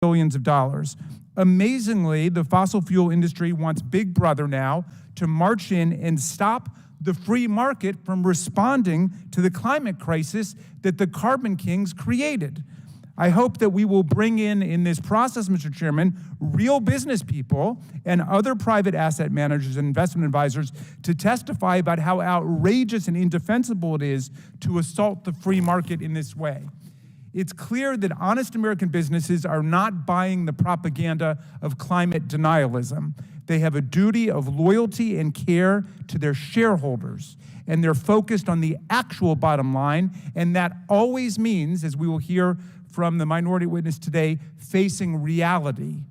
billions of dollars. Amazingly, the fossil fuel industry wants Big Brother now to march in and stop the free market from responding to the climate crisis that the carbon kings created. I hope that we will bring in this process, Mr. Chairman, real business people and other private asset managers and investment advisors to testify about how outrageous and indefensible it is to assault the free market in this way. It's clear that honest American businesses are not buying the propaganda of climate denialism. They have a duty of loyalty and care to their shareholders, and they're focused on the actual bottom line, and that always means, as we will hear from the minority witness today, facing reality,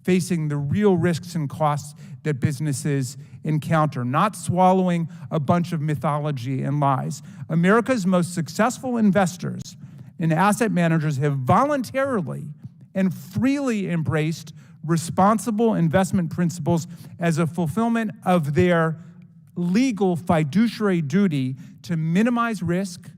facing the real risks and costs that businesses encounter, not swallowing a bunch of mythology and lies. America's most successful investors and asset managers have voluntarily and freely embraced responsible investment principles as a fulfillment of their legal fiduciary duty to minimize risk,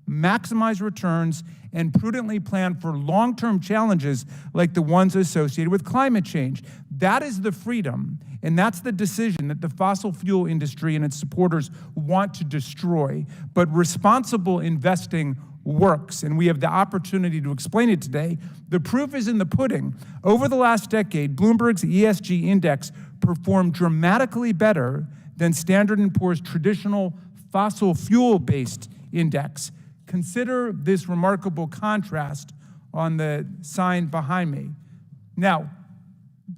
maximize returns, and prudently plan for long-term challenges like the ones associated with climate change. That is the freedom, and that's the decision that the fossil fuel industry and its supporters want to destroy. But responsible investing works, and we have the opportunity to explain it today. The proof is in the pudding. Over the last decade, Bloomberg's ESG index performed dramatically better than Standard & Poor's traditional fossil fuel-based index. Consider this remarkable contrast on the sign behind me. Now,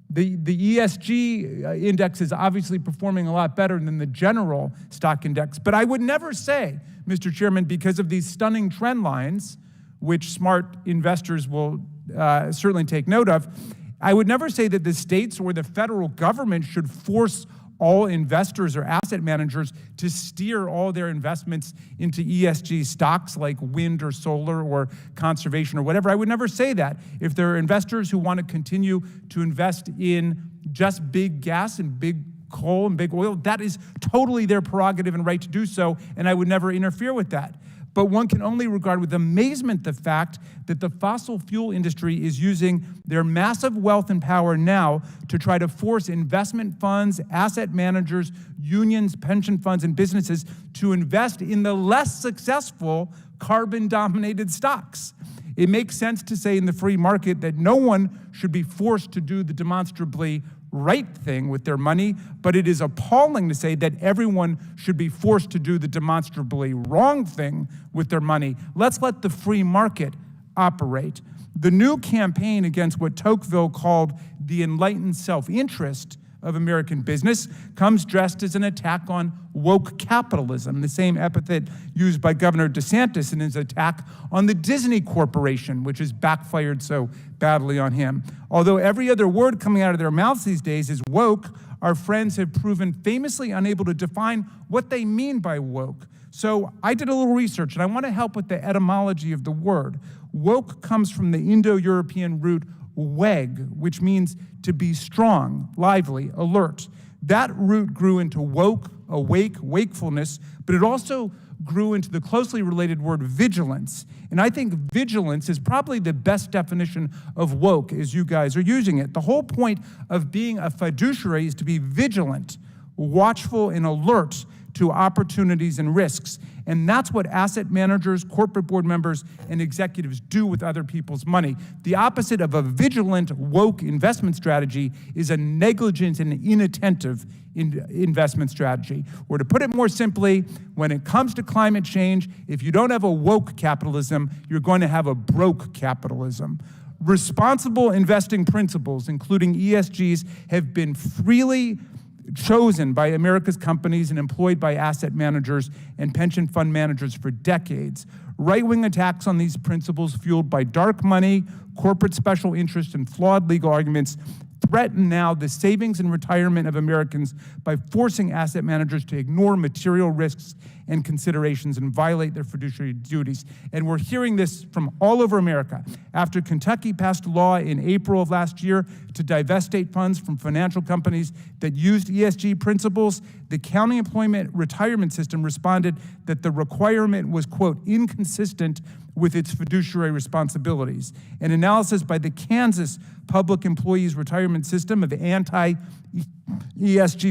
the ESG index is obviously performing a lot better than the general stock index, but I would never say, Mr. Chairman, because of these stunning trend lines, which smart investors will certainly take note of, I would never say that the states or the federal government should force all investors or asset managers to steer all their investments into ESG stocks like wind or solar or conservation or whatever. I would never say that. If there are investors who want to continue to invest in just big gas and big coal and big oil, that is totally their prerogative and right to do so, and I would never interfere with that. But one can only regard with amazement the fact that the fossil fuel industry is using their massive wealth and power now to try to force investment funds, asset managers, unions, pension funds, and businesses to invest in the less successful carbon-dominated stocks. It makes sense to say in the free market that no one should be forced to do the demonstrably right thing with their money, but it is appalling to say that everyone should be forced to do the demonstrably wrong thing with their money. Let's let the free market operate. The new campaign against what Tocqueville called the enlightened self-interest of American business comes dressed as an attack on woke capitalism, the same epithet used by Governor DeSantis in his attack on the Disney Corporation, which has backfired so badly on him. Although every other word coming out of their mouths these days is woke, our friends have proven famously unable to define what they mean by woke. So I did a little research, and I want to help with the etymology of the word. Woke comes from the Indo-European root weg, which means to be strong, lively, alert. That root grew into woke, awake, wakefulness, but it also grew into the closely related word vigilance. And I think vigilance is probably the best definition of woke as you guys are using it. The whole point of being a fiduciary is to be vigilant, watchful, and alert to opportunities and risks. And that's what asset managers, corporate board members, and executives do with other people's money. The opposite of a vigilant, woke investment strategy is a negligent and inattentive investment strategy. Or to put it more simply, when it comes to climate change, if you don't have a woke capitalism, you're going to have a broke capitalism. Responsible investing principles, including ESGs, have been freely chosen by America's companies and employed by asset managers and pension fund managers for decades. Right-wing attacks on these principles, fueled by dark money, corporate special interests, and flawed legal arguments, threaten now the savings and retirement of Americans by forcing asset managers to ignore material risks and considerations and violate their fiduciary duties. And we're hearing this from all over America. After Kentucky passed a law in April of last year to divest state funds from financial companies that used ESG principles, the county employment retirement system responded that the requirement was, quote, inconsistent with its fiduciary responsibilities. An analysis by the Kansas Public Employees Retirement System of anti-ESG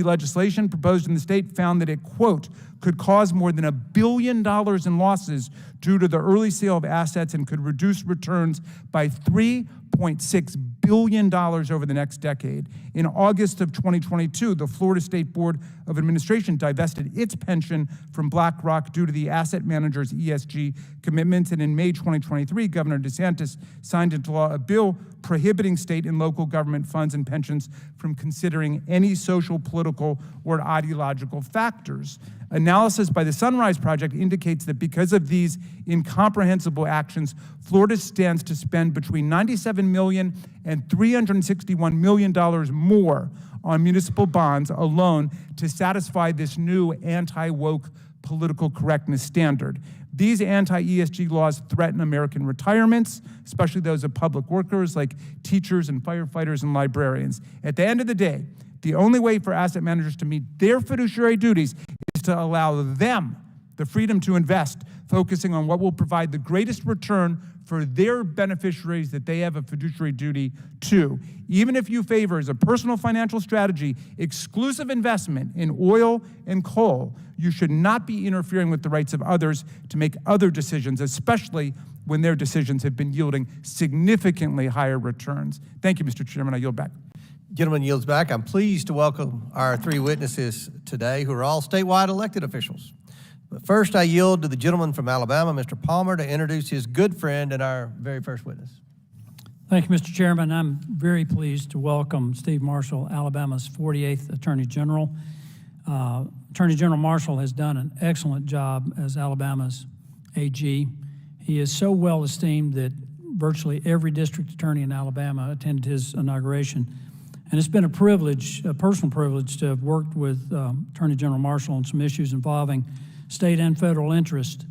legislation proposed in the state found that it, quote, could cause more than $1 billion in losses due to the early sale of assets and could reduce returns by $3.6 billion over the next decade. In August of 2022, the Florida State Board of Administration divested its pension from BlackRock due to the asset manager's ESG commitments. And in May 2023, Governor DeSantis signed into law a bill prohibiting state and local government funds and pensions from considering any social, political, or ideological factors. Analysis by the Sunrise Project indicates that because of these incomprehensible actions, Florida stands to spend between $97 million and $361 million more on municipal bonds alone to satisfy this new anti-woke political correctness standard. These anti-ESG laws threaten American retirements, especially those of public workers like teachers and firefighters and librarians. At the end of the day, the only way for asset managers to meet their fiduciary duties is to allow them the freedom to invest, focusing on what will provide the greatest return for their beneficiaries that they have a fiduciary duty to. Even if you favor as a personal financial strategy exclusive investment in oil and coal, you should not be interfering with the rights of others to make other decisions, especially when their decisions have been yielding significantly higher returns. Thank you, Mr. Chairman. I yield back. Gentleman yields back. I'm pleased to welcome our three witnesses today who are all statewide elected officials. But first, I yield to the gentleman from Alabama, Mr. Palmer, to introduce his good friend and our very first witness. Thank you, Mr. Chairman. I'm very pleased to welcome Steve Marshall, Alabama's 48th Attorney General. Attorney General Marshall has done an excellent job as Alabama's AG. He is so well esteemed that virtually every district attorney in Alabama attended his inauguration. And it's been a privilege, a personal privilege, to have worked with Attorney General Marshall on some issues involving state and federal interest.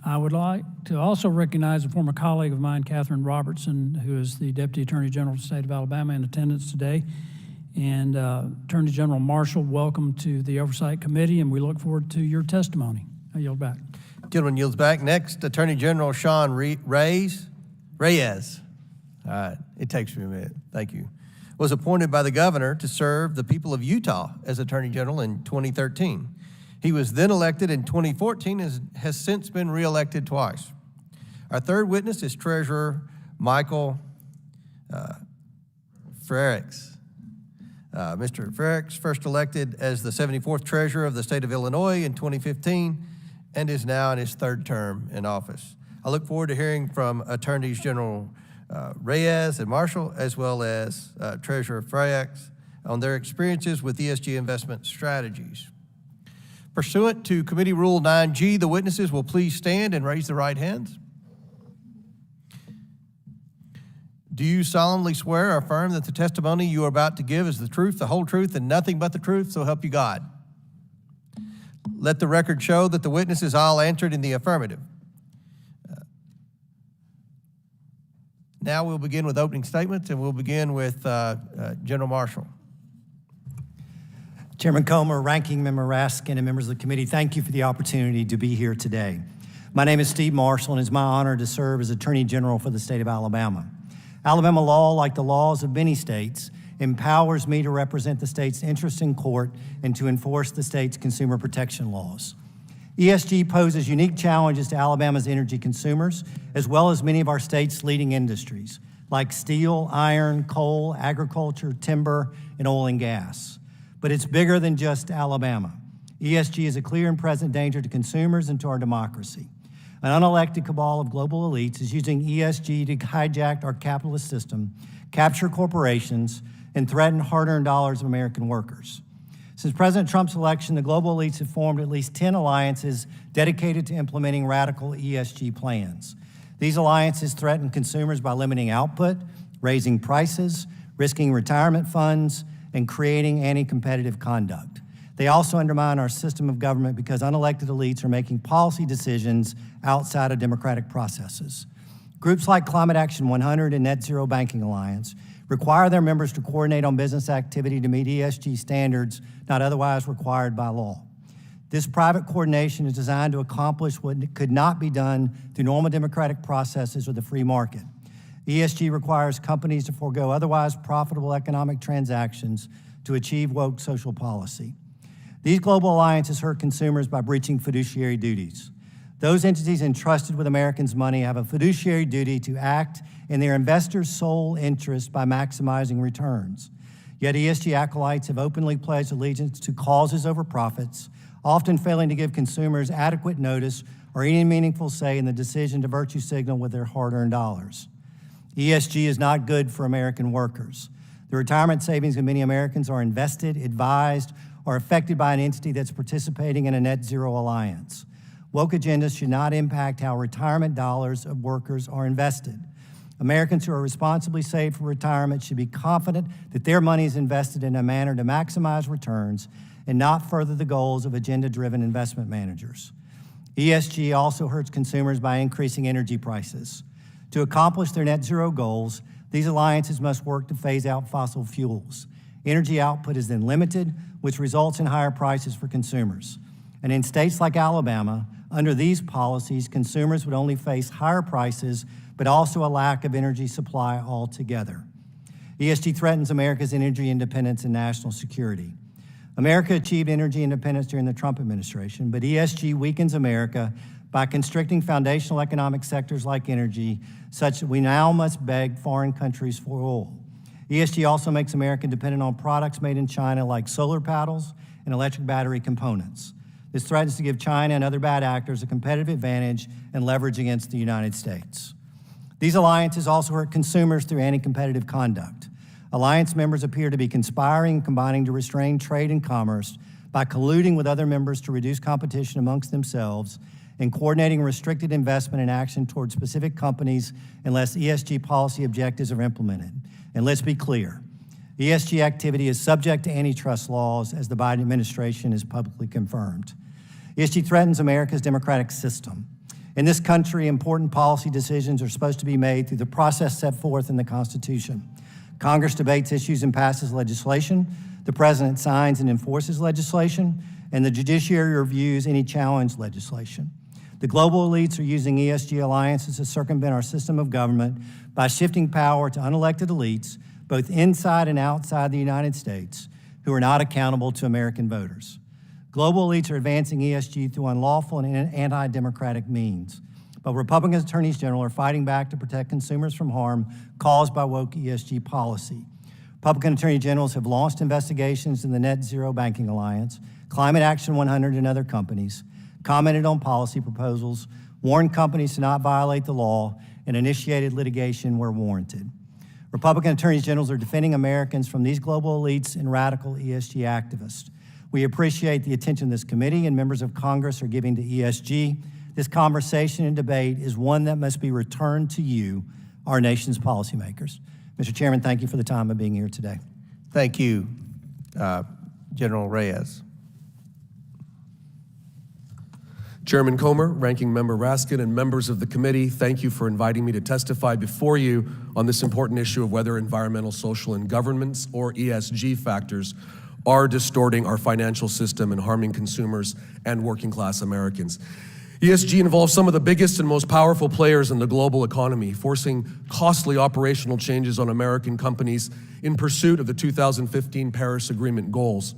I would like to also recognize a former colleague of mine, Catherine Robertson, who is the Deputy Attorney General of the state of Alabama, in attendance today. And Attorney General Marshall, welcome to the Oversight Committee, and we look forward to your testimony. I yield back. Gentleman yields back. Next, Attorney General Sean Reyes. All right, it takes me a minute. Thank you. Was appointed by the governor to serve the people of Utah as Attorney General in 2013. He was then elected in 2014 and has since been reelected twice. Our third witness is Treasurer Michael Frericks. Mr. Frericks first elected as the 74th Treasurer of the state of Illinois in 2015 and is now in his third term in office. I look forward to hearing from Attorneys General Reyes and Marshall, as well as Treasurer Frericks, on their experiences with ESG investment strategies. Pursuant to Committee Rule 9G, the witnesses will please stand and raise their right hands. Do you solemnly swear or affirm that the testimony you are about to give is the truth, the whole truth, and nothing but the truth, so help you God? Let the record show that the witnesses all answered in the affirmative. Now we'll begin with opening statements, and we'll begin with General Marshall. Chairman Comer, Ranking Member Raskin, and members of the committee, thank you for the opportunity to be here today. My name is Steve Marshall, and it's my honor to serve as Attorney General for the state of Alabama. Alabama law, like the laws of many states, empowers me to represent the state's interests in court and to enforce the state's consumer protection laws. ESG poses unique challenges to Alabama's energy consumers, as well as many of our state's leading industries, like steel, iron, coal, agriculture, timber, and oil and gas. But it's bigger than just Alabama. ESG is a clear and present danger to consumers and to our democracy. An unelected cabal of global elites is using ESG to hijack our capitalist system, capture corporations, and threaten hard-earned dollars of American workers. Since President Trump's election, the global elites have formed at least 10 alliances dedicated to implementing radical ESG plans. These alliances threaten consumers by limiting output, raising prices, risking retirement funds, and creating anti-competitive conduct. They also undermine our system of government because unelected elites are making policy decisions outside of democratic processes. Groups like Climate Action 100 and Net Zero Banking Alliance require their members to coordinate on business activity to meet ESG standards not otherwise required by law. This private coordination is designed to accomplish what could not be done through normal democratic processes or the free market. ESG requires companies to forego otherwise profitable economic transactions to achieve woke social policy. These global alliances hurt consumers by breaching fiduciary duties. Those entities entrusted with Americans' money have a fiduciary duty to act in their investors' sole interest by maximizing returns. Yet ESG acolytes have openly pledged allegiance to causes over profits, often failing to give consumers adequate notice or any meaningful say in the decision to virtue signal with their hard-earned dollars. ESG is not good for American workers. The retirement savings of many Americans are invested, advised, or affected by an entity that's participating in a net zero alliance. Woke agendas should not impact how retirement dollars of workers are invested. Americans who are responsibly saved for retirement should be confident that their money is invested in a manner to maximize returns and not further the goals of agenda-driven investment managers. ESG also hurts consumers by increasing energy prices. To accomplish their net zero goals, these alliances must work to phase out fossil fuels. Energy output is then limited, which results in higher prices for consumers. And in states like Alabama, under these policies, consumers would only face higher prices, but also a lack of energy supply altogether. ESG threatens America's energy independence and national security. America achieved energy independence during the Trump administration, but ESG weakens America by constricting foundational economic sectors like energy, such that we now must beg foreign countries for oil. ESG also makes America dependent on products made in China like solar panels and electric battery components. This threatens to give China and other bad actors a competitive advantage and leverage against the United States. These alliances also hurt consumers through anti-competitive conduct. Alliance members appear to be conspiring and combining to restrain trade and commerce by colluding with other members to reduce competition amongst themselves and coordinating restricted investment and action toward specific companies unless ESG policy objectives are implemented. And let's be clear, ESG activity is subject to antitrust laws, as the Biden administration has publicly confirmed. ESG threatens America's democratic system. In this country, important policy decisions are supposed to be made through the process set forth in the Constitution. Congress debates issues and passes legislation, the President signs and enforces legislation, and the judiciary reviews any challenged legislation. The global elites are using ESG alliances to circumvent our system of government by shifting power to unelected elites, both inside and outside the United States, who are not accountable to American voters. Global elites are advancing ESG through unlawful and anti-democratic means, but Republican attorneys general are fighting back to protect consumers from harm caused by woke ESG policy. Republican attorney generals have launched investigations in the Net Zero Banking Alliance, Climate Action 100, and other companies, commented on policy proposals, warned companies to not violate the law, and initiated litigation where warranted. Republican attorneys generals are defending Americans from these global elites and radical ESG activists. We appreciate the attention this committee and members of Congress are giving to ESG. This conversation and debate is one that must be returned to you, our nation's policymakers. Mr. Chairman, thank you for the time of being here today. Thank you, General Reyes. Chairman Comer, Ranking Member Raskin, and members of the committee, thank you for inviting me to testify before you on this important issue of whether environmental, social, and governance, or ESG factors, are distorting our financial system and harming consumers and working-class Americans. ESG involves some of the biggest and most powerful players in the global economy, forcing costly operational changes on American companies in pursuit of the 2015 Paris Agreement goals.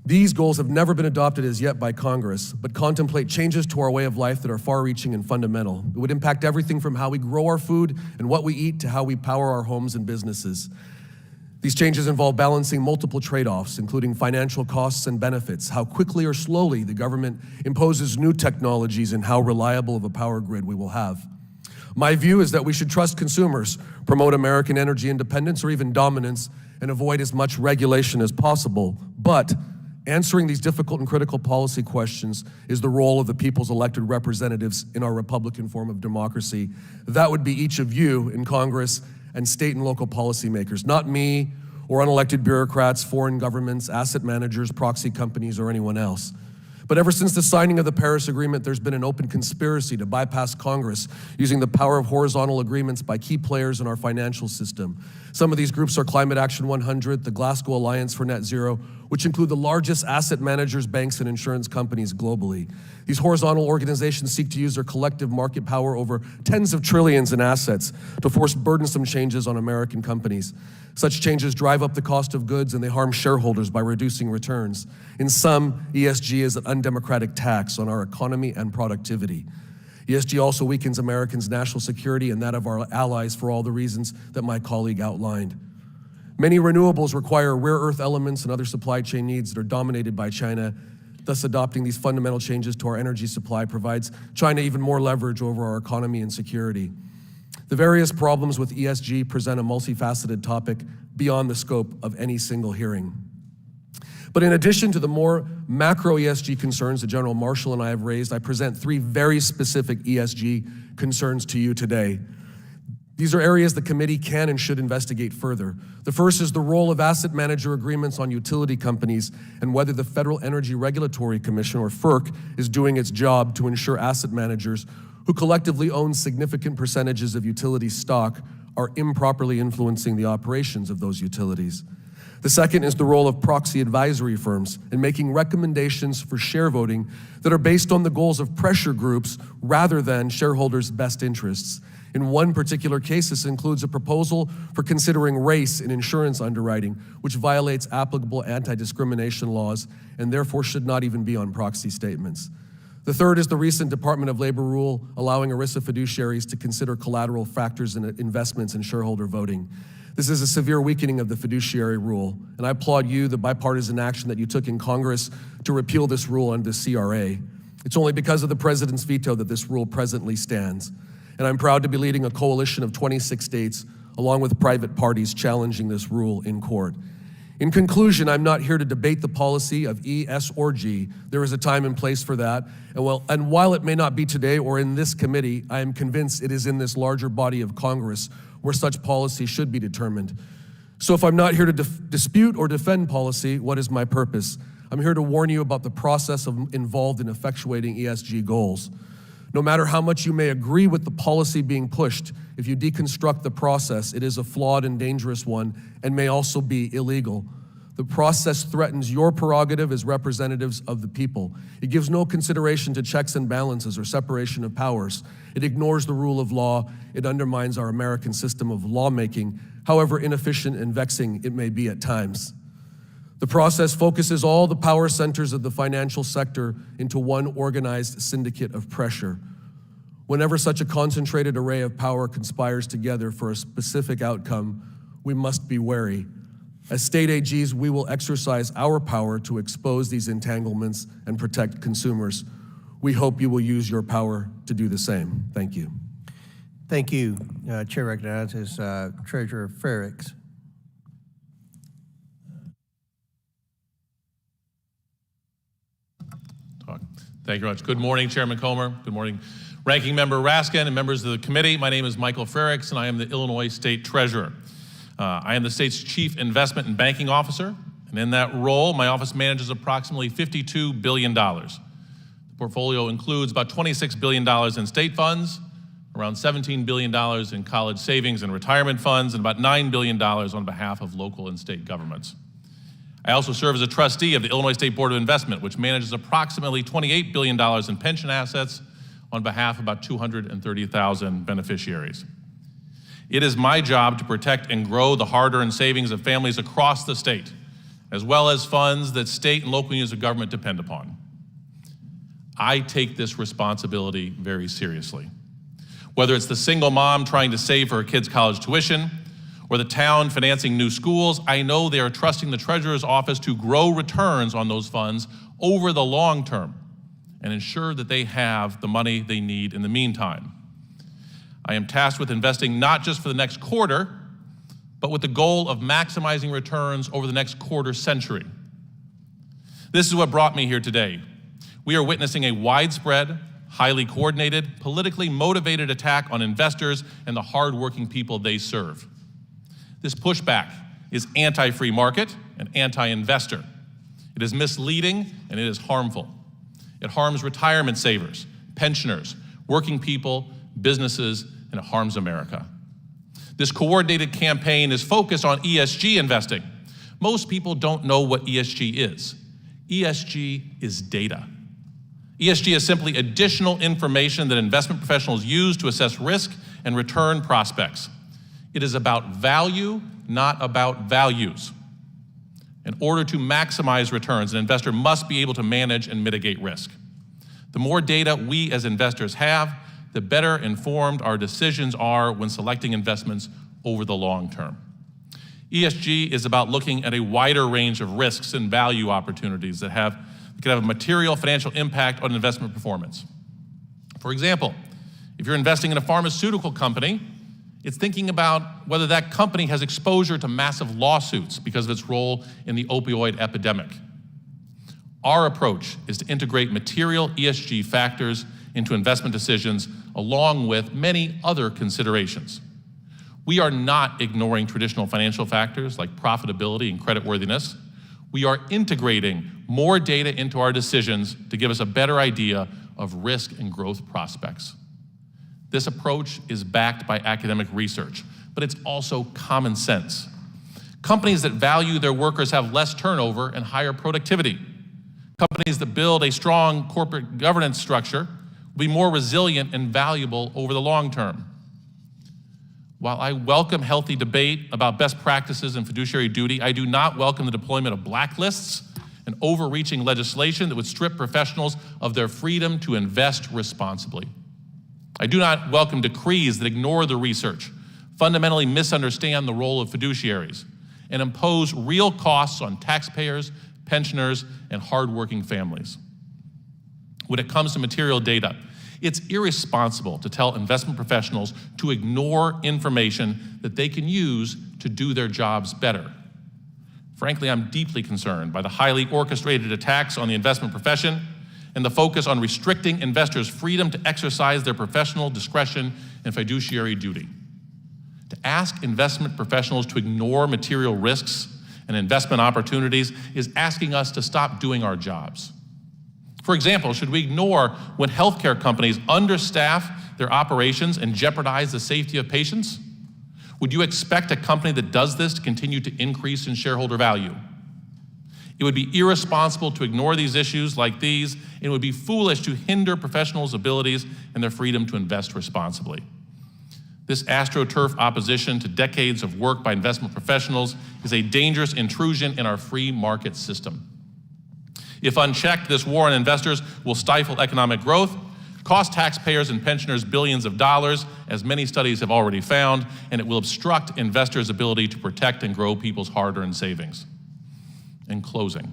These goals have never been adopted as yet by Congress, but contemplate changes to our way of life that are far-reaching and fundamental. It would impact everything from how we grow our food and what we eat to how we power our homes and businesses. These changes involve balancing multiple trade-offs, including financial costs and benefits, how quickly or slowly the government imposes new technologies, and how reliable of a power grid we will have. My view is that we should trust consumers, promote American energy independence or even dominance, and avoid as much regulation as possible. But answering these difficult and critical policy questions is the role of the people's elected representatives in our Republican form of democracy. That would be each of you in Congress and state and local policymakers, not me or unelected bureaucrats, foreign governments, asset managers, proxy companies, or anyone else. But ever since the signing of the Paris Agreement, there's been an open conspiracy to bypass Congress using the power of horizontal agreements by key players in our financial system. Some of these groups are Climate Action 100, the Glasgow Alliance for Net Zero, which include the largest asset managers, banks, and insurance companies globally. These horizontal organizations seek to use their collective market power over tens of trillions in assets to force burdensome changes on American companies. Such changes drive up the cost of goods and they harm shareholders by reducing returns. In sum, ESG is an undemocratic tax on our economy and productivity. ESG also weakens Americans' national security and that of our allies for all the reasons that my colleague outlined. Many renewables require rare earth elements and other supply chain needs that are dominated by China. Thus, adopting these fundamental changes to our energy supply provides China even more leverage over our economy and security. The various problems with ESG present a multifaceted topic beyond the scope of any single hearing. But in addition to the more macro ESG concerns that General Marshall and I have raised, I present three very specific ESG concerns to you today. These are areas the committee can and should investigate further. The first is the role of asset manager agreements on utility companies and whether the Federal Energy Regulatory Commission, or FERC, is doing its job to ensure asset managers who collectively own significant percentages of utility stock are improperly influencing the operations of those utilities. The second is the role of proxy advisory firms in making recommendations for share voting that are based on the goals of pressure groups rather than shareholders' best interests. In one particular case, this includes a proposal for considering race in insurance underwriting, which violates applicable anti-discrimination laws and therefore should not even be on proxy statements. The third is the recent Department of Labor rule allowing ERISA fiduciaries to consider collateral factors in investments in shareholder voting. This is a severe weakening of the fiduciary rule, and I applaud you, the bipartisan action that you took in Congress to repeal this rule under the CRA. It's only because of the president's veto that this rule presently stands. And I'm proud to be leading a coalition of 26 states, along with private parties challenging this rule in court. In conclusion, I'm not here to debate the policy of E, S, or G. There is a time and place for that. And while it may not be today or in this committee, I am convinced it is in this larger body of Congress where such policy should be determined. So if I'm not here to dispute or defend policy, what is my purpose? I'm here to warn you about the process involved in effectuating ESG goals. No matter how much you may agree with the policy being pushed, if you deconstruct the process, it is a flawed and dangerous one and may also be illegal. The process threatens your prerogative as representatives of the people. It gives no consideration to checks and balances or separation of powers. It ignores the rule of law. It undermines our American system of lawmaking, however inefficient and vexing it may be at times. The process focuses all the power centers of the financial sector into one organized syndicate of pressure. Whenever such a concentrated array of power conspires together for a specific outcome, we must be wary. As state AGs, we will exercise our power to expose these entanglements and protect consumers. We hope you will use your power to do the same. Thank you. Thank you. Chair recognizes Treasurer Frericks. Thank you very much. Good morning, Chairman Comer. Good morning, Ranking Member Raskin and members of the committee. My name is Michael Frericks, and I am the Illinois State Treasurer. I am the state's Chief Investment and Banking Officer, and in that role, my office manages approximately $52 billion. The portfolio includes about $26 billion in state funds, around $17 billion in college savings and retirement funds, and about $9 billion on behalf of local and state governments. I also serve as a trustee of the Illinois State Board of Investment, which manages approximately $28 billion in pension assets on behalf of about 230,000 beneficiaries. It is my job to protect and grow the hard-earned savings of families across the state, as well as funds that state and local units of government depend upon. I take this responsibility very seriously. Whether it's the single mom trying to save for her kid's college tuition, or the town financing new schools, I know they are trusting the Treasurer's office to grow returns on those funds over the long term and ensure that they have the money they need in the meantime. I am tasked with investing not just for the next quarter, but with the goal of maximizing returns over the next quarter century. This is what brought me here today. We are witnessing a widespread, highly coordinated, politically motivated attack on investors and the hardworking people they serve. This pushback is anti-free market and anti-investor. It is misleading and it is harmful. It harms retirement savers, pensioners, working people, businesses, and it harms America. This coordinated campaign is focused on ESG investing. Most people don't know what ESG is. ESG is data. ESG is simply additional information that investment professionals use to assess risk and return prospects. It is about value, not about values. In order to maximize returns, an investor must be able to manage and mitigate risk. The more data we as investors have, the better informed our decisions are when selecting investments over the long term. ESG is about looking at a wider range of risks and value opportunities that can have a material financial impact on investment performance. For example, if you're investing in a pharmaceutical company, it's thinking about whether that company has exposure to massive lawsuits because of its role in the opioid epidemic. Our approach is to integrate material ESG factors into investment decisions along with many other considerations. We are not ignoring traditional financial factors like profitability and creditworthiness. We are integrating more data into our decisions to give us a better idea of risk and growth prospects. This approach is backed by academic research, but it's also common sense. Companies that value their workers have less turnover and higher productivity. Companies that build a strong corporate governance structure will be more resilient and valuable over the long term. While I welcome healthy debate about best practices and fiduciary duty, I do not welcome the deployment of blacklists and overreaching legislation that would strip professionals of their freedom to invest responsibly. I do not welcome decrees that ignore the research, fundamentally misunderstand the role of fiduciaries, and impose real costs on taxpayers, pensioners, and hardworking families. When it comes to material data, it's irresponsible to tell investment professionals to ignore information that they can use to do their jobs better. Frankly, I'm deeply concerned by the highly orchestrated attacks on the investment profession and the focus on restricting investors' freedom to exercise their professional discretion and fiduciary duty. To ask investment professionals to ignore material risks and investment opportunities is asking us to stop doing our jobs. For example, should we ignore when healthcare companies understaff their operations and jeopardize the safety of patients? Would you expect a company that does this to continue to increase in shareholder value? It would be irresponsible to ignore these issues like these, and it would be foolish to hinder professionals' abilities and their freedom to invest responsibly. This AstroTurf opposition to decades of work by investment professionals is a dangerous intrusion in our free market system. If unchecked, this war on investors will stifle economic growth, cost taxpayers and pensioners billions of dollars, as many studies have already found, and it will obstruct investors' ability to protect and grow people's hard-earned savings. In closing,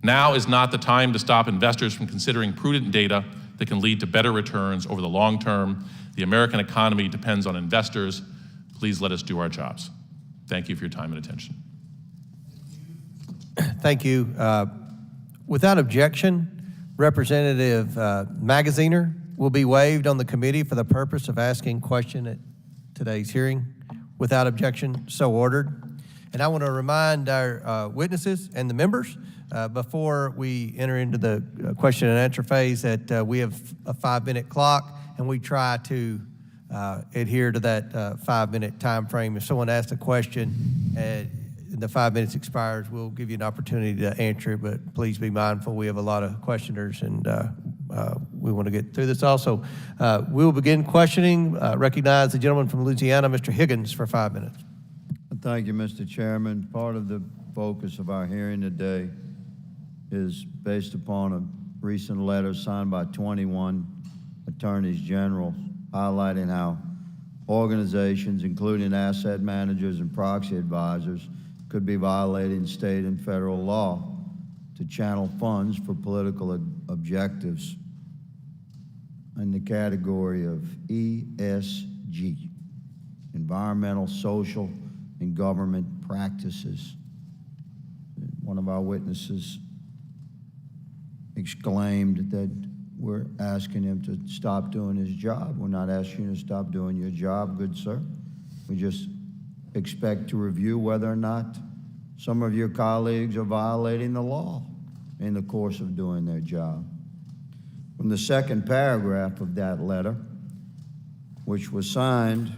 now is not the time to stop investors from considering prudent data that can lead to better returns over the long term. The American economy depends on investors. Please let us do our jobs. Thank you for your time and attention. Thank you. Without objection, Representative Magaziner will be waived on the committee for the purpose of asking question at today's hearing. Without objection, so ordered. And I want to remind our witnesses and the members before we enter into the question and answer phase that we have a 5-minute clock, and we try to adhere to that 5-minute time frame. If someone asks a question and the 5 minutes expires, we'll give you an opportunity to answer it, but please be mindful. We have a lot of questioners, and we want to get through this also. We'll begin questioning. Recognize the gentleman from Louisiana, Mr. Higgins, for 5 minutes. Thank you, Mr. Chairman. Part of the focus of our hearing today is based upon a recent letter signed by 21 attorneys general highlighting how organizations, including asset managers and proxy advisors, could be violating state and federal law to channel funds for political objectives in the category of ESG, environmental, social, and government practices. One of our witnesses exclaimed that we're asking him to stop doing his job. We're not asking you to stop doing your job, good sir. We just expect to review whether or not some of your colleagues are violating the law in the course of doing their job. From the second paragraph of that letter, which was signed,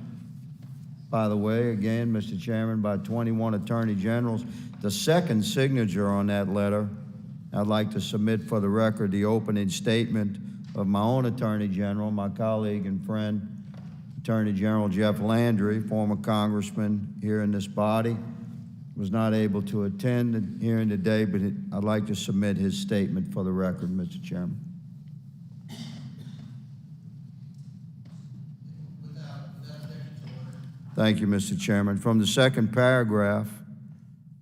by the way, again, Mr. Chairman, by 21 attorney generals, the second signature on that letter, I'd like to submit for the record the opening statement of my own Attorney General, my colleague and friend, Attorney General Jeff Landry, former congressman here in this body, was not able to attend the hearing today, but I'd like to submit his statement for the record, Mr. Chairman. Thank you, Mr. Chairman. From the second paragraph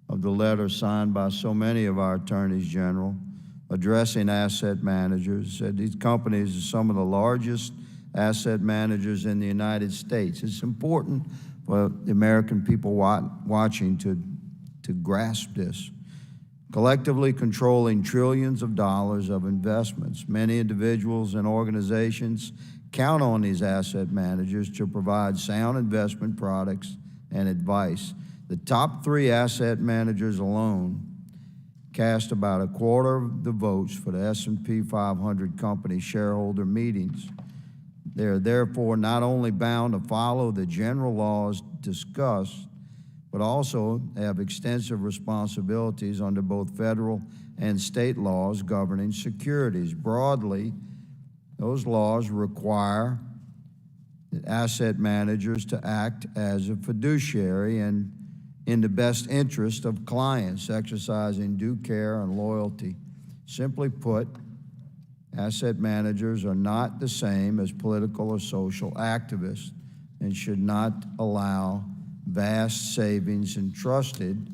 of the letter signed by so many of our attorneys general addressing asset managers, said these companies are some of the largest asset managers in the United States. It's important for the American people watching to grasp this. Collectively controlling trillions of dollars of investments. Many individuals and organizations count on these asset managers to provide sound investment products and advice. The top 3 asset managers alone cast about a quarter of the votes for the S&P 500 company shareholder meetings. They are therefore not only bound to follow the general laws discussed, but also have extensive responsibilities under both federal and state laws governing securities. Broadly, those laws require asset managers to act as a fiduciary and in the best interest of clients, exercising due care and loyalty. Simply put, asset managers are not the same as political or social activists and should not allow vast savings entrusted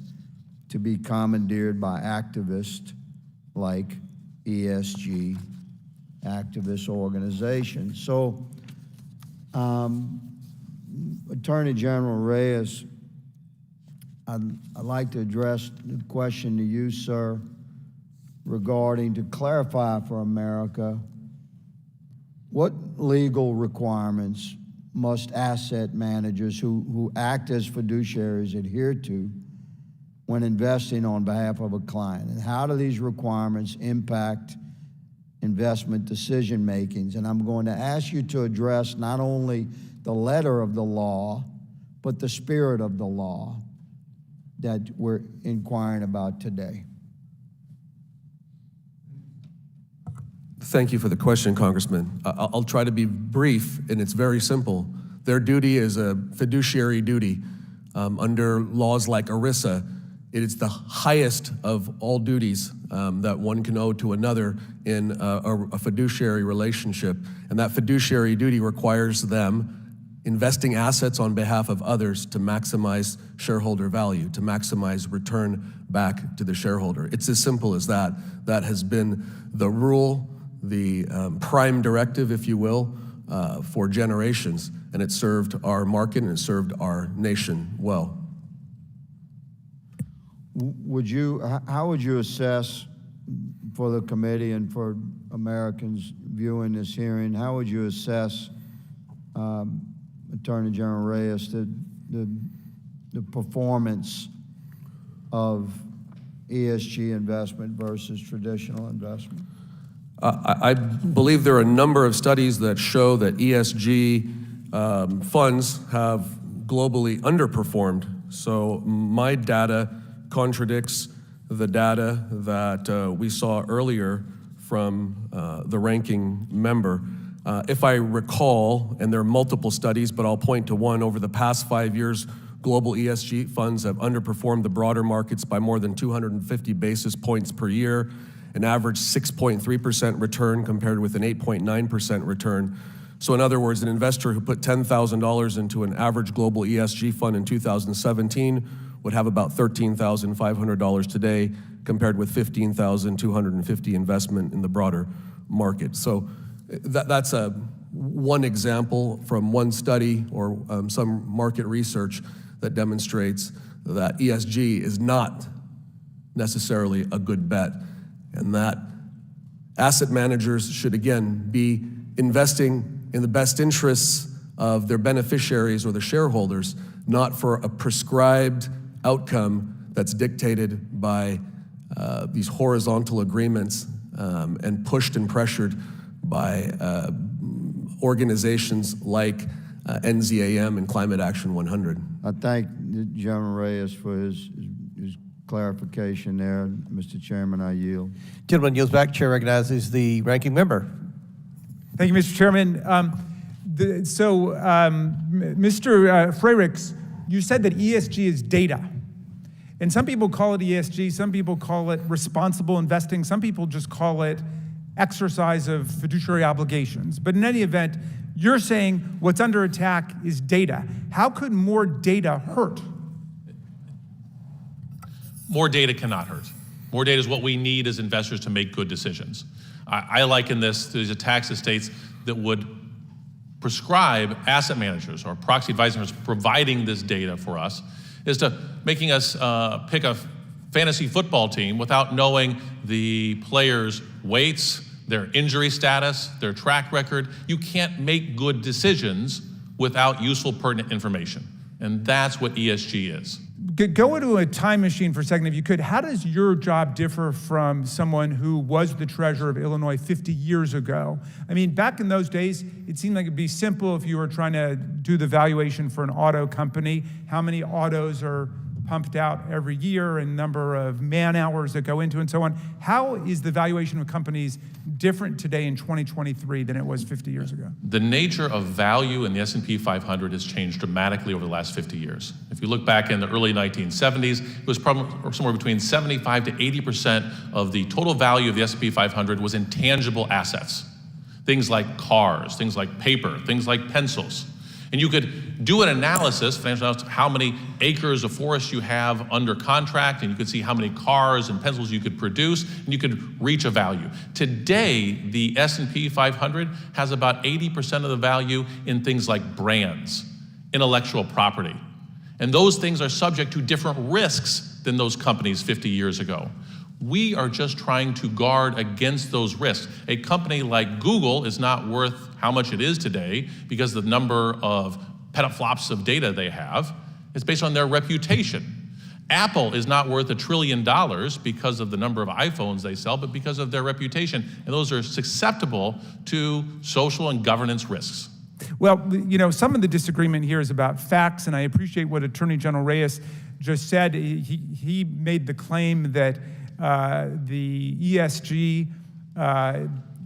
to be commandeered by activists like ESG activist organizations. So, Attorney General Reyes, I'd like to address the question to you, sir, regarding, to clarify for America, what legal requirements must asset managers who act as fiduciaries adhere to when investing on behalf of a client? And how do these requirements impact investment decision makings? And I'm going to ask you to address not only the letter of the law, but the spirit of the law that we're inquiring about today. Thank you for the question, Congressman. I'll try to be brief, and it's very simple. Their duty is a fiduciary duty. Under laws like ERISA, it is the highest of all duties that one can owe to another in a fiduciary relationship. And that fiduciary duty requires them investing assets on behalf of others to maximize shareholder value, to maximize return back to the shareholder. It's as simple as that. That has been the rule, the prime directive, if you will, for generations. And it served our market and it served our nation well. How would you assess, for the committee and for Americans viewing this hearing, how would you assess, Attorney General Reyes, the performance of ESG investment versus traditional investment? I believe there are a number of studies that show that ESG funds have globally underperformed. So my data contradicts the data that we saw earlier from the ranking member. If I recall, and there are multiple studies, but I'll point to one, over the past 5 years, global ESG funds have underperformed the broader markets by more than 250 basis points per year, an average 6.3% return compared with an 8.9% return. So in other words, an investor who put $10,000 into an average global ESG fund in 2017 would have about $13,500 today, compared with $15,250 investment in the broader market. So that's one example from one study or some market research that demonstrates that ESG is not necessarily a good bet, and that asset managers should, again, be investing in the best interests of their beneficiaries or the shareholders, not for a prescribed outcome that's dictated by these horizontal agreements and pushed and pressured by organizations like NZAM and Climate Action 100. I thank General Reyes for his clarification there. Mr. Chairman, I yield. Gentleman yields back. Chair recognizes the ranking member. Thank you, Mr. Chairman. Mr. Frericks, you said that ESG is data. And some people call it ESG, some people call it responsible investing, some people just call it exercise of fiduciary obligations. But in any event, you're saying what's under attack is data. How could more data hurt? More data cannot hurt. More data is what we need as investors to make good decisions. I liken this to these attacks to states that would prescribe asset managers or proxy advisors providing this data for us is to making us pick a fantasy football team without knowing the players' weights, their injury status, their track record. You can't make good decisions without useful, pertinent information. And that's what ESG is. Go into a time machine for a second, if you could. How does your job differ from someone who was the treasurer of Illinois 50 years ago? I mean, back in those days, it seemed like it'd be simple if you were trying to do the valuation for an auto company. How many autos are pumped out every year and number of man hours that go into and so on. How is the valuation of companies different today in 2023 than it was 50 years ago? The nature of value in the S&P 500 has changed dramatically over the last 50 years. If you look back in the early 1970s, it was probably somewhere between 75 to 80% of the total value of the S&P 500 was intangible assets. Things like cars, things like paper, things like pencils. And you could do an analysis, financial analysis, how many acres of forest you have under contract, and you could see how many cars and pencils you could produce, and you could reach a value. Today, the S&P 500 has about 80% of the value in things like brands, intellectual property. And those things are subject to different risks than those companies 50 years ago. We are just trying to guard against those risks. A company like Google is not worth how much it is today because of the number of petaflops of data they have. It's based on their reputation. Apple is not worth $1 trillion because of the number of iPhones they sell, but because of their reputation. And those are susceptible to social and governance risks. Well, you know, some of the disagreement here is about facts, and I appreciate what Attorney General Reyes just said. He made the claim that the ESG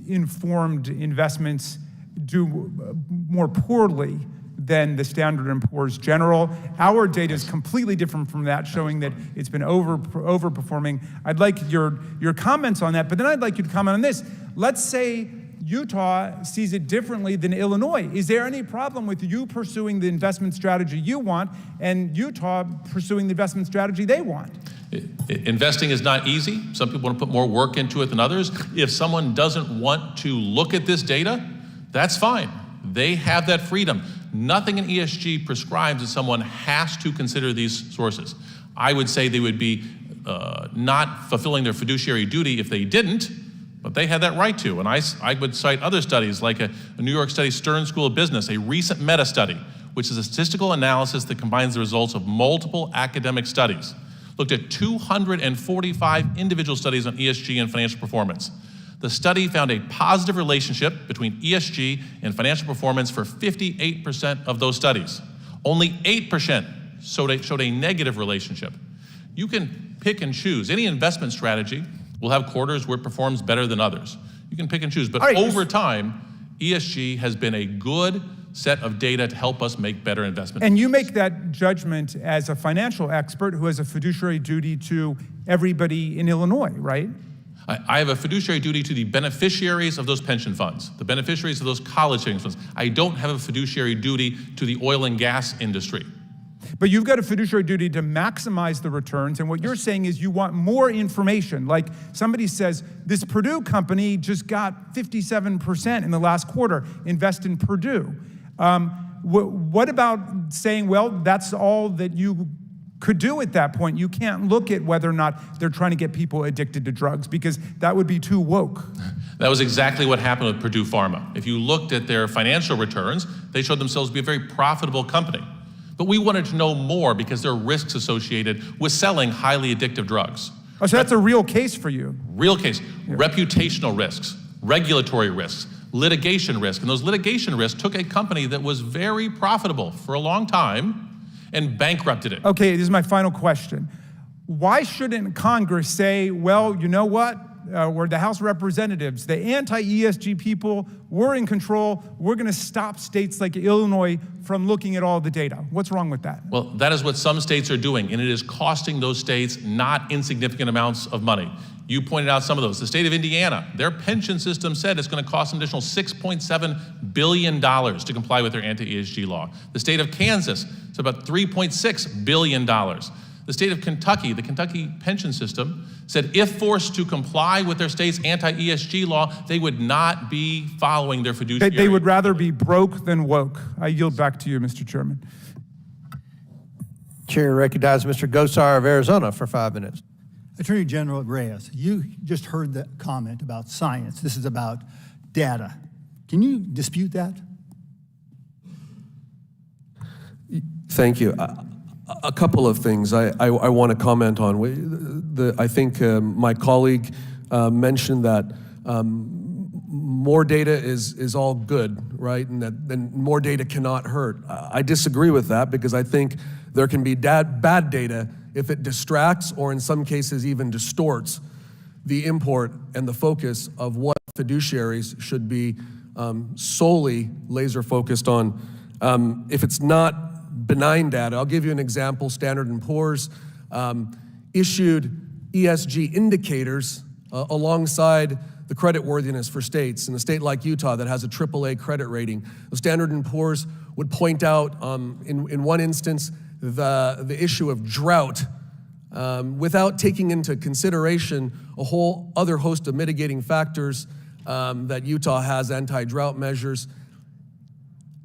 informed investments do more poorly than the Standard & Poor's General. Our data is completely different from that, showing that it's been overperforming. I'd like your comments on that, but then I'd like you to comment on this. Let's say Utah sees it differently than Illinois. Is there any problem with you pursuing the investment strategy you want and Utah pursuing the investment strategy they want? Investing is not easy. Some people want to put more work into it than others. If someone doesn't want to look at this data, that's fine. They have that freedom. Nothing in ESG prescribes that someone has to consider these sources. I would say they would be not fulfilling their fiduciary duty if they didn't, but they had that right to. And I would cite other studies like a New York study, Stern School of Business, a recent meta-study, which is a statistical analysis that combines the results of multiple academic studies. Looked at 245 individual studies on ESG and financial performance. The study found a positive relationship between ESG and financial performance for 58% of those studies. Only 8% showed a negative relationship. You can pick and choose. Any investment strategy will have quarters where it performs better than others. You can pick and choose, but over time, ESG has been a good set of data to help us make better investment And you make that judgment as a financial expert who has a fiduciary duty to everybody in Illinois, right? I have a fiduciary duty to the beneficiaries of those pension funds, the beneficiaries of those college savings funds. I don't have a fiduciary duty to the oil and gas industry. But you've got a fiduciary duty to maximize the returns, and what you're saying is you want more information. Like somebody says, this Purdue company just got 57% in the last quarter, invest in Purdue. What about saying, well, that's all that you could do at that point? You can't look at whether or not they're trying to get people addicted to drugs because that would be too woke. That was exactly what happened with Purdue Pharma. If you looked at their financial returns, they showed themselves to be a very profitable company. But we wanted to know more because there are risks associated with selling highly addictive drugs. Oh, so that's a real case for you. Real case, reputational risks, regulatory risks, litigation risk. And those litigation risks took a company that was very profitable for a long time and bankrupted it. Okay, this is my final question. Why shouldn't Congress say, well, you know what? We're the House of Representatives, the anti-ESG people, we're in control. We're going to stop states like Illinois from looking at all the data. What's wrong with that? Well, that is what some states are doing, and it is costing those states not insignificant amounts of money. You pointed out some of those. The state of Indiana, their pension system said it's going to cost an additional $6.7 billion to comply with their anti-ESG law. The state of Kansas, it's about $3.6 billion. The state of Kentucky, the Kentucky pension system, said if forced to comply with their state's anti-ESG law, they would not be following their fiduciary. They would rather be broke than woke. I yield back to you, Mr. Chairman. Chair recognizes Mr. Gosar of Arizona for 5 minutes. Attorney General Reyes, you just heard the comment about science. This is about data. Can you dispute that? Thank you. A couple of things I want to comment on. I think my colleague mentioned that more data is all good, right? And that more data cannot hurt. I disagree with that because I think there can be bad data if it distracts or in some cases even distorts the import and the focus of what fiduciaries should be solely laser focused on. If it's not benign data, I'll give you an example. Standard & Poor's issued ESG indicators alongside the creditworthiness for states. In a state like Utah that has a AAA credit rating, the Standard & Poor's would point out in one instance the issue of drought without taking into consideration a whole other host of mitigating factors that Utah has, anti-drought measures.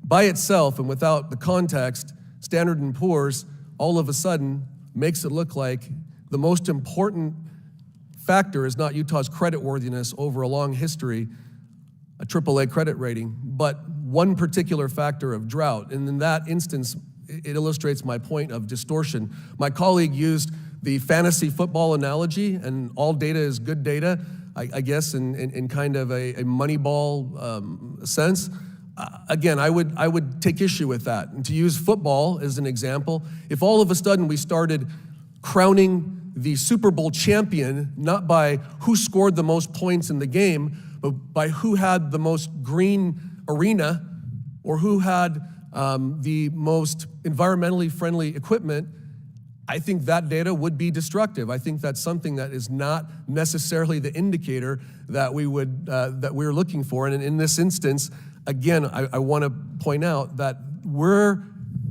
By itself and without the context, Standard & Poor's all of a sudden makes it look like the most important factor is not Utah's creditworthiness over a long history, a AAA credit rating, but one particular factor of drought. And in that instance, it illustrates my point of distortion. My colleague used the fantasy football analogy, and all data is good data, I guess in kind of a Moneyball sense. Again, I would take issue with that. And to use football as an example, if all of a sudden we started crowning the Super Bowl champion, not by who scored the most points in the game, but by who had the most green arena or who had the most environmentally friendly equipment, I think that data would be destructive. I think that's something that is not necessarily the indicator that we're looking for. And in this instance, again, I want to point out that we're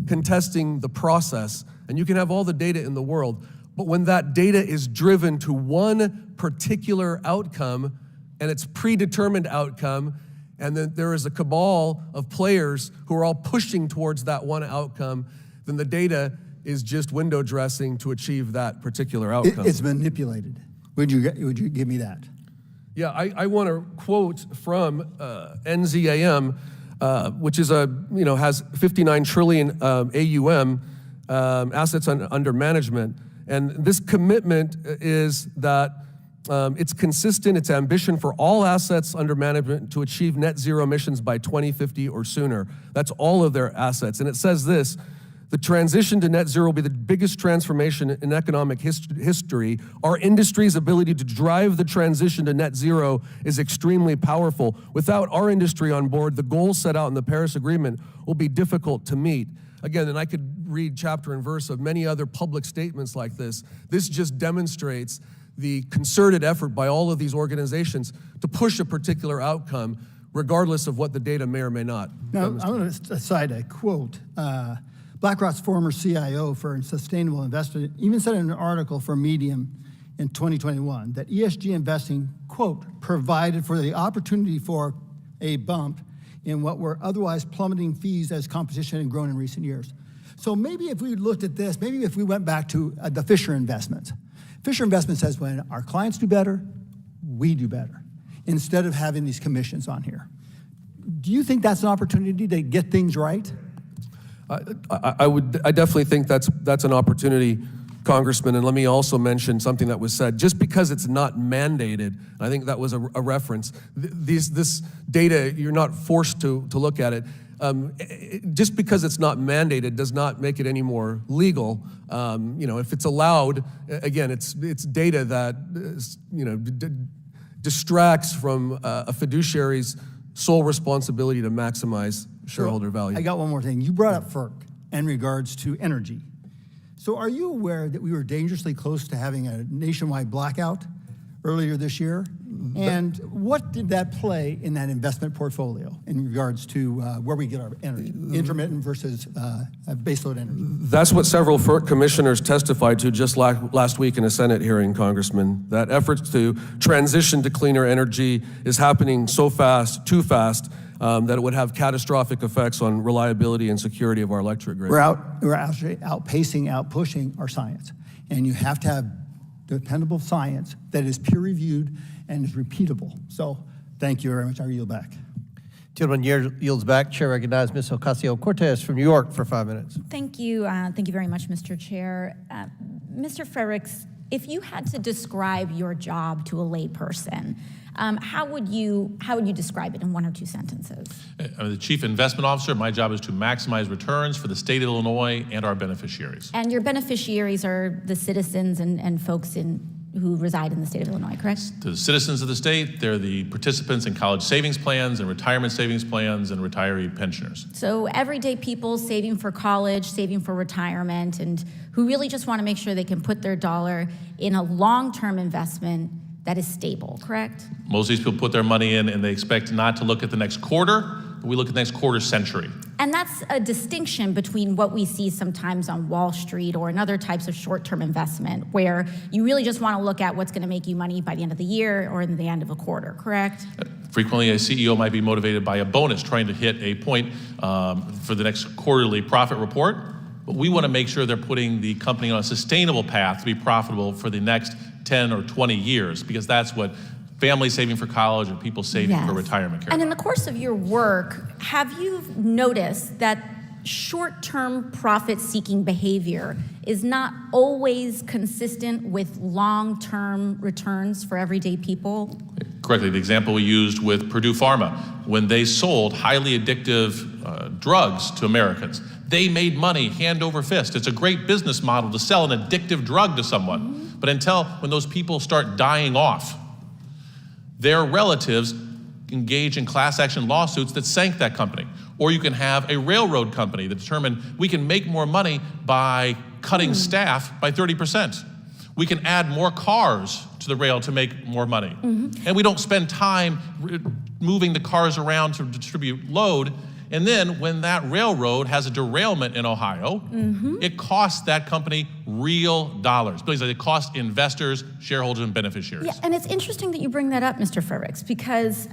contesting the process, and you can have all the data in the world, but when that data is driven to one particular outcome, and it's predetermined outcome, and then there is a cabal of players who are all pushing towards that one outcome, then the data is just window dressing to achieve that particular outcome. It's manipulated. Would you give me that? Yeah, I want to quote from NZAM, which is has 59 trillion AUM, assets under management, and this commitment is that it's consistent. It's ambition for all assets under management to achieve net zero emissions by 2050 or sooner. That's all of their assets, and it says this. The transition to net zero will be the biggest transformation in economic history. Our industry's ability to drive the transition to net zero is extremely powerful. Without our industry on board, the goals set out in the Paris Agreement will be difficult to meet. Again, and I could read chapter and verse of many other public statements like this. This just demonstrates the concerted effort by all of these organizations to push a particular outcome, regardless of what the data may or may not. Now, I'm going to cite a quote. BlackRock's former CIO for sustainable investment even said in an article for Medium in 2021 that ESG investing, quote, provided for the opportunity for a bump in what were otherwise plummeting fees as competition had grown in recent years. So maybe if we looked at this, maybe if we went back to the Fisher investment. Fisher investment says when our clients do better, we do better, instead of having these commissions on here. Do you think that's an opportunity to get things right? I definitely think that's an opportunity, Congressman, and let me also mention something that was said. Just because it's not mandated, I think that was a reference, this data, you're not forced to look at it. Just because it's not mandated does not make it any more legal. If it's allowed, again, it's data that distracts from a fiduciary's sole responsibility to maximize shareholder value. I got one more thing. You brought up FERC in regards to energy. So are you aware that we were dangerously close to having a nationwide blackout earlier this year? And what did that play in that investment portfolio in regards to where we get our energy, intermittent versus baseload energy? That's what several FERC commissioners testified to just last week in a Senate hearing, Congressman, that efforts to transition to cleaner energy is happening so fast, too fast, that it would have catastrophic effects on reliability and security of our electric grid. We're actually outpushing our science. And you have to have dependable science that is peer-reviewed and is repeatable. So thank you very much. I yield back. Gentleman yields back. Chair recognizes Ms. Ocasio-Cortez from New York for 5 minutes. Thank you. Thank you very much, Mr. Chair. Mr. Frericks, if you had to describe your job to a layperson, how would you describe it in 1 or 2 sentences? I'm the Chief Investment Officer. My job is to maximize returns for the state of Illinois and our beneficiaries. And your beneficiaries are the citizens and folks who reside in the state of Illinois, correct? To the citizens of the state, they're the participants in college savings plans and retirement savings plans and retiree pensioners. So everyday people saving for college, saving for retirement, and who really just want to make sure they can put their dollar in a long-term investment that is stable, correct? Most of these people put their money in and they expect not to look at the next quarter, but we look at the next quarter century. And that's a distinction between what we see sometimes on Wall Street or in other types of short-term investment, where you really just want to look at what's going to make you money by the end of the year or in the end of a quarter, correct? Frequently, a CEO might be motivated by a bonus trying to hit a point for the next quarterly profit report, but we want to make sure they're putting the company on a sustainable path to be profitable for the next 10 or 20 years, because that's what families saving for college and people saving for retirement care. And in the course of your work, have you noticed that short-term profit-seeking behavior is not always consistent with long-term returns for everyday people? Correctly, the example we used with Purdue Pharma, when they sold highly addictive drugs to Americans, they made money hand over fist. It's a great business model to sell an addictive drug to someone. But until when those people start dying off, their relatives engage in class action lawsuits that sank that company. Or you can have a railroad company that determined we can make more money by cutting staff by 30%. We can add more cars to the rail to make more money. And we don't spend time moving the cars around to distribute load. And then when that railroad has a derailment in Ohio, it costs that company real dollars, because it costs investors, shareholders, and beneficiaries. Yeah, and it's interesting that you bring that up, Mr. Frericks, because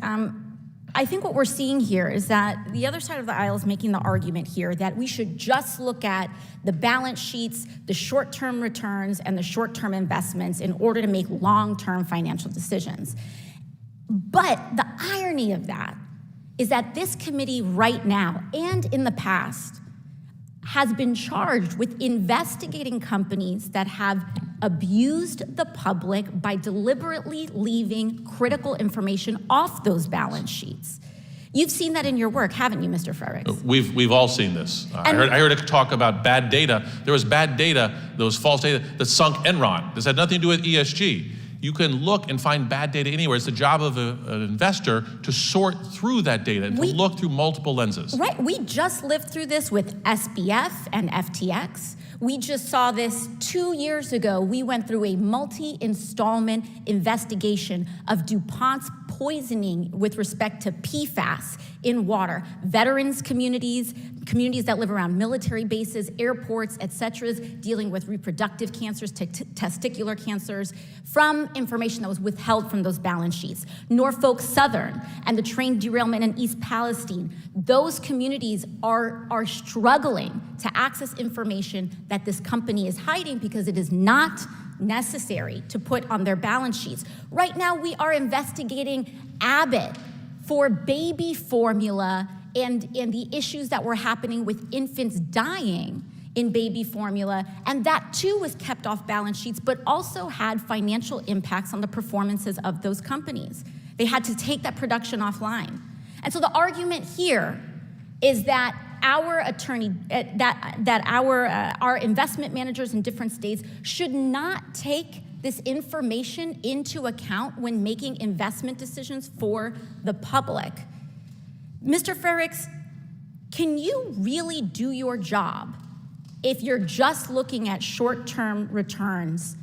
I think what we're seeing here is that the other side of the aisle is making the argument here that we should just look at the balance sheets, the short-term returns, and the short-term investments in order to make long-term financial decisions. But the irony of that is that this committee right now and in the past has been charged with investigating companies that have abused the public by deliberately leaving critical information off those balance sheets. You've seen that in your work, haven't you, Mr. Frericks? We've all seen this. I heard a talk about bad data. There was bad data, there was false data that sunk Enron. This had nothing to do with ESG. You can look and find bad data anywhere. It's the job of an investor to sort through that data and to look through multiple lenses. Right, we just lived through this with SBF and FTX. We just saw this 2 years ago. We went through a multi-installment investigation of DuPont's poisoning with respect to PFAS in water. Veterans communities that live around military bases, airports, et cetera, dealing with reproductive cancers, testicular cancers, from information that was withheld from those balance sheets. Norfolk Southern and the train derailment in East Palestine, those communities are struggling to access information that this company is hiding because it is not necessary to put on their balance sheets. Right now, we are investigating Abbott for baby formula and the issues that were happening with infants dying in baby formula, and that too was kept off balance sheets, but also had financial impacts on the performances of those companies. They had to take that production offline. And so the argument here is that our our investment managers in different states should not take this information into account when making investment decisions for the public. Mr. Frericks, can you really do your job if you're just looking at short-term returns,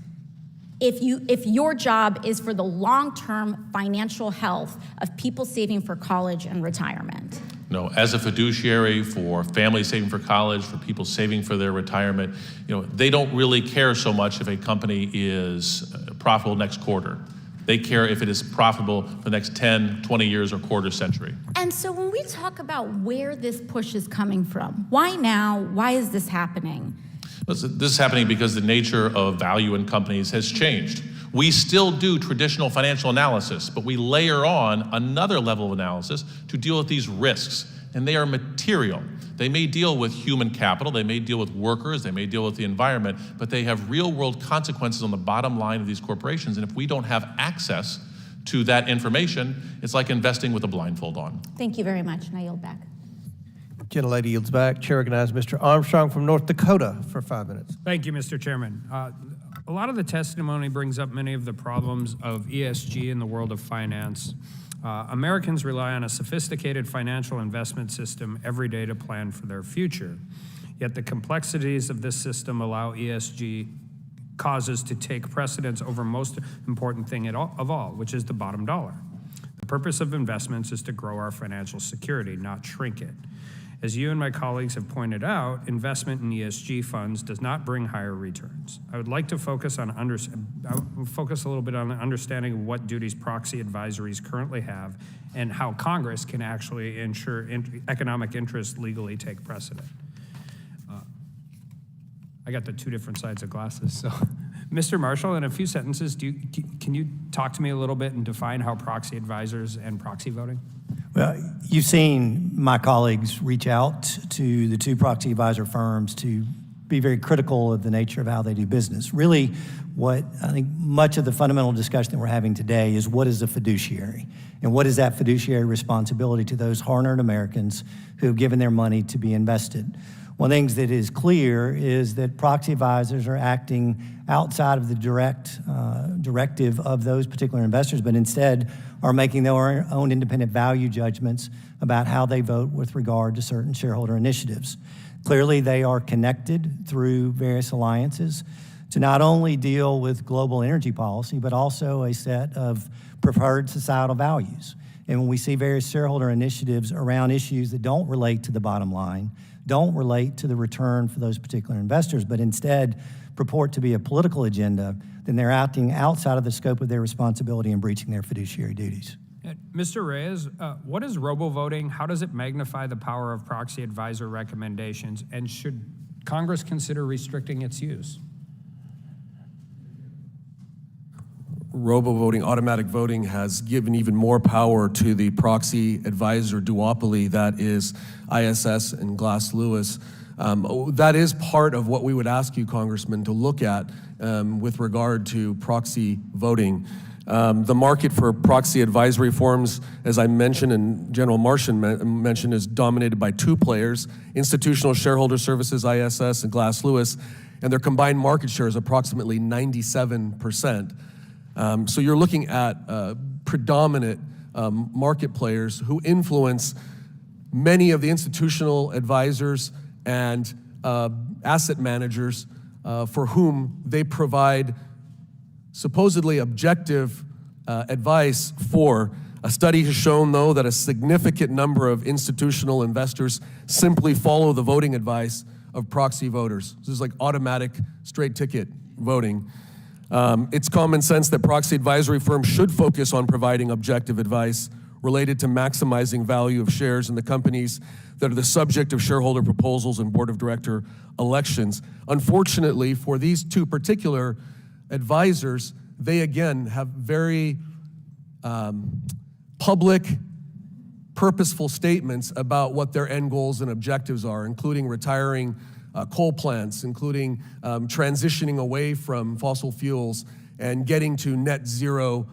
if your job is for the long-term financial health of people saving for college and retirement? No, as a fiduciary for families saving for college, for people saving for their retirement, they don't really care so much if a company is profitable next quarter. They care if it is profitable for the next 10, 20 years, or quarter century. And so when we talk about where this push is coming from, why now? Why is this happening? This is happening because the nature of value in companies has changed. We still do traditional financial analysis, but we layer on another level of analysis to deal with these risks, and they are material. They may deal with human capital, they may deal with workers, they may deal with the environment, but they have real-world consequences on the bottom line of these corporations, and if we don't have access to that information, it's like investing with a blindfold on. Thank you very much, and I yield back. Gentlelady yields back. Chair recognizes Mr. Armstrong from North Dakota for 5 minutes. Thank you, Mr. Chairman. A lot of the testimony brings up many of the problems of ESG in the world of finance. Americans rely on a sophisticated financial investment system every day to plan for their future. Yet the complexities of this system allow ESG causes to take precedence over most important thing of all, which is the bottom dollar. The purpose of investments is to grow our financial security, not shrink it. As you and my colleagues have pointed out, investment in ESG funds does not bring higher returns. I would like to focus a little bit on the understanding of what duties proxy advisories currently have and how Congress can actually ensure economic interests legally take precedent. I got the two different sides of glasses, so. Mr. Marshall, in a few sentences, can you talk to me a little bit and define how proxy advisors and proxy voting? Well, you've seen my colleagues reach out to the two proxy advisor firms to be very critical of the nature of how they do business. Really, what I think much of the fundamental discussion that we're having today is what is a fiduciary? And what is that fiduciary responsibility to those hard-earned Americans who have given their money to be invested? One of the things that is clear is that proxy advisors are acting outside of the directive of those particular investors, but instead are making their own independent value judgments about how they vote with regard to certain shareholder initiatives. Clearly, they are connected through various alliances to not only deal with global energy policy, but also a set of preferred societal values. And when we see various shareholder initiatives around issues that don't relate to the bottom line, don't relate to the return for those particular investors, but instead purport to be a political agenda, then they're acting outside of the scope of their responsibility and breaching their fiduciary duties. Mr. Reyes, what is robo-voting? How does it magnify the power of proxy advisor recommendations? And should Congress consider restricting its use? Robo-voting, automatic voting has given even more power to the proxy advisor duopoly that is ISS and Glass Lewis. That is part of what we would ask you, Congressman, to look at with regard to proxy voting. The market for proxy advisory firms, as I mentioned and General Martian mentioned, is dominated by two players, Institutional Shareholder Services, ISS, and Glass Lewis, and their combined market share is approximately 97%. So you're looking at predominant market players who influence many of the institutional advisors and asset managers for whom they provide supposedly objective advice for. A study has shown, though, that a significant number of institutional investors simply follow the voting advice of proxy voters. This is like automatic straight ticket voting. It's common sense that proxy advisory firms should focus on providing objective advice related to maximizing value of shares in the companies that are the subject of shareholder proposals and board of director elections. Unfortunately, for these two particular advisors, they again have very public purposeful statements about what their end goals and objectives are, including retiring coal plants, including transitioning away from fossil fuels and getting to net zero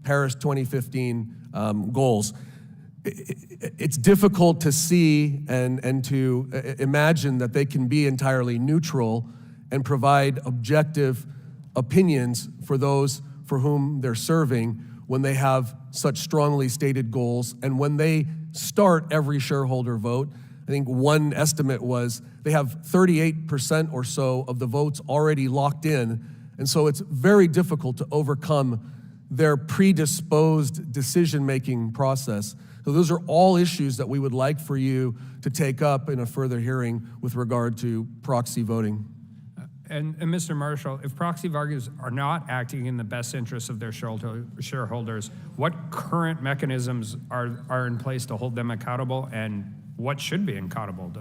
Paris 2015 goals. It's difficult to see and to imagine that they can be entirely neutral and provide objective opinions for those for whom they're serving when they have such strongly stated goals and when they start every shareholder vote. I think one estimate was they have 38% or so of the votes already locked in, and so it's very difficult to overcome their predisposed decision-making process. So those are all issues that we would like for you to take up in a further hearing with regard to proxy voting. And Mr. Marshall, if proxy voters are not acting in the best interests of their shareholders, what current mechanisms are in place to hold them accountable, and what should be accountable to?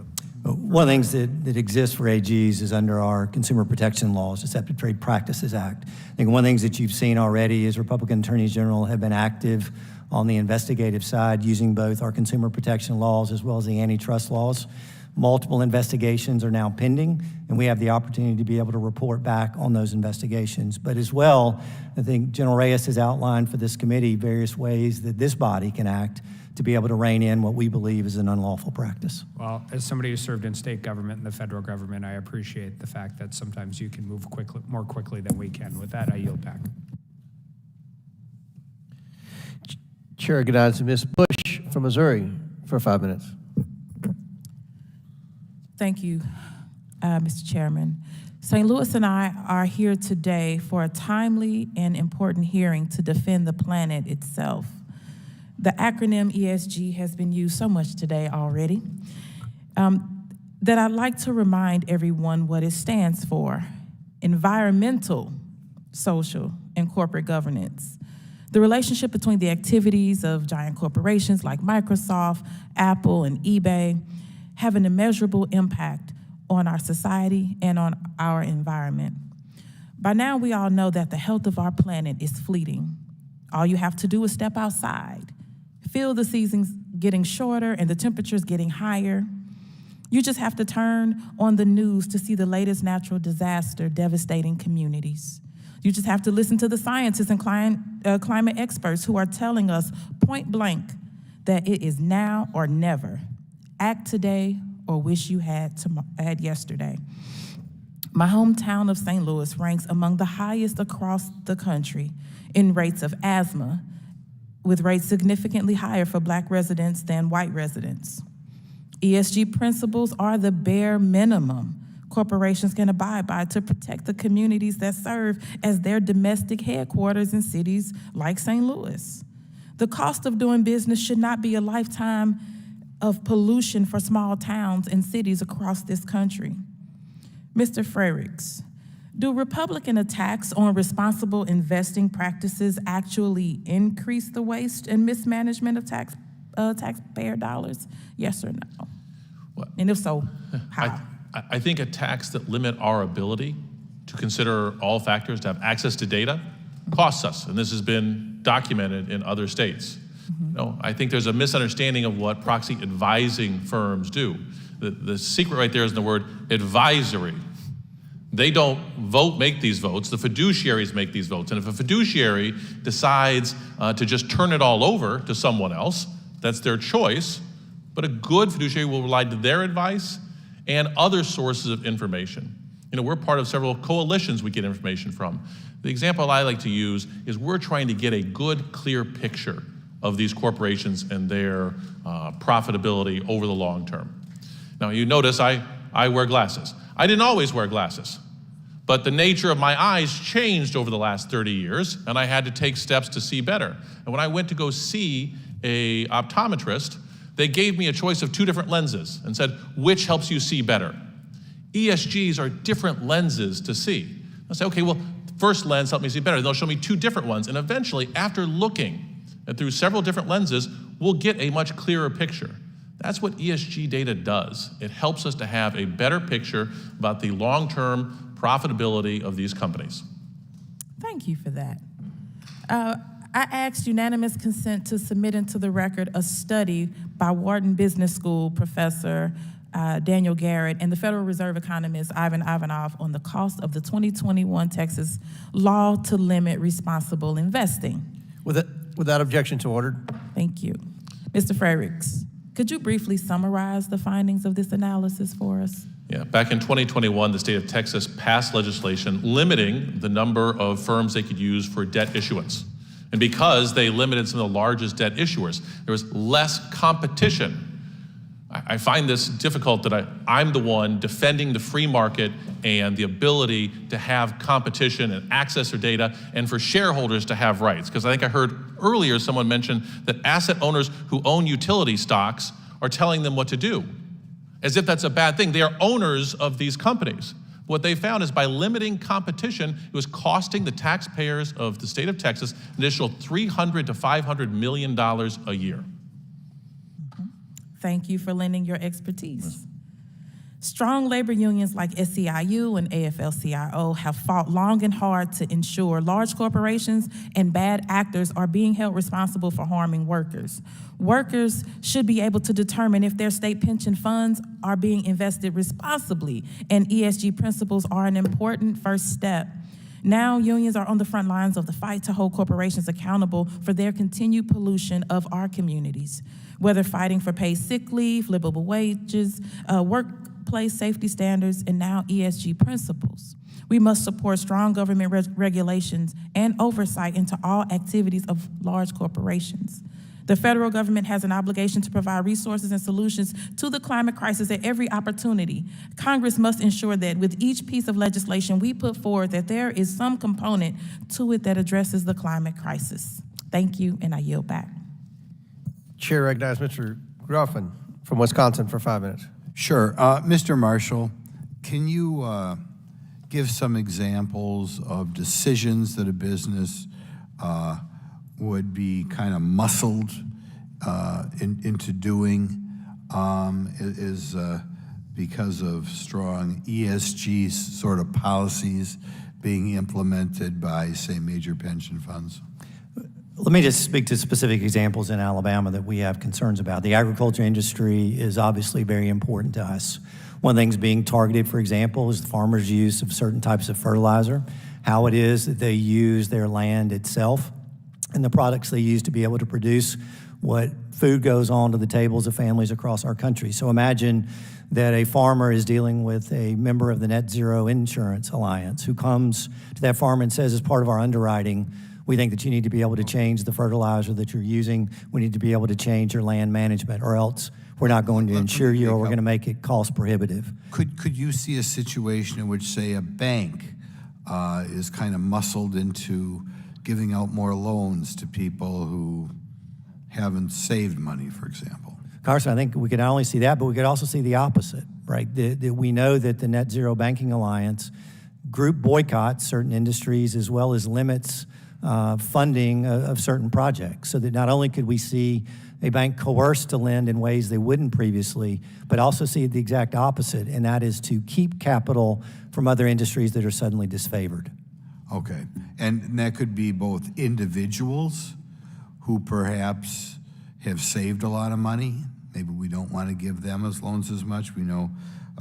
One of the things that exists for AGs is under our consumer protection laws, Deceptive Trade Practices Act. I think one of the things that you've seen already is Republican attorneys general have been active on the investigative side using both our consumer protection laws as well as the antitrust laws. Multiple investigations are now pending, and we have the opportunity to be able to report back on those investigations. But as well, I think General Reyes has outlined for this committee various ways that this body can act to be able to rein in what we believe is an unlawful practice. Well, as somebody who served in state government and the federal government, I appreciate the fact that sometimes you can move more quickly than we can. With that, I yield back. Chair recognizes Ms. Bush from Missouri for 5 minutes. Thank you, Mr. Chairman. St. Louis and I are here today for a timely and important hearing to defend the planet itself. The acronym ESG has been used so much today already that I'd like to remind everyone what it stands for: environmental, social, and corporate governance. The relationship between the activities of giant corporations like Microsoft, Apple, and eBay have an immeasurable impact on our society and on our environment. By now, we all know that the health of our planet is fleeting. All you have to do is step outside, feel the seasons getting shorter and the temperatures getting higher. You just have to turn on the news to see the latest natural disaster devastating communities. You just have to listen to the scientists and climate experts who are telling us point blank that it is now or never. Act today or wish you had yesterday. My hometown of St. Louis ranks among the highest across the country in rates of asthma, with rates significantly higher for Black residents than white residents. ESG principles are the bare minimum corporations can abide by to protect the communities that serve as their domestic headquarters in cities like St. Louis. The cost of doing business should not be a lifetime of pollution for small towns and cities across this country. Mr. Frericks, do Republican attacks on responsible investing practices actually increase the waste and mismanagement of taxpayer dollars? Yes or no? Well, and if so, how? I think attacks that limit our ability to consider all factors, to have access to data, costs us, and this has been documented in other states. No, I think there's a misunderstanding of what proxy advising firms do. The secret right there is in the word advisory. They don't make these votes, the fiduciaries make these votes. And if a fiduciary decides to just turn it all over to someone else, that's their choice, but a good fiduciary will rely to their advice and other sources of information. You know, we're part of several coalitions we get information from. The example I like to use is we're trying to get a good, clear picture of these corporations and their profitability over the long term. Now, you notice I wear glasses. I didn't always wear glasses, but the nature of my eyes changed over the last 30 years, and I had to take steps to see better. And when I went to go see an optometrist, they gave me a choice of 2 different lenses and said, which helps you see better? ESGs are different lenses to see. I say, okay, well, first lens helped me see better. They'll show me 2 different ones, and eventually, after looking and through several different lenses, we'll get a much clearer picture. That's what ESG data does. It helps us to have a better picture about the long-term profitability of these companies. Thank you for that. I asked unanimous consent to submit into the record a study by Wharton Business School professor Daniel Garrett and the Federal Reserve economist Ivan Ivanov on the cost of the 2021 Texas law to limit responsible investing. Without objection to order. Thank you. Mr. Frericks, could you briefly summarize the findings of this analysis for us? Yeah, back in 2021, the state of Texas passed legislation limiting the number of firms they could use for debt issuance. And because they limited some of the largest debt issuers, there was less competition. I find this difficult that I'm the one defending the free market and the ability to have competition and access to data and for shareholders to have rights. Because I think I heard earlier someone mention that asset owners who own utility stocks are telling them what to do, as if that's a bad thing. They are owners of these companies. What they found is by limiting competition, it was costing the taxpayers of the state of Texas an additional $300 to $500 million a year. Thank you for lending your expertise. Strong labor unions like SEIU and AFL-CIO have fought long and hard to ensure large corporations and bad actors are being held responsible for harming workers. Workers should be able to determine if their state pension funds are being invested responsibly, and ESG principles are an important first step. Now, unions are on the front lines of the fight to hold corporations accountable for their continued pollution of our communities, whether fighting for paid sick leave, livable wages, workplace safety standards, and now ESG principles. We must support strong government regulations and oversight into all activities of large corporations. The federal government has an obligation to provide resources and solutions to the climate crisis at every opportunity. Congress must ensure that with each piece of legislation we put forward that there is some component to it that addresses the climate crisis. Thank you, and I yield back. Chair recognizes Mr. Gruffin from Wisconsin for 5 minutes. Sure. Mr. Marshall, can you give some examples of decisions that a business would be kind of muscled into doing because of strong ESG sort of policies being implemented by, say, major pension funds? Let me just speak to specific examples in Alabama that we have concerns about. The agriculture industry is obviously very important to us. One of the things being targeted, for example, is the farmers' use of certain types of fertilizer, how it is that they use their land itself, and the products they use to be able to produce what food goes on to the tables of families across our country. So imagine that a farmer is dealing with a member of the Net Zero Insurance Alliance who comes to that farmer and says, as part of our underwriting, we think that you need to be able to change the fertilizer that you're using. We need to be able to change your land management, or else we're not going to insure you, or we're going to make it cost prohibitive. Could you see a situation in which, say, a bank is kind of muscled into giving out more loans to people who haven't saved money, for example? Carson, I think we could not only see that, but we could also see the opposite, right? We know that the Net Zero Banking Alliance group boycotts certain industries as well as limits funding of certain projects, so that not only could we see a bank coerced to lend in ways they wouldn't previously, but also see the exact opposite, and that is to keep capital from other industries that are suddenly disfavored. Okay, and that could be both individuals who perhaps have saved a lot of money. Maybe we don't want to give them as loans as much. We know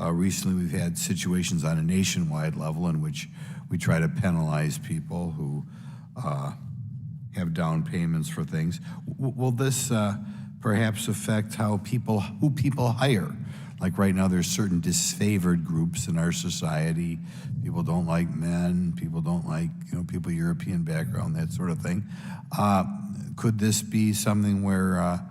recently we've had situations on a nationwide level in which we try to penalize people who have down payments for things. Will this perhaps affect who people hire? Like right now, there's certain disfavored groups in our society. People don't like men. People don't like people European background, that sort of thing. Could this be something where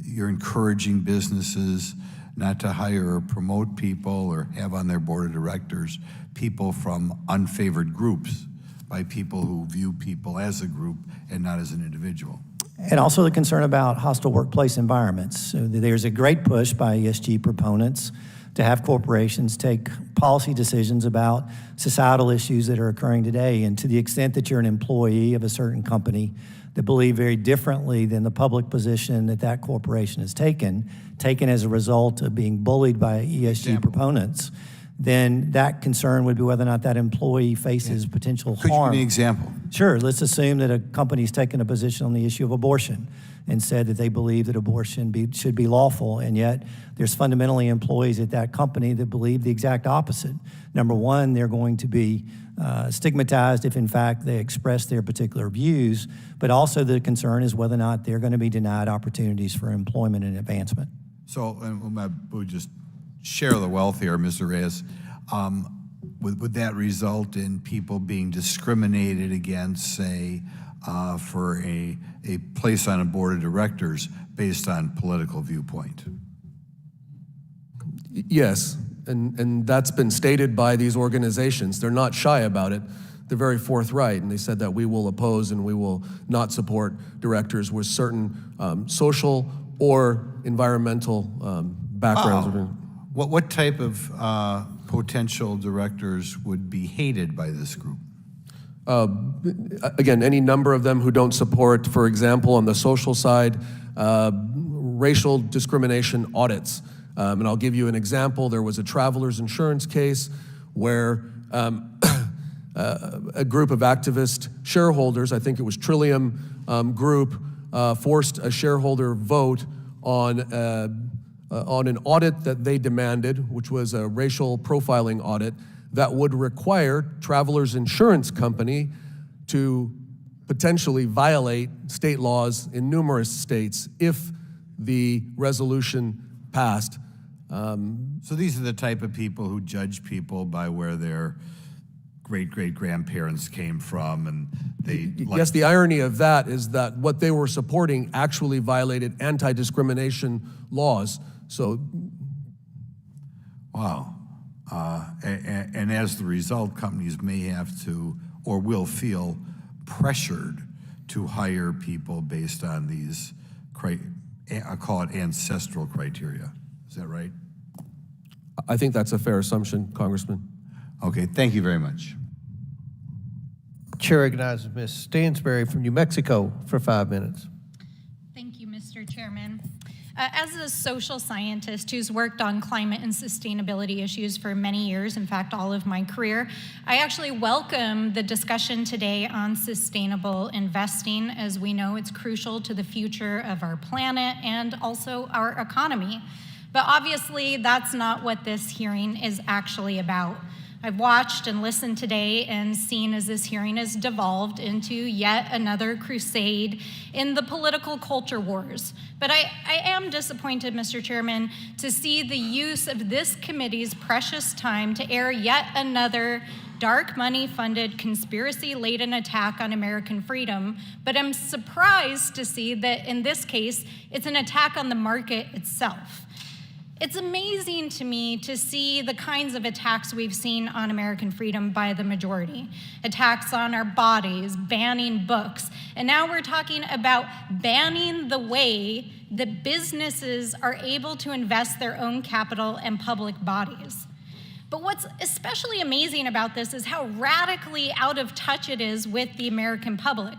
you're encouraging businesses not to hire or promote people or have on their board of directors people from unfavored groups, by people who view people as a group and not as an individual? And also the concern about hostile workplace environments. So there's a great push by ESG proponents to have corporations take policy decisions about societal issues that are occurring today. And to the extent that you're an employee of a certain company that believe very differently than the public position that corporation has taken as a result of being bullied by ESG proponents, then that concern would be whether or not that employee faces potential Could you harm. give me an example? Sure. Let's assume that a company's taken a position on the issue of abortion and said that they believe that abortion should be lawful, and yet there's fundamentally employees at that company that believe the exact opposite. Number one, they're going to be stigmatized if in fact they express their particular views, but also the concern is whether or not they're going to be denied opportunities for employment and advancement. So, and we'll just share the wealth here, Mr. Reyes. Would that result in people being discriminated against, say, for a place on a board of directors based on political viewpoint? Yes, and that's been stated by these organizations. They're not shy about it. They're very forthright, and they said that we will oppose and we will not support directors with certain social or environmental backgrounds. Wow. What type of potential directors would be hated by this group? Again, any number of them who don't support, for example, on the social side, racial discrimination audits. And I'll give you an example. There was a traveler's insurance case where a group of activist shareholders, I think it was Trillium Group, forced a shareholder vote on an audit that they demanded, which was a racial profiling audit that would require Travelers Insurance Company to potentially violate state laws in numerous states if the resolution passed. So these are the type of people who judge people by where their great-great-grandparents came from, and they... Yes, the irony of that is that what they were supporting actually violated anti-discrimination laws. So, wow. And as the result, companies may have to or will feel pressured to hire people based on these, I call it ancestral criteria. Is that right? I think that's a fair assumption, Congressman. Okay, thank you very much. Chair recognizes Ms. Stansberry from New Mexico for 5 minutes. Thank you, Mr. Chairman. As a social scientist who's worked on climate and sustainability issues for many years, in fact, all of my career, I actually welcome the discussion today on sustainable investing. As we know, it's crucial to the future of our planet and also our economy. But obviously, that's not what this hearing is actually about. I've watched and listened today and seen as this hearing has devolved into yet another crusade in the political culture wars. But I am disappointed, Mr. Chairman, to see the use of this committee's precious time to air yet another dark money-funded, conspiracy-laden attack on American freedom. But I'm surprised to see that in this case, it's an attack on the market itself. It's amazing to me to see the kinds of attacks we've seen on American freedom by the majority. Attacks on our bodies, banning books, and now we're talking about banning the way that businesses are able to invest their own capital in public bodies. But what's especially amazing about this is how radically out of touch it is with the American public.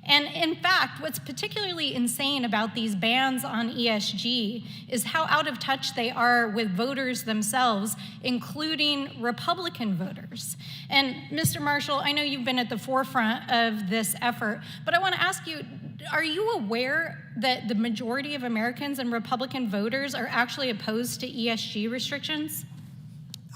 And in fact, what's particularly insane about these bans on ESG is how out of touch they are with voters themselves, including Republican voters. And Mr. Marshall, I know you've been at the forefront of this effort, but I want to ask you, are you aware that the majority of Americans and Republican voters are actually opposed to ESG restrictions?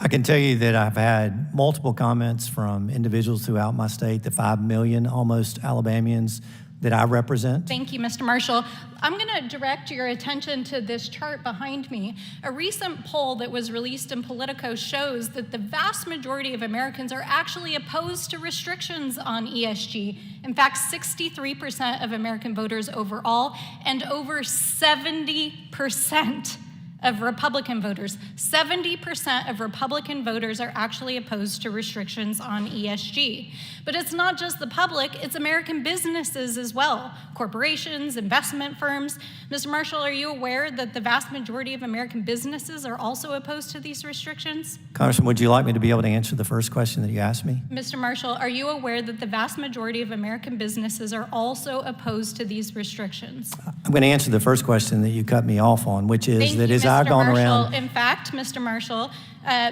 I can tell you that I've had multiple comments from individuals throughout my state, the 5 million almost Alabamians that I represent. Thank you, Mr. Marshall. I'm going to direct your attention to this chart behind me. A recent poll that was released in Politico shows that the vast majority of Americans are actually opposed to restrictions on ESG. In fact, 63% of American voters overall, and over 70% of Republican voters. 70% of Republican voters are actually opposed to restrictions on ESG. But it's not just the public, it's American businesses as well. Corporations, investment firms. Mr. Marshall, are you aware that the vast majority of American businesses are also opposed to these restrictions? Congressman, would you like me to be able to answer the first question that you asked me? Mr. Marshall, are you aware that the vast majority of American businesses are also opposed to these restrictions? I'm going to answer the first question that you cut me off on, which is Thank that you, as I've Mr. gone Marshall, around. in fact, Mr. Marshall,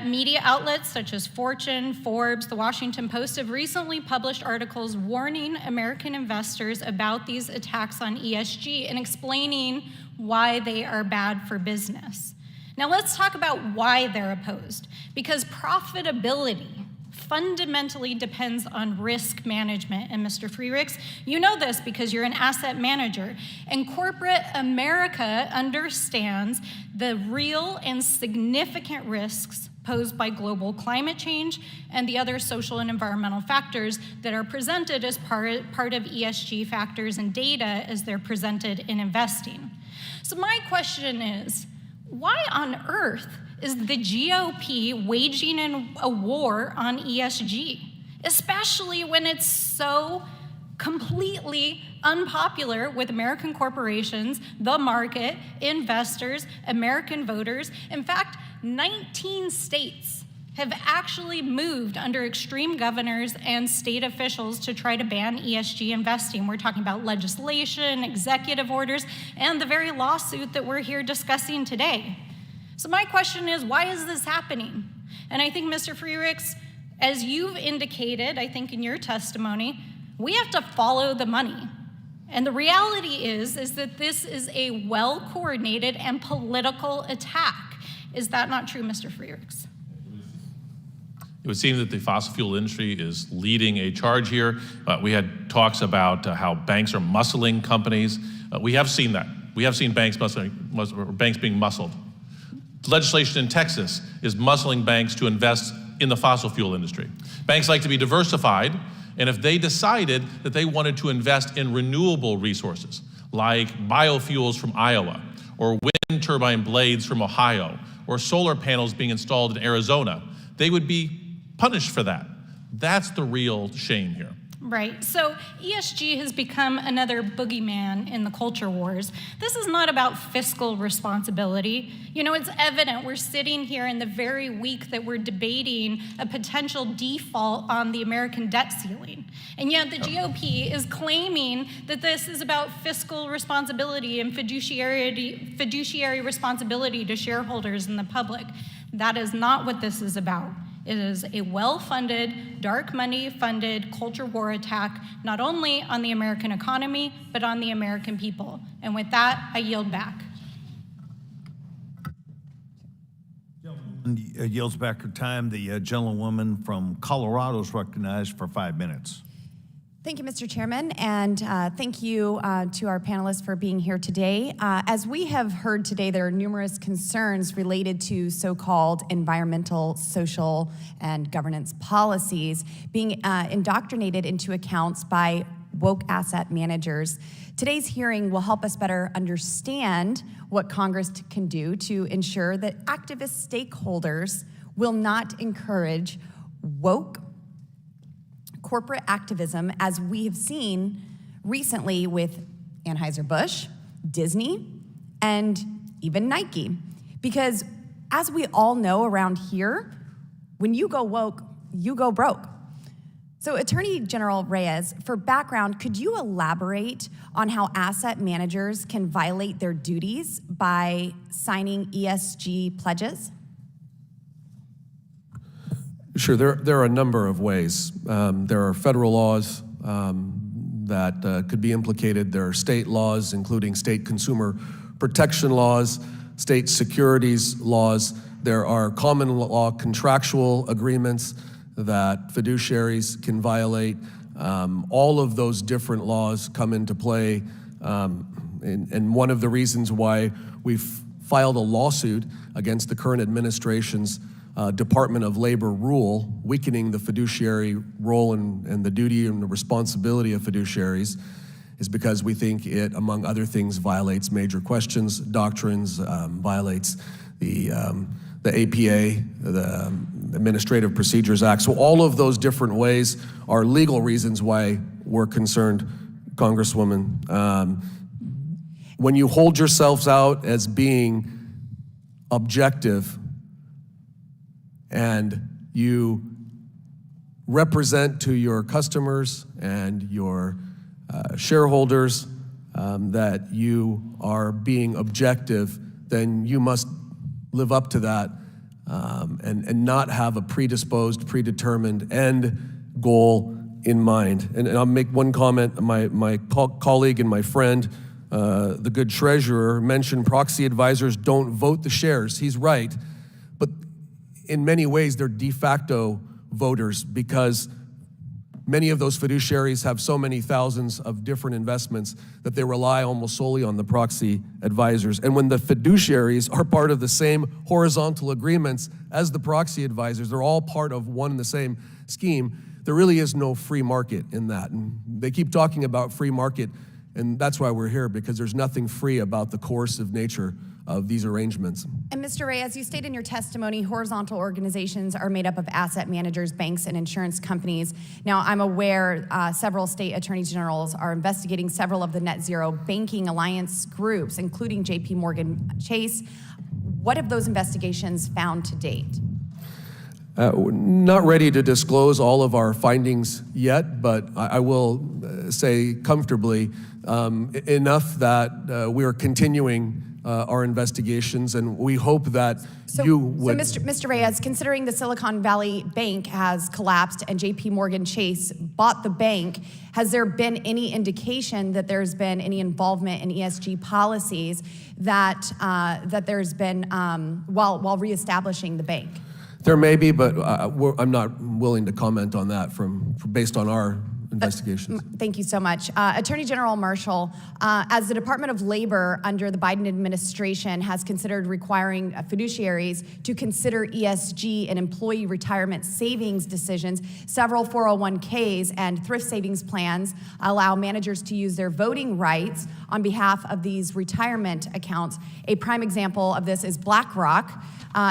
media outlets such as Fortune, Forbes, The Washington Post have recently published articles warning American investors about these attacks on ESG and explaining why they are bad for business. Now let's talk about why they're opposed. Because profitability fundamentally depends on risk management. And Mr. Frericks, you know this because you're an asset manager. And corporate America understands the real and significant risks posed by global climate change and the other social and environmental factors that are presented as part of ESG factors and data as they're presented in investing. So my question is, why on earth is the GOP waging a war on ESG, especially when it's so completely unpopular with American corporations, the market, investors, American voters? In fact, 19 states have actually moved under extreme governors and state officials to try to ban ESG investing. We're talking about legislation, executive orders, and the very lawsuit that we're here discussing today. So my question is, why is this happening? And I think, Mr. Frericks, as you've indicated, I think in your testimony, we have to follow the money. And the reality is that this is a well-coordinated and political attack. Is that not true, Mr. Frericks? It would seem that the fossil fuel industry is leading a charge here. We had talks about how banks are muscling companies. We have seen that. We have seen banks being muscled. Legislation in Texas is muscling banks to invest in the fossil fuel industry. Banks like to be diversified, and if they decided that they wanted to invest in renewable resources, like biofuels from Iowa, or wind turbine blades from Ohio, or solar panels being installed in Arizona, they would be punished for that. That's the real shame here. Right, so ESG has become another boogeyman in the culture wars. This is not about fiscal responsibility. You know, it's evident we're sitting here in the very week that we're debating a potential default on the American debt ceiling. And yet the GOP is claiming that this is about fiscal responsibility and fiduciary responsibility to shareholders and the public. That is not what this is about. It is a well-funded, dark money-funded culture war attack, not only on the American economy, but on the American people. And with that, I yield back. Yields back her time. The gentlewoman from Colorado is recognized for 5 minutes. Thank you, Mr. Chairman, and thank you to our panelists for being here today. As we have heard today, there are numerous concerns related to so-called environmental, social, and governance policies being indoctrinated into accounts by woke asset managers. Today's hearing will help us better understand what Congress can do to ensure that activist stakeholders will not encourage woke corporate activism, as we have seen recently with Anheuser-Busch, Disney, and even Nike. Because as we all know around here, when you go woke, you go broke. So Attorney General Reyes, for background, could you elaborate on how asset managers can violate their duties by signing ESG pledges? Sure, there are a number of ways. There are federal laws that could be implicated. There are state laws, including state consumer protection laws, state securities laws. There are common law contractual agreements that fiduciaries can violate. All of those different laws come into play. And one of the reasons why we've filed a lawsuit against the current administration's Department of Labor rule, weakening the fiduciary role and the duty and the responsibility of fiduciaries, is because we think it, among other things, violates major questions, doctrines, violates the APA, the Administrative Procedures Act. So all of those different ways are legal reasons why we're concerned, Congresswoman. When you hold yourselves out as being objective and you represent to your customers and your shareholders that you are being objective, then you must live up to that and not have a predisposed, predetermined end goal in mind. And I'll make one comment. My colleague and my friend, the good treasurer, mentioned proxy advisors don't vote the shares. He's right. But in many ways, they're de facto voters because many of those fiduciaries have so many thousands of different investments that they rely almost solely on the proxy advisors. And when the fiduciaries are part of the same horizontal agreements as the proxy advisors, they're all part of one and the same scheme, there really is no free market in that. And they keep talking about free market, and that's why we're here, because there's nothing free about the coercive nature of these arrangements. And Mr. Reyes, as you stated in your testimony, horizontal organizations are made up of asset managers, banks, and insurance companies. Now, I'm aware several state attorneys generals are investigating several of the net zero banking alliance groups, including JP Morgan Chase. What have those investigations found to date? Not ready to disclose all of our findings yet, but I will say comfortably enough that we are continuing our investigations, and we hope that you would... So Mr. Reyes, considering the Silicon Valley Bank has collapsed and JP Morgan Chase bought the bank, has there been any indication that there's been any involvement in ESG policies that there's been while reestablishing the bank? There may be, but I'm not willing to comment on that based on our investigations. Thank you so much. Attorney General Marshall, as the Department of Labor under the Biden administration has considered requiring fiduciaries to consider ESG in employee retirement savings decisions, several 401ks and thrift savings plans allow managers to use their voting rights on behalf of these retirement accounts. A prime example of this is BlackRock,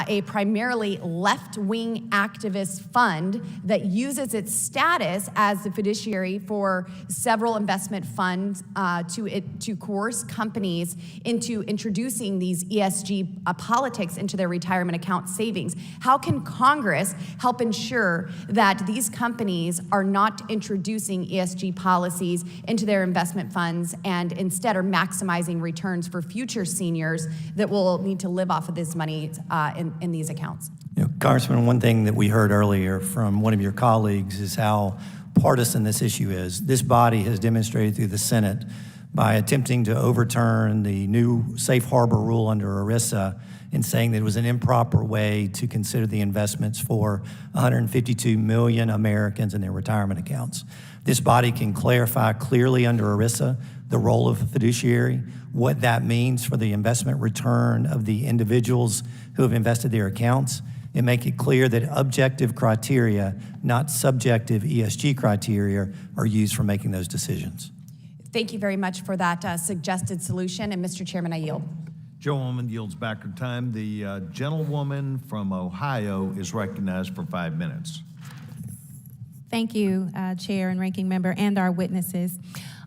a primarily left-wing activist fund that uses its status as the fiduciary for several investment funds to coerce companies into introducing these ESG politics into their retirement account savings. How can Congress help ensure that these companies are not introducing ESG policies into their investment funds and instead are maximizing returns for future seniors that will need to live off of this money in these accounts? Congressman, one thing that we heard earlier from one of your colleagues is how partisan this issue is. This body has demonstrated through the Senate by attempting to overturn the new safe harbor rule under ERISA and saying that it was an improper way to consider the investments for 152 million Americans in their retirement accounts. This body can clarify clearly under ERISA the role of a fiduciary, what that means for the investment return of the individuals who have invested their accounts, and make it clear that objective criteria, not subjective ESG criteria, are used for making those decisions. Thank you very much for that suggested solution. And Mr. Chairman, I yield. Gentlewoman yields back her time. The gentlewoman from Ohio is recognized for 5 minutes. Thank you, Chair and Ranking Member, and our witnesses.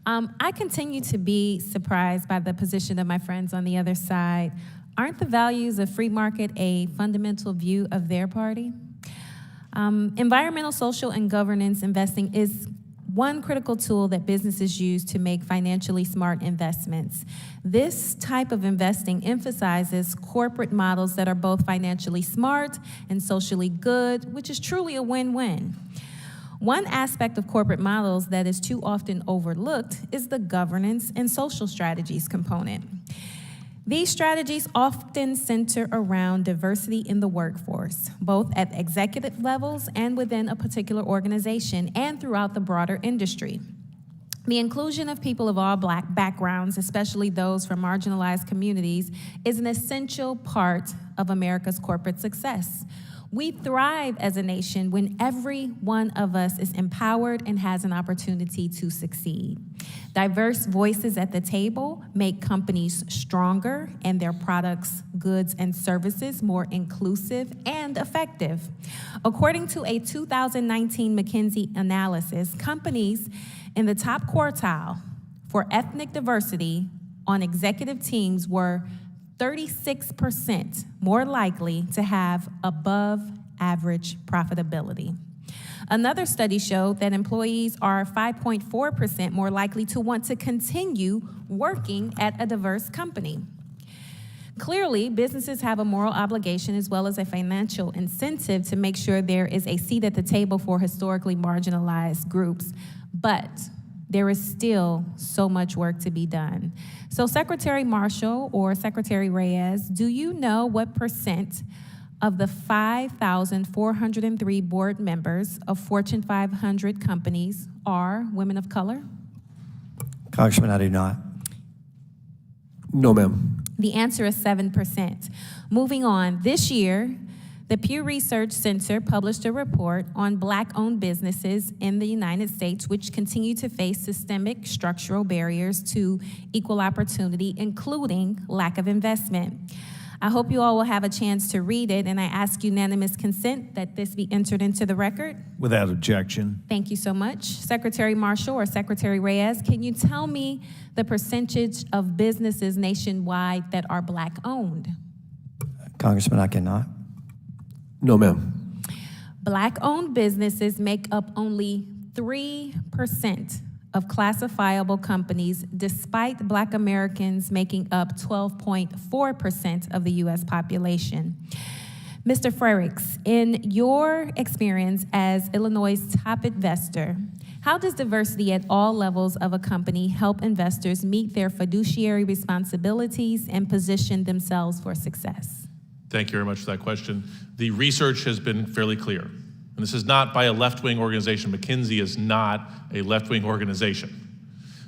I continue to be surprised by the position of my friends on the other side. Aren't the values of free market a fundamental view of their party? Environmental, social, and governance investing is one critical tool that businesses use to make financially smart investments. This type of investing emphasizes corporate models that are both financially smart and socially good, which is truly a win-win. One aspect of corporate models that is too often overlooked is the governance and social strategies component. These strategies often center around diversity in the workforce, both at executive levels and within a particular organization and throughout the broader industry. The inclusion of people of all Black backgrounds, especially those from marginalized communities, is an essential part of America's corporate success. We thrive as a nation when every one of us is empowered and has an opportunity to succeed. Diverse voices at the table make companies stronger and their products, goods, and services more inclusive and effective. According to a 2019 McKinsey analysis, companies in the top quartile for ethnic diversity on executive teams were 36% more likely to have above average profitability. Another study showed that employees are 5.4% more likely to want to continue working at a diverse company. Clearly, businesses have a moral obligation as well as a financial incentive to make sure there is a seat at the table for historically marginalized groups. But there is still so much work to be done. So Secretary Marshall or Secretary Reyes, do you know what percent of the 5,403 board members of Fortune 500 companies are women of color? Congressman, I do not. No, ma'am. The answer is 7%. Moving on, this year, the Pew Research Center published a report on Black-owned businesses in the United States, which continue to face systemic structural barriers to equal opportunity, including lack of investment. I hope you all will have a chance to read it, and I ask unanimous consent that this be entered into the record. Without objection. Thank you so much. Secretary Marshall or Secretary Reyes, can you tell me the percentage of businesses nationwide that are Black-owned? Congressman, I cannot. No, ma'am. Black-owned businesses make up only 3% of classifiable companies, despite Black Americans making up 12.4% of the U.S. population. Mr. Frericks, in your experience as Illinois' top investor, how does diversity at all levels of a company help investors meet their fiduciary responsibilities and position themselves for success? Thank you very much for that question. The research has been fairly clear. And this is not by a left-wing organization. McKinsey is not a left-wing organization.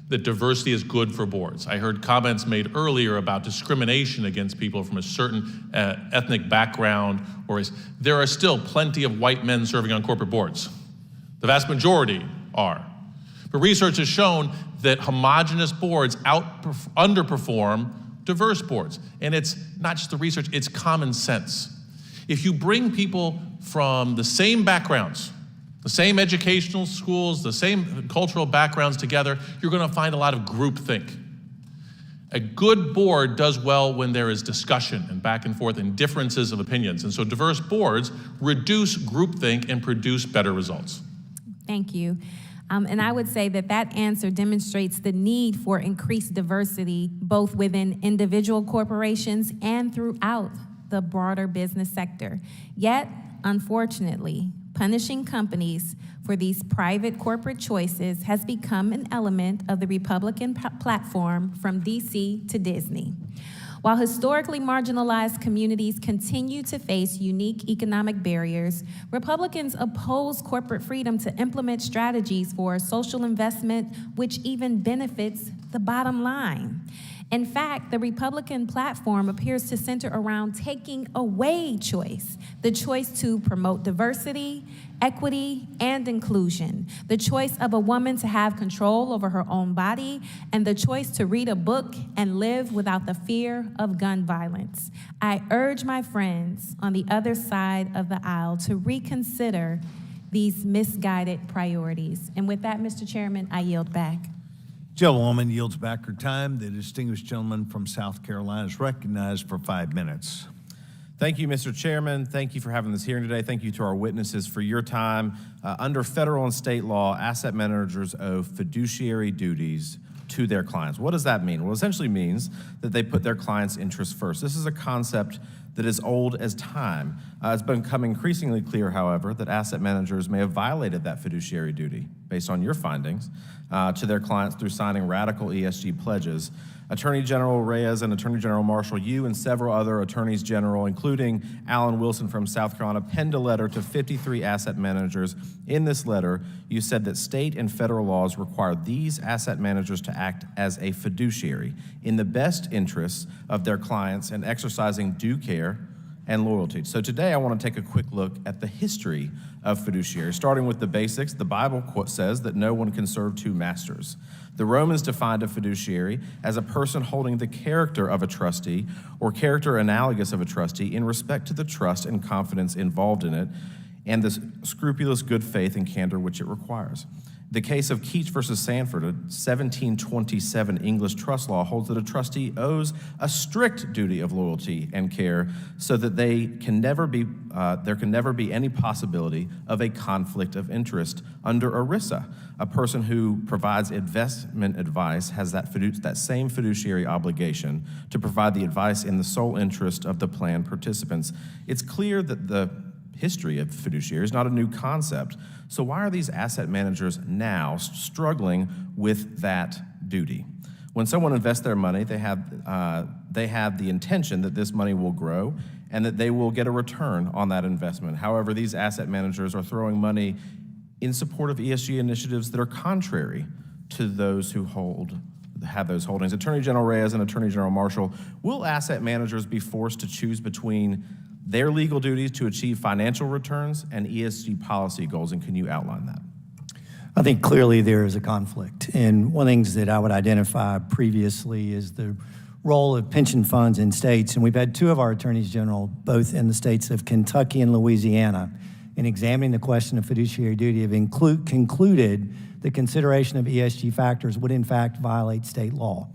That diversity is good for boards. I heard comments made earlier about discrimination against people from a certain ethnic background or race. There are still plenty of white men serving on corporate boards. The vast majority are. But research has shown that homogenous boards underperform diverse boards. And it's not just the research, it's common sense. If you bring people from the same backgrounds, the same educational schools, the same cultural backgrounds together, you're going to find a lot of groupthink. A good board does well when there is discussion and back and forth and differences of opinions. And so diverse boards reduce groupthink and produce better results. Thank you. And I would say that that answer demonstrates the need for increased diversity, both within individual corporations and throughout the broader business sector. Yet, unfortunately, punishing companies for these private corporate choices has become an element of the Republican platform from DC to Disney. While historically marginalized communities continue to face unique economic barriers, Republicans oppose corporate freedom to implement strategies for social investment, which even benefits the bottom line. In fact, the Republican platform appears to center around taking away choice, the choice to promote diversity, equity, and inclusion, the choice of a woman to have control over her own body, and the choice to read a book and live without the fear of gun violence. I urge my friends on the other side of the aisle to reconsider these misguided priorities. And with that, Mr. Chairman, I yield back. Gentlewoman yields back her time. The distinguished gentleman from South Carolina is recognized for 5 minutes. Thank you, Mr. Chairman. Thank you for having this hearing today. Thank you to our witnesses for your time. Under federal and state law, asset managers owe fiduciary duties to their clients. What does that mean? Well, it essentially means that they put their clients' interests first. This is a concept that is old as time. It's become increasingly clear, however, that asset managers may have violated that fiduciary duty, based on your findings, to their clients through signing radical ESG pledges. Attorney General Reyes and Attorney General Marshall, you and several other attorneys general, including Alan Wilson from South Carolina, penned a letter to 53 asset managers. In this letter, you said that state and federal laws require these asset managers to act as a fiduciary in the best interests of their clients and exercising due care and loyalty. So today I want to take a quick look at the history of fiduciary. Starting with the basics, the Bible says that no one can serve two masters. The Romans defined a fiduciary as a person holding the character of a trustee or character analogous of a trustee in respect to the trust and confidence involved in it and the scrupulous good faith and candor which it requires. The case of Keach versus Sanford, a 1727 English trust law, holds that a trustee owes a strict duty of loyalty and care so that there can never be any possibility of a conflict of interest under ERISA. A person who provides investment advice has that same fiduciary obligation to provide the advice in the sole interest of the plan participants. It's clear that the history of fiduciary is not a new concept. So why are these asset managers now struggling with that duty? When someone invests their money, they have the intention that this money will grow and that they will get a return on that investment. However, these asset managers are throwing money in support of ESG initiatives that are contrary to those who have those holdings. Attorney General Reyes and Attorney General Marshall, will asset managers be forced to choose between their legal duties to achieve financial returns and ESG policy goals, and can you outline that? I think clearly there is a conflict. And one of the things that I would identify previously is the role of pension funds in states. And we've had two of our attorneys general, both in the states of Kentucky and Louisiana, in examining the question of fiduciary duty, have concluded the consideration of ESG factors would in fact violate state law.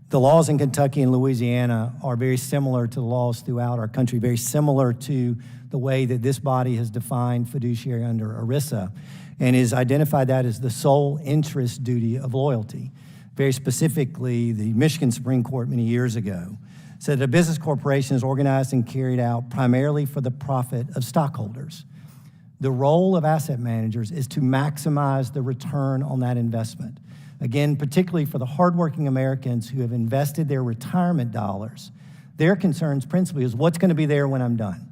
The laws in Kentucky and Louisiana are very similar to the laws throughout our country, very similar to the way that this body has defined fiduciary under ERISA, and has identified that as the sole interest duty of loyalty. Very specifically, the Michigan Supreme Court many years ago said that a business corporation is organized and carried out primarily for the profit of stockholders. The role of asset managers is to maximize the return on that investment. Again, particularly for the hardworking Americans who have invested their retirement dollars, their concerns principally is what's going to be there when I'm done.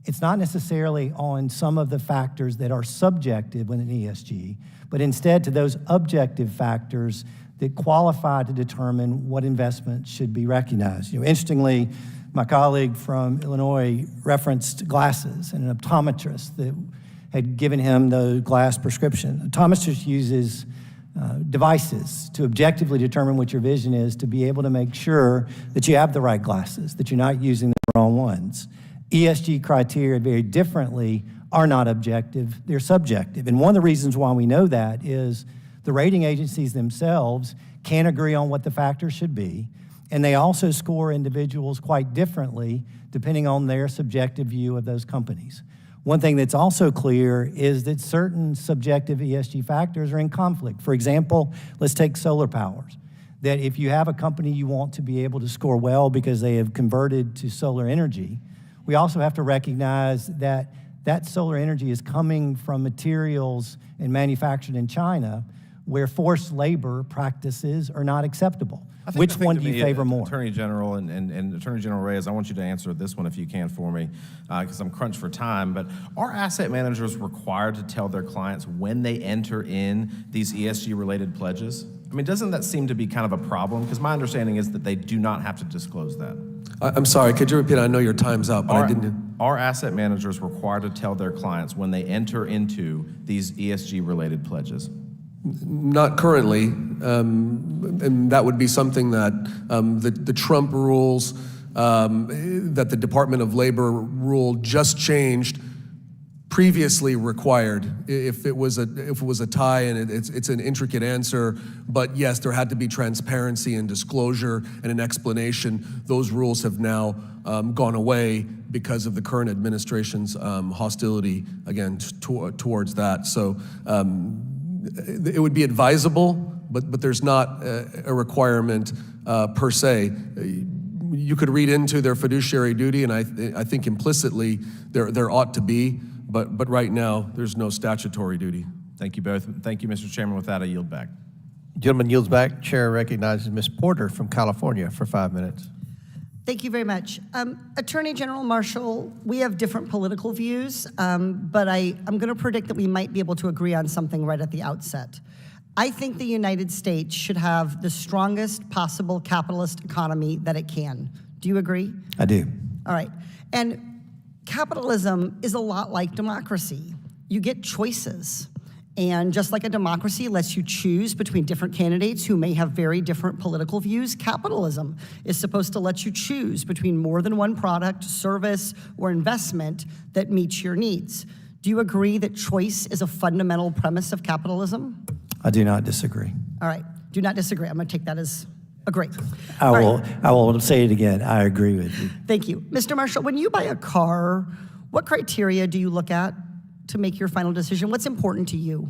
It's not necessarily on some of the factors that are subjective within ESG, but instead to those objective factors that qualify to determine what investments should be recognized. Interestingly, my colleague from Illinois referenced glasses and an optometrist that had given him the glass prescription. An optometrist uses devices to objectively determine what your vision is, to be able to make sure that you have the right glasses, that you're not using the wrong ones. ESG criteria very differently are not objective, they're subjective. And one of the reasons why we know that is the rating agencies themselves can't agree on what the factors should be, and they also score individuals quite differently depending on their subjective view of those companies. One thing that's also clear is that certain subjective ESG factors are in conflict. For example, let's take solar powers. That if you have a company you want to be able to score well because they have converted to solar energy, we also have to recognize that that solar energy is coming from materials and manufactured in China where forced labor practices are not acceptable. Which one do you favor more? Attorney General and Attorney General Reyes, I want you to answer this one if you can for me, because I'm crunched for time, but are asset managers required to tell their clients when they enter in these ESG-related pledges? I mean, doesn't that seem to be kind of a problem? Because my understanding is that they do not have to disclose that. I'm sorry, could you repeat? I know your time's up, but I didn't. Are asset managers required to tell their clients when they enter into these ESG-related pledges? Not currently, and that would be something that the Trump rules that the Department of Labor rule just changed previously required. If it was a tie, and it's an intricate answer, but yes, there had to be transparency and disclosure and an explanation. Those rules have now gone away because of the current administration's hostility again towards that. So. It would be advisable, but there's not a requirement per se. You could read into their fiduciary duty, and I think implicitly there ought to be, but right now there's no statutory duty. Thank you both. Thank you, Mr. Chairman. With that, I yield back. Gentleman yields back. Chair recognizes Ms. Porter from California for 5 minutes. Thank you very much. Attorney General Marshall, we have different political views, but I'm going to predict that we might be able to agree on something right at the outset. I think the United States should have the strongest possible capitalist economy that it can. Do you agree? I do. All right. And capitalism is a lot like democracy. You get choices. And just like a democracy lets you choose between different candidates who may have very different political views, capitalism is supposed to let you choose between more than one product, service, or investment that meets your needs. Do you agree that choice is a fundamental premise of capitalism? I do not disagree. All right, do not disagree. I'm going to take that as agree. I will say it again. I agree with you. Thank you. Mr. Marshall, when you buy a car, what criteria do you look at to make your final decision? What's important to you?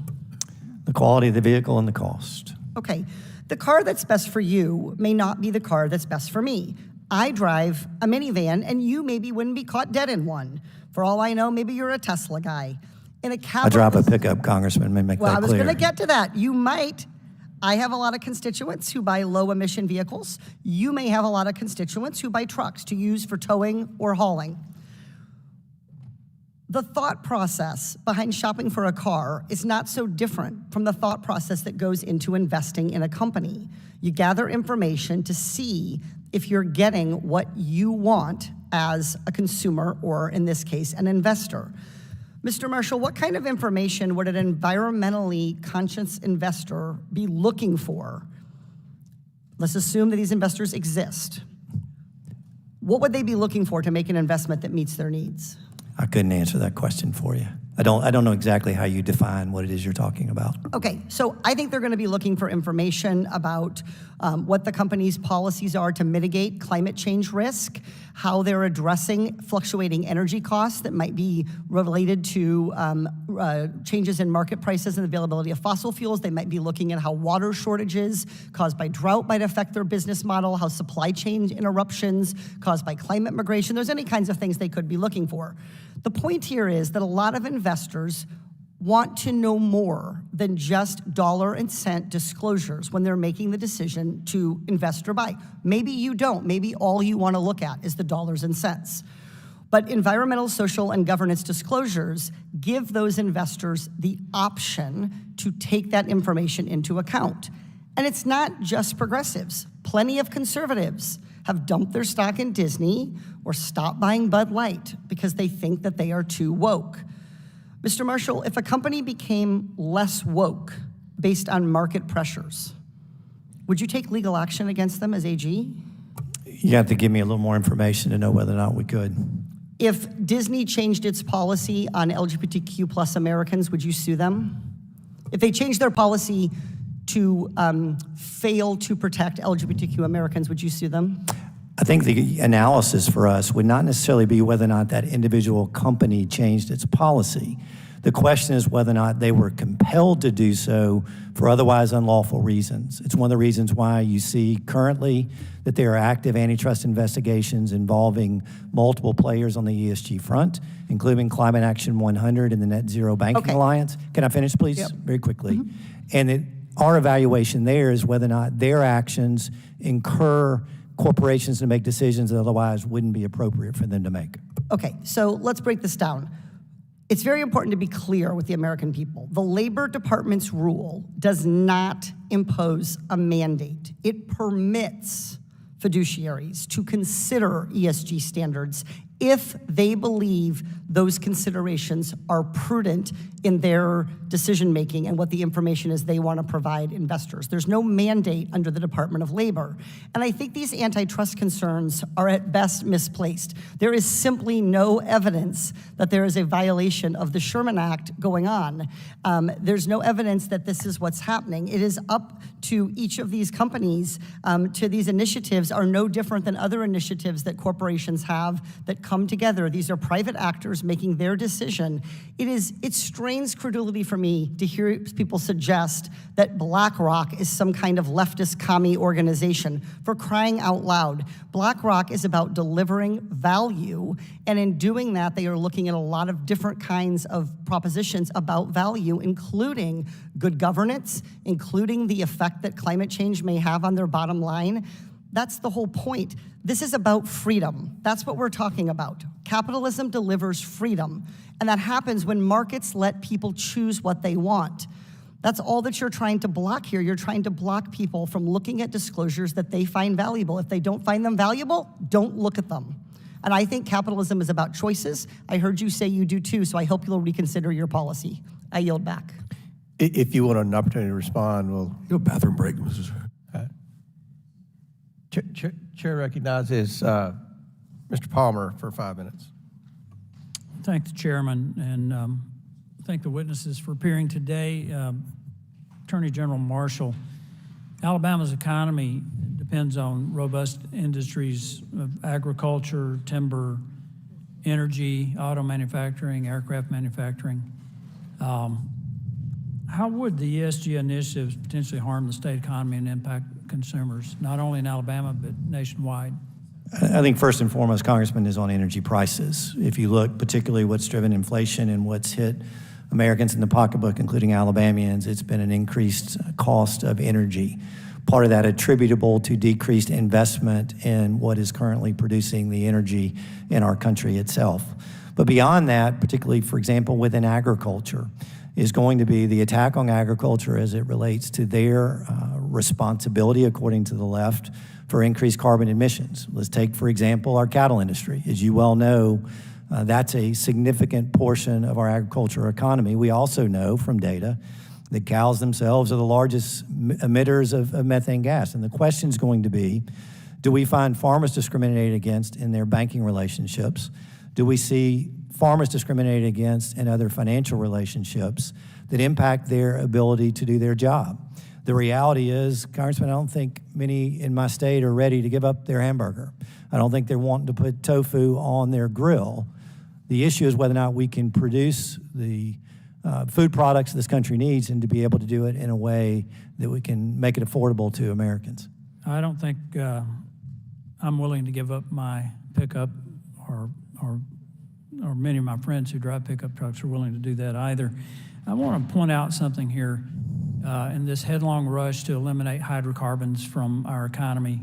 The quality of the vehicle and the cost. Okay, the car that's best for you may not be the car that's best for me. I drive a minivan, and you maybe wouldn't be caught dead in one. For all I know, maybe you're a Tesla guy. In a I drive a pickup, Congressman. Let me make that clear. Well, I was going to get to that. You might. I have a lot of constituents who buy low-emission vehicles. You may have a lot of constituents who buy trucks to use for towing or hauling. The thought process behind shopping for a car is not so different from the thought process that goes into investing in a company. You gather information to see if you're getting what you want as a consumer, or in this case, an investor. Mr. Marshall, what kind of information would an environmentally conscious investor be looking for? Let's assume that these investors exist. What would they be looking for to make an investment that meets their needs? I couldn't answer that question for you. I don't know exactly how you define what it is you're talking about. Okay, so I think they're going to be looking for information about what the company's policies are to mitigate climate change risk, how they're addressing fluctuating energy costs that might be related to changes in market prices and availability of fossil fuels. They might be looking at how water shortages caused by drought might affect their business model, how supply chain interruptions caused by climate migration. There's any kinds of things they could be looking for. The point here is that a lot of investors want to know more than just dollar and cent disclosures when they're making the decision to invest or buy. Maybe you don't. Maybe all you want to look at is the dollars and cents. But environmental, social, and governance disclosures give those investors the option to take that information into account. And it's not just progressives. Plenty of conservatives have dumped their stock in Disney or stopped buying Bud Light because they think that they are too woke. Mr. Marshall, if a company became less woke based on market pressures, would you take legal action against them as AG? You have to give me a little more information to know whether or not we could. If Disney changed its policy on LGBTQ plus Americans, would you sue them? If they changed their policy to fail to protect LGBTQ Americans, would you sue them? I think the analysis for us would not necessarily be whether or not that individual company changed its policy. The question is whether or not they were compelled to do so for otherwise unlawful reasons. It's one of the reasons why you see currently that there are active antitrust investigations involving multiple players on the ESG front, including Climate Action 100 and the Net Zero Banking Alliance. Can I finish, please? Yep. Very quickly. And our evaluation there is whether or not their actions incur corporations to make decisions that otherwise wouldn't be appropriate for them to make. Okay, so let's break this down. It's very important to be clear with the American people. The Labor Department's rule does not impose a mandate. It permits fiduciaries to consider ESG standards if they believe those considerations are prudent in their decision-making and what the information is they want to provide investors. There's no mandate under the Department of Labor. And I think these antitrust concerns are at best misplaced. There is simply no evidence that there is a violation of the Sherman Act going on. There's no evidence that this is what's happening. It is up to each of these companies, to these initiatives are no different than other initiatives that corporations have that come together. These are private actors making their decision. It strains credulity for me to hear people suggest that BlackRock is some kind of leftist commie organization. For crying out loud, BlackRock is about delivering value, and in doing that, they are looking at a lot of different kinds of propositions about value, including good governance, including the effect that climate change may have on their bottom line. That's the whole point. This is about freedom. That's what we're talking about. Capitalism delivers freedom, and that happens when markets let people choose what they want. That's all that you're trying to block here. You're trying to block people from looking at disclosures that they find valuable. If they don't find them valuable, don't look at them. And I think capitalism is about choices. I heard you say you do too, so I hope you'll reconsider your policy. I yield back. If you want an opportunity to respond, we'll Go bathroom break, Mrs. Chair recognizes Mr. Palmer for 5 minutes. Thank the chairman, and thank the witnesses for appearing today. Attorney General Marshall, Alabama's economy depends on robust industries of agriculture, timber, energy, auto manufacturing, aircraft manufacturing. How would the ESG initiatives potentially harm the state economy and impact consumers, not only in Alabama, but nationwide? I think first and foremost, Congressman, is on energy prices. If you look particularly what's driven inflation and what's hit Americans in the pocketbook, including Alabamians, it's been an increased cost of energy. Part of that attributable to decreased investment in what is currently producing the energy in our country itself. But beyond that, particularly, for example, within agriculture, is going to be the attack on agriculture as it relates to their responsibility, according to the left, for increased carbon emissions. Let's take, for example, our cattle industry. As you well know, that's a significant portion of our agriculture economy. We also know from data that cows themselves are the largest emitters of methane gas. And the question is going to be, do we find farmers discriminated against in their banking relationships? Do we see farmers discriminated against in other financial relationships that impact their ability to do their job? The reality is, Congressman, I don't think many in my state are ready to give up their hamburger. I don't think they're wanting to put tofu on their grill. The issue is whether or not we can produce the food products this country needs and to be able to do it in a way that we can make it affordable to Americans. I don't think I'm willing to give up my pickup, or many of my friends who drive pickup trucks are willing to do that either. I want to point out something here. In this headlong rush to eliminate hydrocarbons from our economy,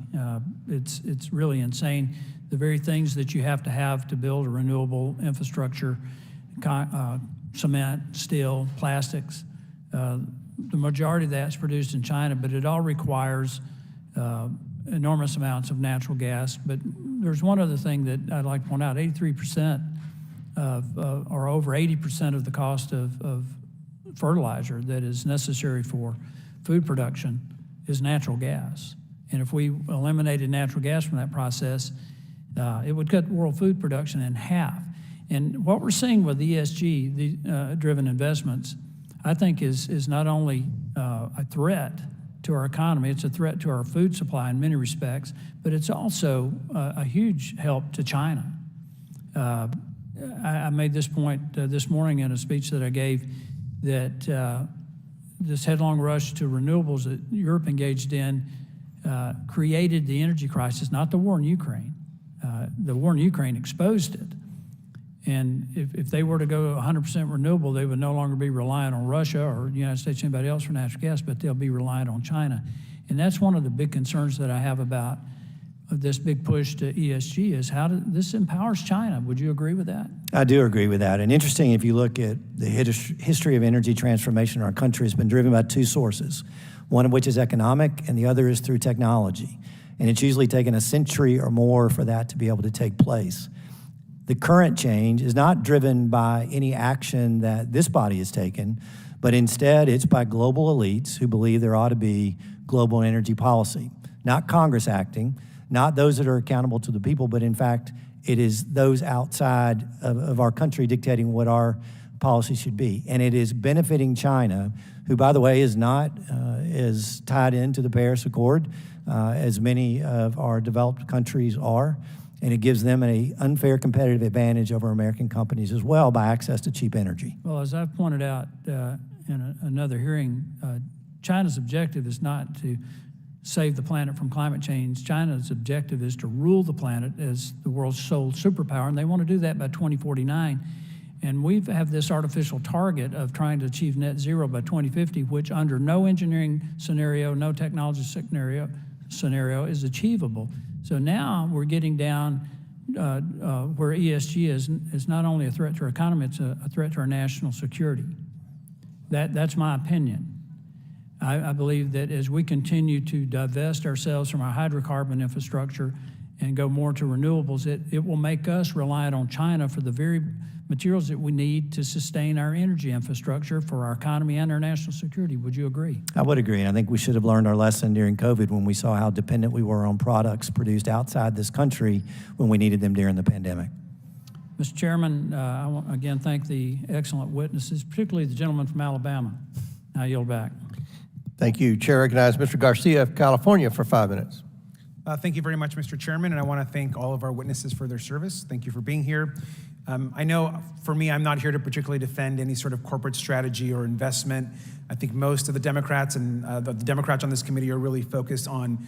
it's really insane. The very things that you have to build a renewable infrastructure, cement, steel, plastics, the majority of that's produced in China, but it all requires enormous amounts of natural gas. But there's one other thing that I'd like to point out. 83% or over 80% of the cost of fertilizer that is necessary for food production is natural gas. And if we eliminated natural gas from that process, it would cut world food production in half. And what we're seeing with ESG driven investments, I think is not only a threat to our economy, it's a threat to our food supply in many respects, but it's also a huge help to China. I made this point this morning in a speech that I gave, that this headlong rush to renewables that Europe engaged in created the energy crisis, not the war in Ukraine. The war in Ukraine exposed it. And if they were to go 100% renewable, they would no longer be reliant on Russia or the United States or anybody else for natural gas, but they'll be reliant on China. And that's one of the big concerns that I have about this big push to ESG is how this empowers China. Would you agree with that? I do agree with that. And interesting, if you look at the history of energy transformation in our country, it's been driven by two sources, one of which is economic and the other is through technology. And it's usually taken a century or more for that to be able to take place. The current change is not driven by any action that this body has taken, but instead it's by global elites who believe there ought to be global energy policy. Not Congress acting, not those that are accountable to the people, but in fact, it is those outside of our country dictating what our policy should be. And it is benefiting China, who, by the way, is not as tied into the Paris Accord as many of our developed countries are. And it gives them an unfair competitive advantage over American companies as well by access to cheap energy. Well, as I've pointed out in another hearing, China's objective is not to save the planet from climate change. China's objective is to rule the planet as the world's sole superpower, and they want to do that by 2049. And we have this artificial target of trying to achieve net zero by 2050, which under no engineering scenario, no technology scenario is achievable. So now we're getting down where ESG is not only a threat to our economy, it's a threat to our national security. That's my opinion. I believe that as we continue to divest ourselves from our hydrocarbon infrastructure and go more to renewables, it will make us reliant on China for the very materials that we need to sustain our energy infrastructure for our economy and our national security. Would you agree? I would agree. And I think we should have learned our lesson during COVID when we saw how dependent we were on products produced outside this country when we needed them during the pandemic. Mr. Chairman, I want to again thank the excellent witnesses, particularly the gentleman from Alabama. I yield back. Thank you. Chair recognizes Mr. Garcia of California for 5 minutes. Thank you very much, Mr. Chairman, and I want to thank all of our witnesses for their service. Thank you for being here. I know for me, I'm not here to particularly defend any sort of corporate strategy or investment. I think most of the Democrats and the Democrats on this committee are really focused on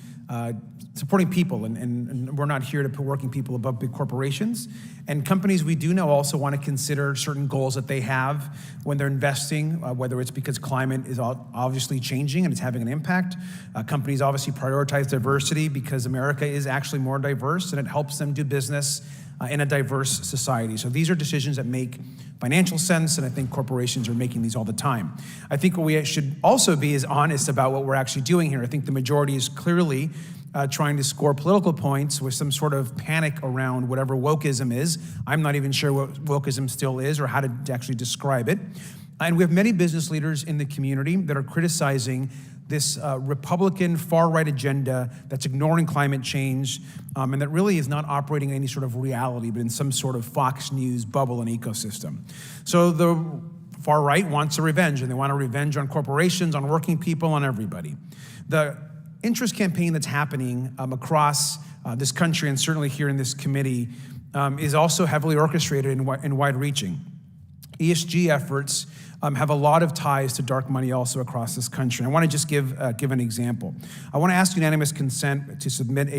supporting people, and we're not here to put working people above big corporations. And companies, we do know, also want to consider certain goals that they have when they're investing, whether it's because climate is obviously changing and it's having an impact. Companies obviously prioritize diversity because America is actually more diverse, and it helps them do business in a diverse society. So these are decisions that make financial sense, and I think corporations are making these all the time. I think what we should also be is honest about what we're actually doing here. I think the majority is clearly trying to score political points with some sort of panic around whatever wokeism is. I'm not even sure what wokeism still is or how to actually describe it. And we have many business leaders in the community that are criticizing this Republican far-right agenda that's ignoring climate change and that really is not operating in any sort of reality, but in some sort of Fox News bubble and ecosystem. So the far-right wants a revenge, and they want a revenge on corporations, on working people, on everybody. The interest campaign that's happening across this country, and certainly here in this committee, is also heavily orchestrated and wide-reaching. ESG efforts have a lot of ties to dark money also across this country. I want to just give an example. I want to ask unanimous consent to submit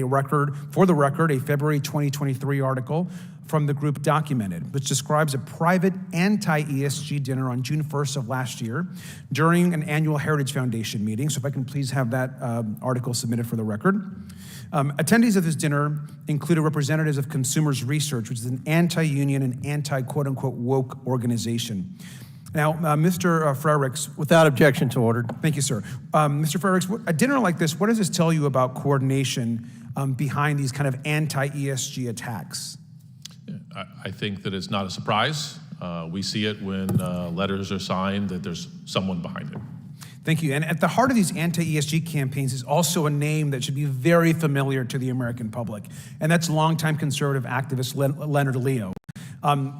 for the record, a February 2023 article from the group Documented, which describes a private anti-ESG dinner on June 1st of last year during an annual Heritage Foundation meeting. So if I can please have that article submitted for the record. Attendees of this dinner included representatives of Consumers Research, which is an anti-union and anti-quote-unquote woke organization. Now, Mr. Frericks. Without objection to order. Thank you, sir. Mr. Frericks, a dinner like this, what does this tell you about coordination behind these kind of anti-ESG attacks? I think that it's not a surprise. We see it when letters are signed that there's someone behind it. Thank you. And at the heart of these anti-ESG campaigns is also a name that should be very familiar to the American public, and that's longtime conservative activist Leonard Leo.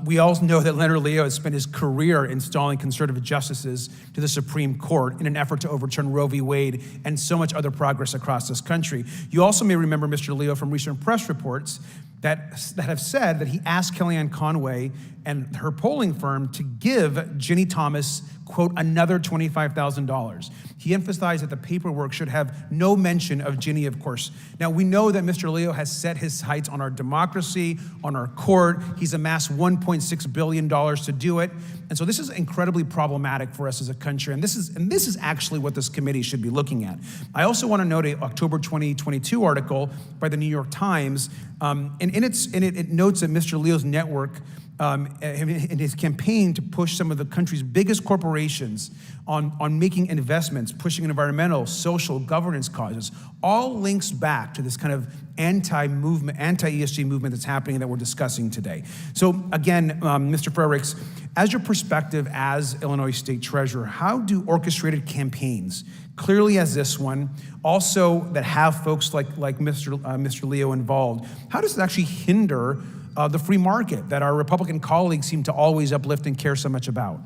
We all know that Leonard Leo has spent his career installing conservative justices to the Supreme Court in an effort to overturn Roe v. Wade and so much other progress across this country. You also may remember Mr. Leo from recent press reports that have said that he asked Kellyanne Conway and her polling firm to give Ginny Thomas, quote, another $25,000. He emphasized that the paperwork should have no mention of Ginny, of course. Now, we know that Mr. Leo has set his sights on our democracy, on our court. He's amassed $1.6 billion to do it. And so this is incredibly problematic for us as a country. And this is actually what this committee should be looking at. I also want to note an October 2022 article by the New York Times. And in it notes that Mr. Leo's network in his campaign to push some of the country's biggest corporations on making investments, pushing environmental, social, governance causes, all links back to this kind of anti-ESG movement that's happening that we're discussing today. So again, Mr. Frericks, as your perspective as Illinois State Treasurer, how do orchestrated campaigns, clearly as this one, also that have folks like Mr. Leo involved, how does it actually hinder the free market that our Republican colleagues seem to always uplift and care so much about?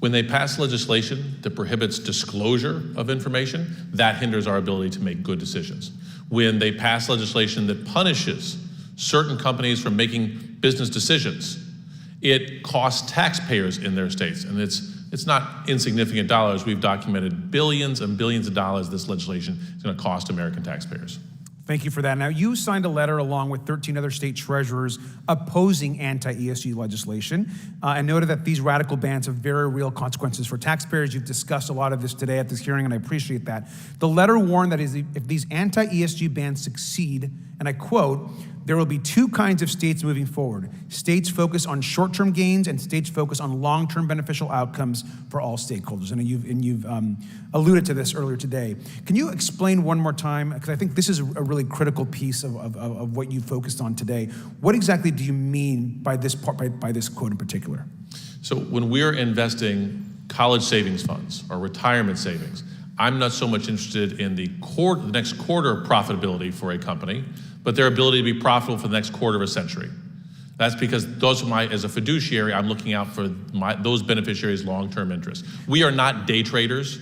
When they pass legislation that prohibits disclosure of information, that hinders our ability to make good decisions. When they pass legislation that punishes certain companies from making business decisions, it costs taxpayers in their states, and it's not insignificant dollars. We've documented billions and billions of dollars this legislation is going to cost American taxpayers. Thank you for that. Now, you signed a letter along with 13 other state treasurers opposing anti-ESG legislation and noted that these radical bans have very real consequences for taxpayers. You've discussed a lot of this today at this hearing, and I appreciate that. The letter warned that if these anti-ESG bans succeed, and I quote, there will be two kinds of states moving forward. States focus on short-term gains and states focus on long-term beneficial outcomes for all stakeholders. And you've alluded to this earlier today. Can you explain one more time, because I think this is a really critical piece of what you focused on today. What exactly do you mean by this by this quote in particular? So when we're investing college savings funds or retirement savings, I'm not so much interested in the next quarter profitability for a company, but their ability to be profitable for the next quarter of a century. That's because as a fiduciary, I'm looking out for those beneficiaries' long-term interests. We are not day traders.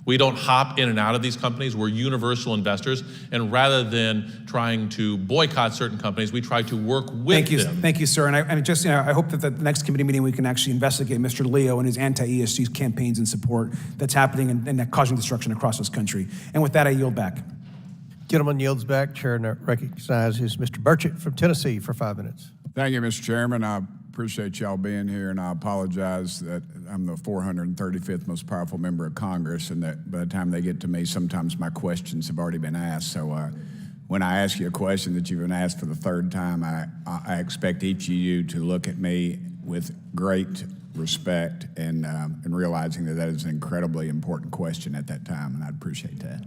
We don't hop in and out of these companies. We're universal investors. And rather than trying to boycott certain companies, we try to work with them. Thank you, sir. And I hope that the next committee meeting we can actually investigate Mr. Leo and his anti-ESG campaigns and support that's happening and causing destruction across this country. And with that, I yield back. Gentleman yields back. Chair recognizes Mr. Burchett from Tennessee for 5 minutes. Thank you, Mr. Chairman. I appreciate y'all being here, and I apologize that I'm the 435th most powerful member of Congress, and that by the time they get to me, sometimes my questions have already been asked. So when I ask you a question that you've been asked for the third time, I expect each of you to look at me with great respect and realizing that is an incredibly important question at that time, and I'd appreciate that.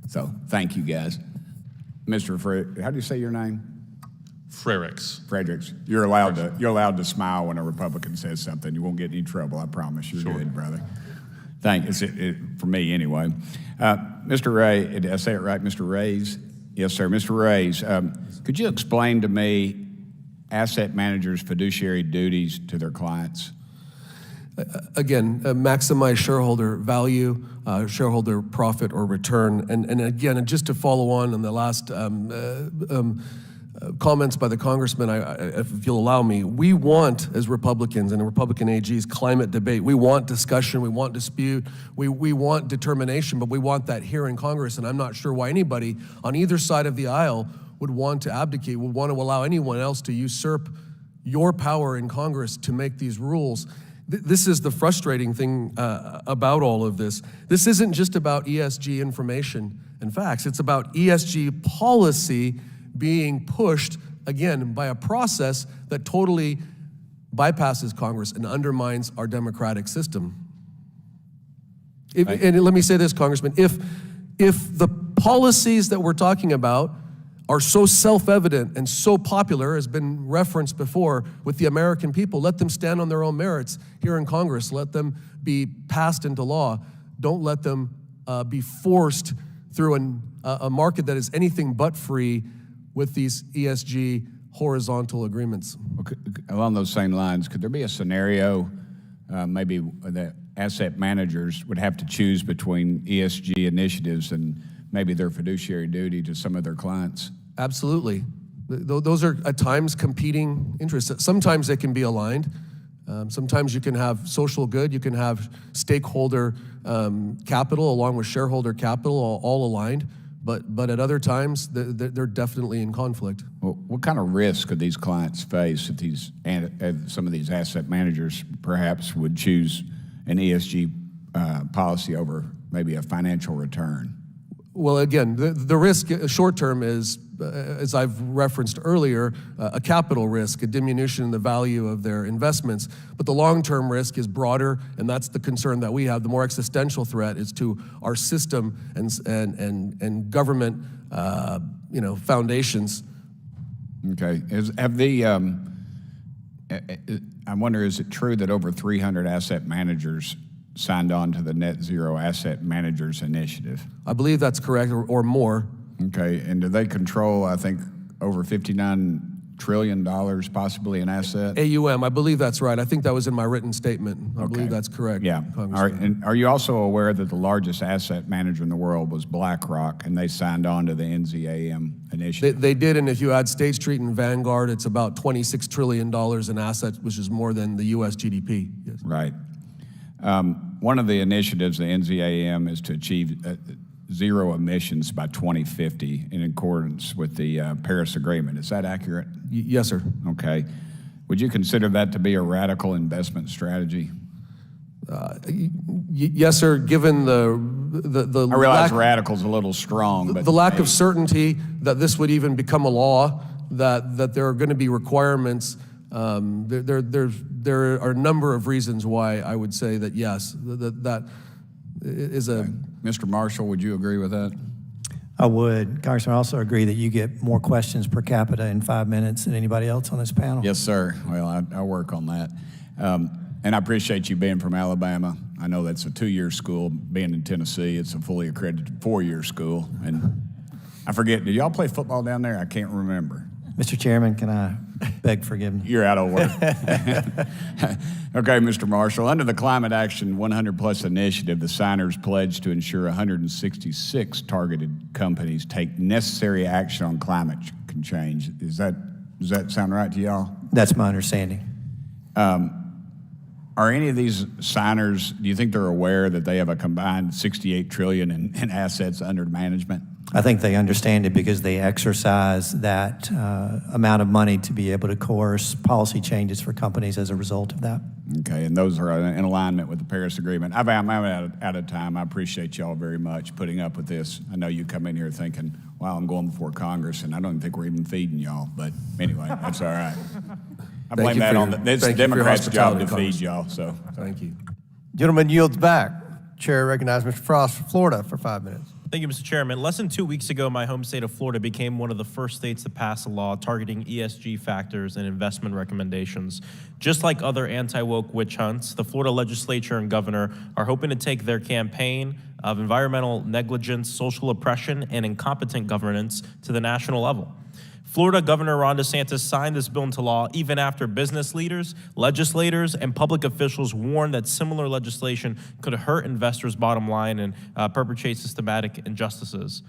So thank you, guys. Mr. how do you say your name? Frericks. You're allowed to smile when a Republican says something. You won't get any trouble, I promise. You're good, brother. Thank you. For me, anyway. Mr. Reyes, did I say it right, Mr. Reyes? Yes, sir. Mr. Reyes, could you explain to me asset managers' fiduciary duties to their clients? Again, maximize shareholder value, shareholder profit or return. And again, just to follow on the last comments by the congressman, if you'll allow me, we want, as Republicans and Republican AGs, climate debate. We want discussion, we want dispute, we want determination, but we want that here in Congress, and I'm not sure why anybody on either side of the aisle would want to abdicate, would want to allow anyone else to usurp your power in Congress to make these rules. This is the frustrating thing about all of this. This isn't just about ESG information and facts, it's about ESG policy being pushed, again, by a process that totally bypasses Congress and undermines our democratic system. And let me say this, Congressman, if the policies that we're talking about are so self-evident and so popular, as been referenced before, with the American people, let them stand on their own merits here in Congress. Let them be passed into law. Don't let them be forced through a market that is anything but free with these ESG horizontal agreements. Okay. Along those same lines, could there be a scenario maybe that asset managers would have to choose between ESG initiatives and maybe their fiduciary duty to some of their clients? Absolutely. Those are at times competing interests. Sometimes they can be aligned. Sometimes you can have social good, you can have stakeholder capital along with shareholder capital all aligned. But at other times, they're definitely in conflict. Well, what kind of risk could these clients face if some of these asset managers perhaps would choose an ESG policy over maybe a financial return? Well, again, the risk short term is, as I've referenced earlier, a capital risk, a diminution in the value of their investments. But the long-term risk is broader, and that's the concern that we have. The more existential threat is to our system and government, foundations. Okay. I wonder, is it true that over 300 asset managers signed on to the Net Zero Asset Managers Initiative? I believe that's correct, or more. Okay, and do they control, I think, over $59 trillion possibly in assets? AUM, I believe that's right. I think that was in my written statement. I believe that's correct. Yeah. All right. And are you also aware that the largest asset manager in the world was BlackRock, and they signed on to the NZAM initiative? They did, and if you add State Street and Vanguard, it's about $26 trillion in assets, which is more than the U.S. GDP. Yes. Right. One of the initiatives, the NZAM, is to achieve zero emissions by 2050 in accordance with the Paris Agreement. Is that accurate? Yes, sir. Okay. Would you consider that to be a radical investment strategy? Yes, sir. Given the I realize radical's a little strong, but the lack of certainty that this would even become a law, that there are going to be requirements. There are a number of reasons why I would say that yes, that is a. Mr. Marshall, would you agree with that? I would. Congressman, I also agree that you get more questions per capita in 5 minutes than anybody else on this panel. Yes, sir. Well, I work on that. And I appreciate you being from Alabama. I know that's a 2-year school. Being in Tennessee, it's a fully accredited 4-year school. And I forget, do y'all play football down there? I can't remember. Mr. Chairman, can I beg forgiveness? You're out of order. Okay, Mr. Marshall. Under the Climate Action 100 Plus initiative, the signers pledged to ensure 166 targeted companies take necessary action on climate change. Does that sound right to y'all? That's my understanding. Are any of these signers, do you think they're aware that they have a combined $68 trillion in assets under management? I think they understand it because they exercise that amount of money to be able to coerce policy changes for companies as a result of that. Okay, and those are in alignment with the Paris Agreement. I'm out of time. I appreciate y'all very much putting up with this. I know you come in here thinking, wow, I'm going before Congress, and I don't think we're even feeding y'all. But anyway, that's all right. I blame that on it's the Democrats' job to feed y'all. So thank you. Gentleman yields back. Chair recognizes Mr. Frost from Florida for 5 minutes. Thank you, Mr. Chairman. Less than 2 weeks ago, my home state of Florida became one of the first states to pass a law targeting ESG factors and investment recommendations. Just like other anti-woke witch hunts, the Florida legislature and governor are hoping to take their campaign of environmental negligence, social oppression, and incompetent governance to the national level. Florida Governor Ron DeSantis signed this bill into law even after business leaders, legislators, and public officials warned that similar legislation could hurt investors' bottom line and perpetrate systematic injustices.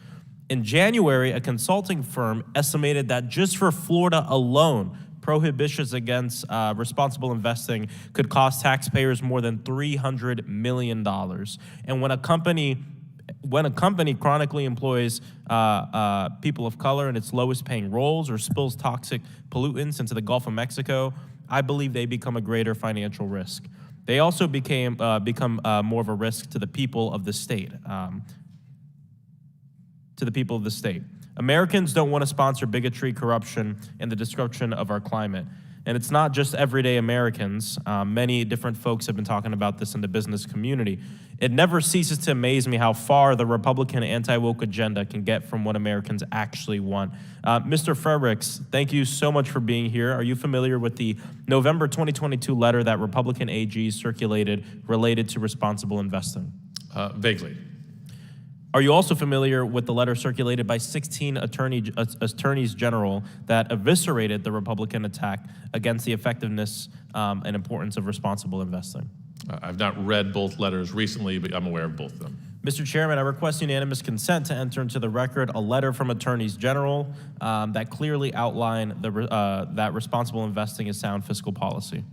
In January, a consulting firm estimated that just for Florida alone, prohibitions against responsible investing could cost taxpayers more than $300 million. And when a company chronically employs people of color in its lowest paying roles or spills toxic pollutants into the Gulf of Mexico, I believe they become a greater financial risk. They also become more of a risk to the people of the state. Americans don't want to sponsor bigotry, corruption, and the destruction of our climate. And it's not just everyday Americans. Many different folks have been talking about this in the business community. It never ceases to amaze me how far the Republican anti-woke agenda can get from what Americans actually want. Mr. Frericks, thank you so much for being here. Are you familiar with the November 2022 letter that Republican AGs circulated related to responsible investing? Vaguely. Are you also familiar with the letter circulated by 16 attorneys general that eviscerated the Republican attack against the effectiveness and importance of responsible investing? I've not read both letters recently, but I'm aware of both of them. Mr. Chairman, I request unanimous consent to enter into the record a letter from attorneys general that clearly outline that responsible investing is sound fiscal policy.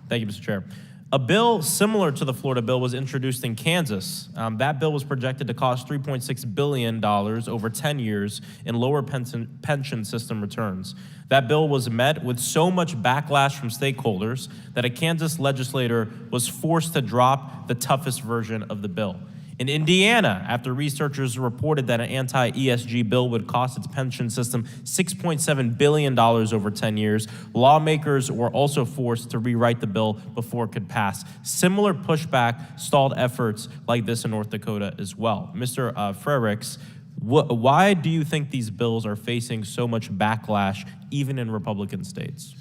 Thank you, Mr. Chair. A bill similar to the Florida bill was introduced in Kansas. That bill was projected to cost $3.6 billion over 10 years in lower pension system returns. That bill was met with so much backlash from stakeholders that a Kansas legislator was forced to drop the toughest version of the bill. In Indiana, after researchers reported that an anti-ESG bill would cost its pension system $6.7 billion over 10 years, lawmakers were also forced to rewrite the bill before it could pass. Similar pushback stalled efforts like this in North Dakota as well. Mr. Frericks, why do you think these bills are facing so much backlash, even in Republican states?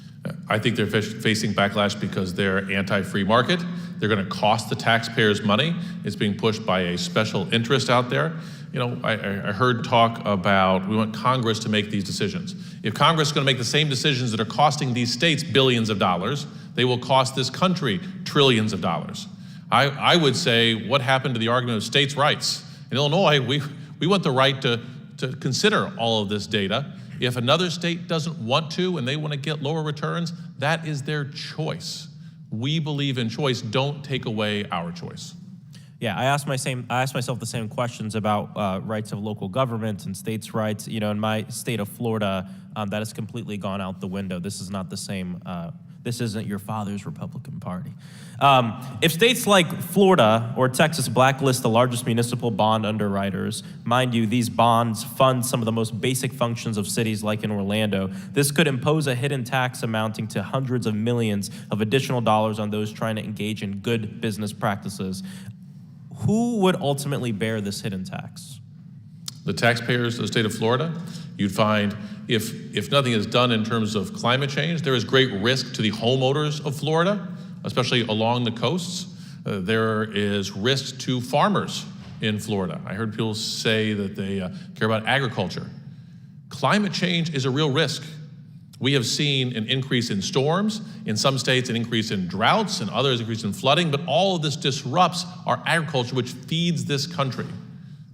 I think they're facing backlash because they're anti-free market. They're going to cost the taxpayers money. It's being pushed by a special interest out there. You know, I heard talk about we want Congress to make these decisions. If Congress is going to make the same decisions that are costing these states billions of dollars, they will cost this country trillions of dollars. I would say, what happened to the argument of states' rights? In Illinois, we want the right to consider all of this data. If another state doesn't want to and they want to get lower returns, that is their choice. We believe in choice. Don't take away our choice. Yeah, I asked myself the same questions about rights of local government and states' rights. You know, in my state of Florida, that has completely gone out the window. This is not the same. This isn't your father's Republican Party. If states like Florida or Texas blacklist the largest municipal bond underwriters, mind you, these bonds fund some of the most basic functions of cities like in Orlando, this could impose a hidden tax amounting to hundreds of millions of additional dollars on those trying to engage in good business practices. Who would ultimately bear this hidden tax? The taxpayers of the state of Florida. You'd find if nothing is done in terms of climate change, there is great risk to the homeowners of Florida, especially along the coasts. There is risk to farmers in Florida. I heard people say that they care about agriculture. Climate change is a real risk. We have seen an increase in storms, in some states an increase in droughts, and others an increase in flooding, but all of this disrupts our agriculture, which feeds this country.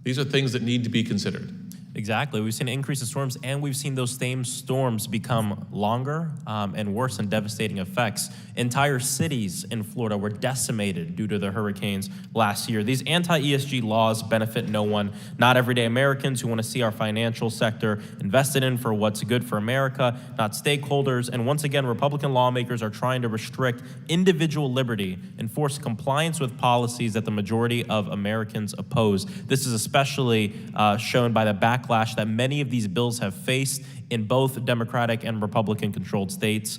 These are things that need to be considered. Exactly. We've seen an increase in storms, and we've seen those same storms become longer and worse and devastating effects. Entire cities in Florida were decimated due to the hurricanes last year. These anti-ESG laws benefit no one, not everyday Americans who want to see our financial sector invested in for what's good for America, not stakeholders. And once again, Republican lawmakers are trying to restrict individual liberty and force compliance with policies that the majority of Americans oppose. This is especially shown by the backlash that many of these bills have faced in both Democratic and Republican-controlled states.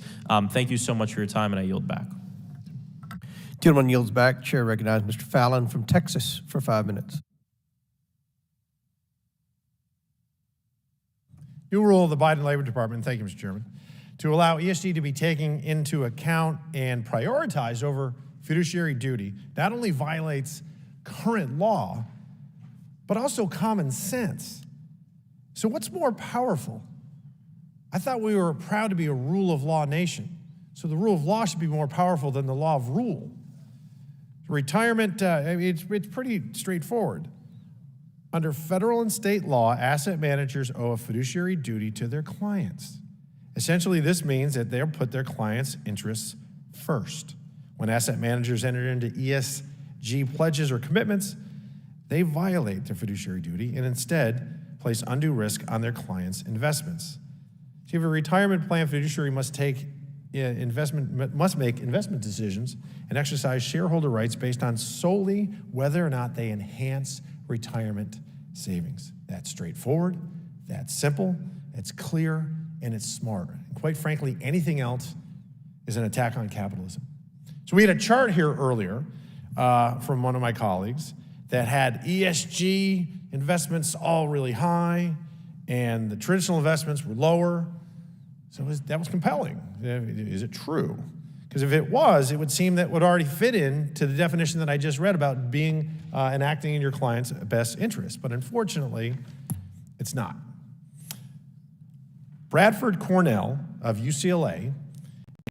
Thank you so much for your time, and I yield back. Gentleman yields back. Chair recognizes Mr. Fallon from Texas for 5 minutes. New rule of the Biden Labor Department, thank you, Mr. Chairman, to allow ESG to be taken into account and prioritized over fiduciary duty not only violates current law, but also common sense. So what's more powerful? I thought we were proud to be a rule of law nation. So the rule of law should be more powerful than the law of rule. Retirement, it's pretty straightforward. Under federal and state law, asset managers owe a fiduciary duty to their clients. Essentially, this means that they'll put their clients' interests first. When asset managers enter into ESG pledges or commitments, they violate their fiduciary duty and instead place undue risk on their clients' investments. So if a retirement plan, fiduciary must make investment decisions and exercise shareholder rights based on solely whether or not they enhance retirement savings. That's straightforward, that's simple, it's clear, and it's smart. And quite frankly, anything else is an attack on capitalism. So we had a chart here earlier from one of my colleagues that had ESG investments all really high and the traditional investments were lower. So that was compelling. Is it true? Because if it was, it would seem that would already fit in to the definition that I just read about being and acting in your client's best interest. But unfortunately, it's not. Bradford Cornell of UCLA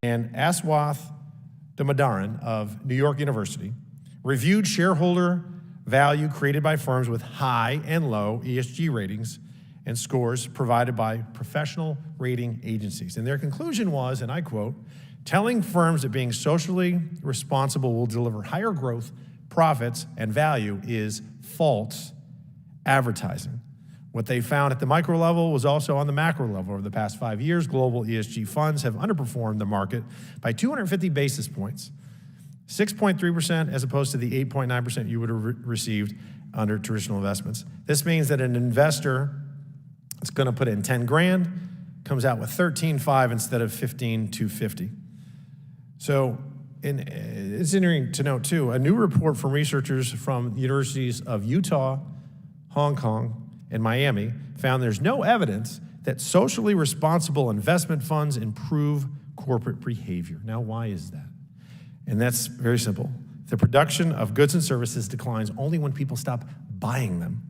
and Aswath Damodaran of New York University reviewed shareholder value created by firms with high and low ESG ratings and scores provided by professional rating agencies. And their conclusion was, and I quote, telling firms that being socially responsible will deliver higher growth, profits, and value is false advertising. What they found at the micro level was also on the macro level. Over the past 5 years, global ESG funds have underperformed the market by 250 basis points, 6.3% as opposed to the 8.9% you would have received under traditional investments. This means that an investor that's going to put in 10 grand comes out with 13.5 instead of 15,250. So it's interesting to note too, a new report from researchers from universities of Utah, Hong Kong, and Miami found there's no evidence that socially responsible investment funds improve corporate behavior. Now, why is that? And that's very simple. The production of goods and services declines only when people stop buying them,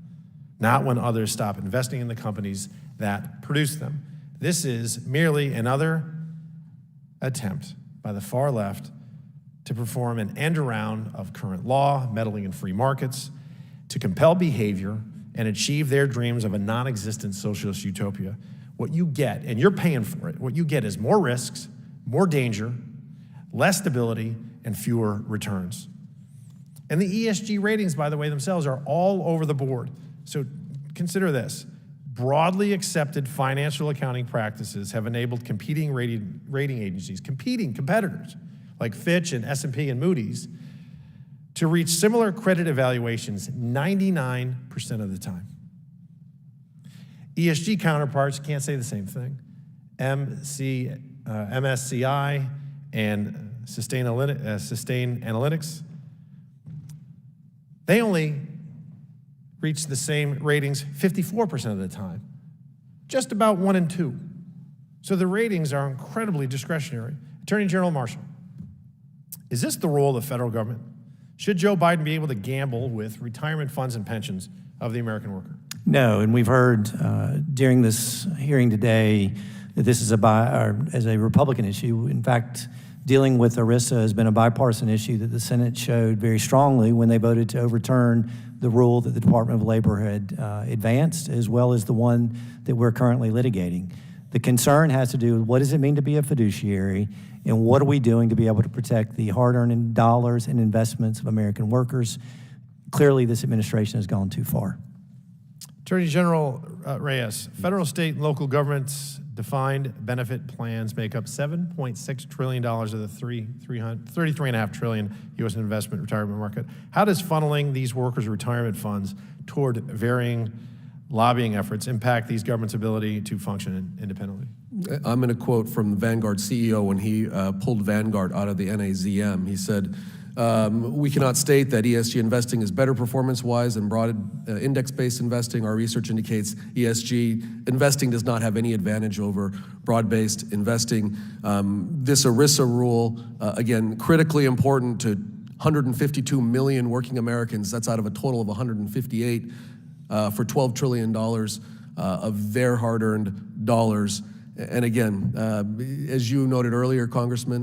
not when others stop investing in the companies that produce them. This is merely another attempt by the far left to perform an end around of current law, meddling in free markets, to compel behavior and achieve their dreams of a non-existent socialist utopia. What you get, and you're paying for it, what you get is more risks, more danger, less stability, and fewer returns. And the ESG ratings, by the way, themselves are all over the board. So consider this. Broadly accepted financial accounting practices have enabled competing rating agencies, competitors, like Fitch and S&P and Moody's, to reach similar credit evaluations 99% of the time. ESG counterparts can't say the same thing. MSCI and Sustainalytics, they only reach the same ratings 54% of the time, just about 1 in 2. So the ratings are incredibly discretionary. Attorney General Marshall, is this the role of the federal government? Should Joe Biden be able to gamble with retirement funds and pensions of the American worker? No, and we've heard during this hearing today that this is as a Republican issue. In fact, dealing with ERISA has been a bipartisan issue that the Senate showed very strongly when they voted to overturn the rule that the Department of Labor had advanced, as well as the one that we're currently litigating. The concern has to do with what does it mean to be a fiduciary, and what are we doing to be able to protect the hard-earned dollars and investments of American workers. Clearly, this administration has gone too far. Attorney General Reyes, federal, state, and local governments defined benefit plans make up $7.6 trillion of the $33.5 trillion U.S. investment retirement market. How does funneling these workers' retirement funds toward varying lobbying efforts impact these governments' ability to function independently? I'm going to quote from the Vanguard CEO when he pulled Vanguard out of the NAZM. He said, we cannot state that ESG investing is better performance-wise than broad index-based investing. Our research indicates ESG investing does not have any advantage over broad-based investing. This ERISA rule, again, critically important to 152 million working Americans. That's out of a total of 158 for $12 trillion of their hard-earned dollars. And again, as you noted earlier, Congressman,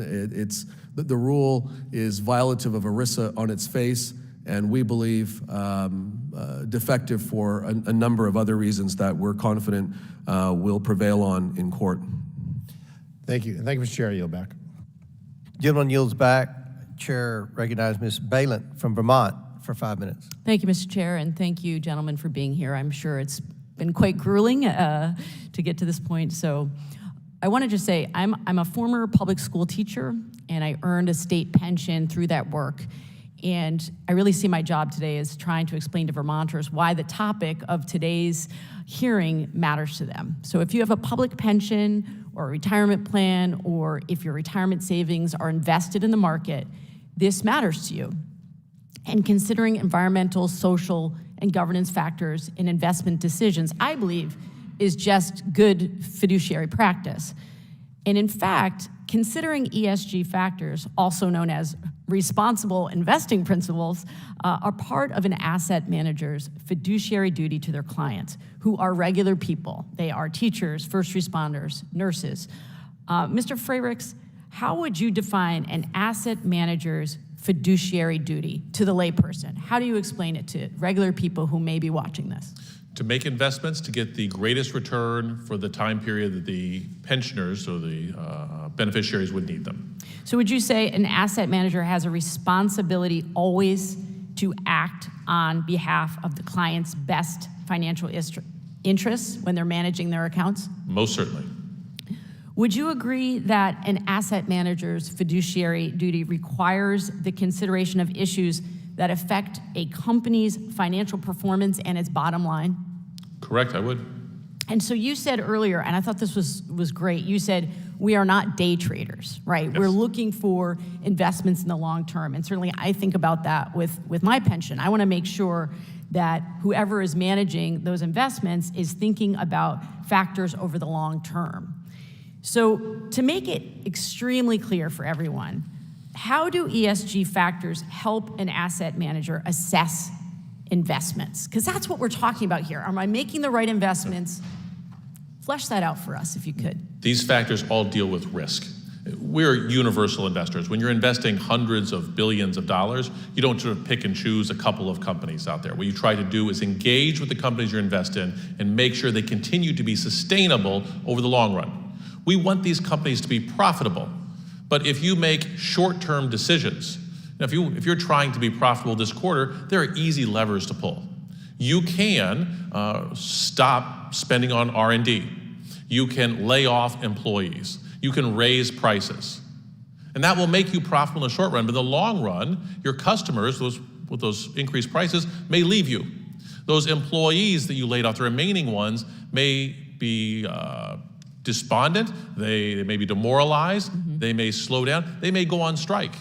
the rule is violative of ERISA on its face, and we believe defective for a number of other reasons that we're confident will prevail on in court. Thank you. And thank you, Mr. Chair. I yield back. Gentleman yields back. Chair recognizes Ms. Balint from Vermont for 5 minutes. Thank you, Mr. Chair, and thank you, gentlemen, for being here. I'm sure it's been quite grueling to get to this point. So I want to just say I'm a former public school teacher, and I earned a state pension through that work. And I really see my job today as trying to explain to Vermonters why the topic of today's hearing matters to them. So if you have a public pension or a retirement plan, or if your retirement savings are invested in the market, this matters to you. And considering environmental, social, and governance factors in investment decisions, I believe, is just good fiduciary practice. And in fact, considering ESG factors, also known as responsible investing principles, are part of an asset manager's fiduciary duty to their clients, who are regular people. They are teachers, first responders, nurses. Mr. Frericks, how would you define an asset manager's fiduciary duty to the layperson? How do you explain it to regular people who may be watching this? To make investments to get the greatest return for the time period that the pensioners or the beneficiaries would need them. So would you say an asset manager has a responsibility always to act on behalf of the client's best financial interests when they're managing their accounts? Most certainly. Would you agree that an asset manager's fiduciary duty requires the consideration of issues that affect a company's financial performance and its bottom line? Correct, I would. And so you said earlier, and I thought this was great, you said we are not day traders, right? Yes. We're looking for investments in the long term. And certainly I think about that with my pension. I want to make sure that whoever is managing those investments is thinking about factors over the long term. So to make it extremely clear for everyone, how do ESG factors help an asset manager assess investments? Because that's what we're talking about here. Am I making the right investments? Flesh that out for us, if you could. These factors all deal with risk. We're universal investors. When you're investing hundreds of billions of dollars, you don't sort of pick and choose a couple of companies out there. What you try to do is engage with the companies you invest in and make sure they continue to be sustainable over the long run. We want these companies to be profitable. But if you make short-term decisions, if you're trying to be profitable this quarter, there are easy levers to pull. You can stop spending on R&D. You can lay off employees. You can raise prices. And that will make you profitable in the short run, but in the long run, your customers, with those increased prices, may leave you. Those employees that you laid off, the remaining ones, may be despondent, they may be demoralized, they may slow down, they may go on strike.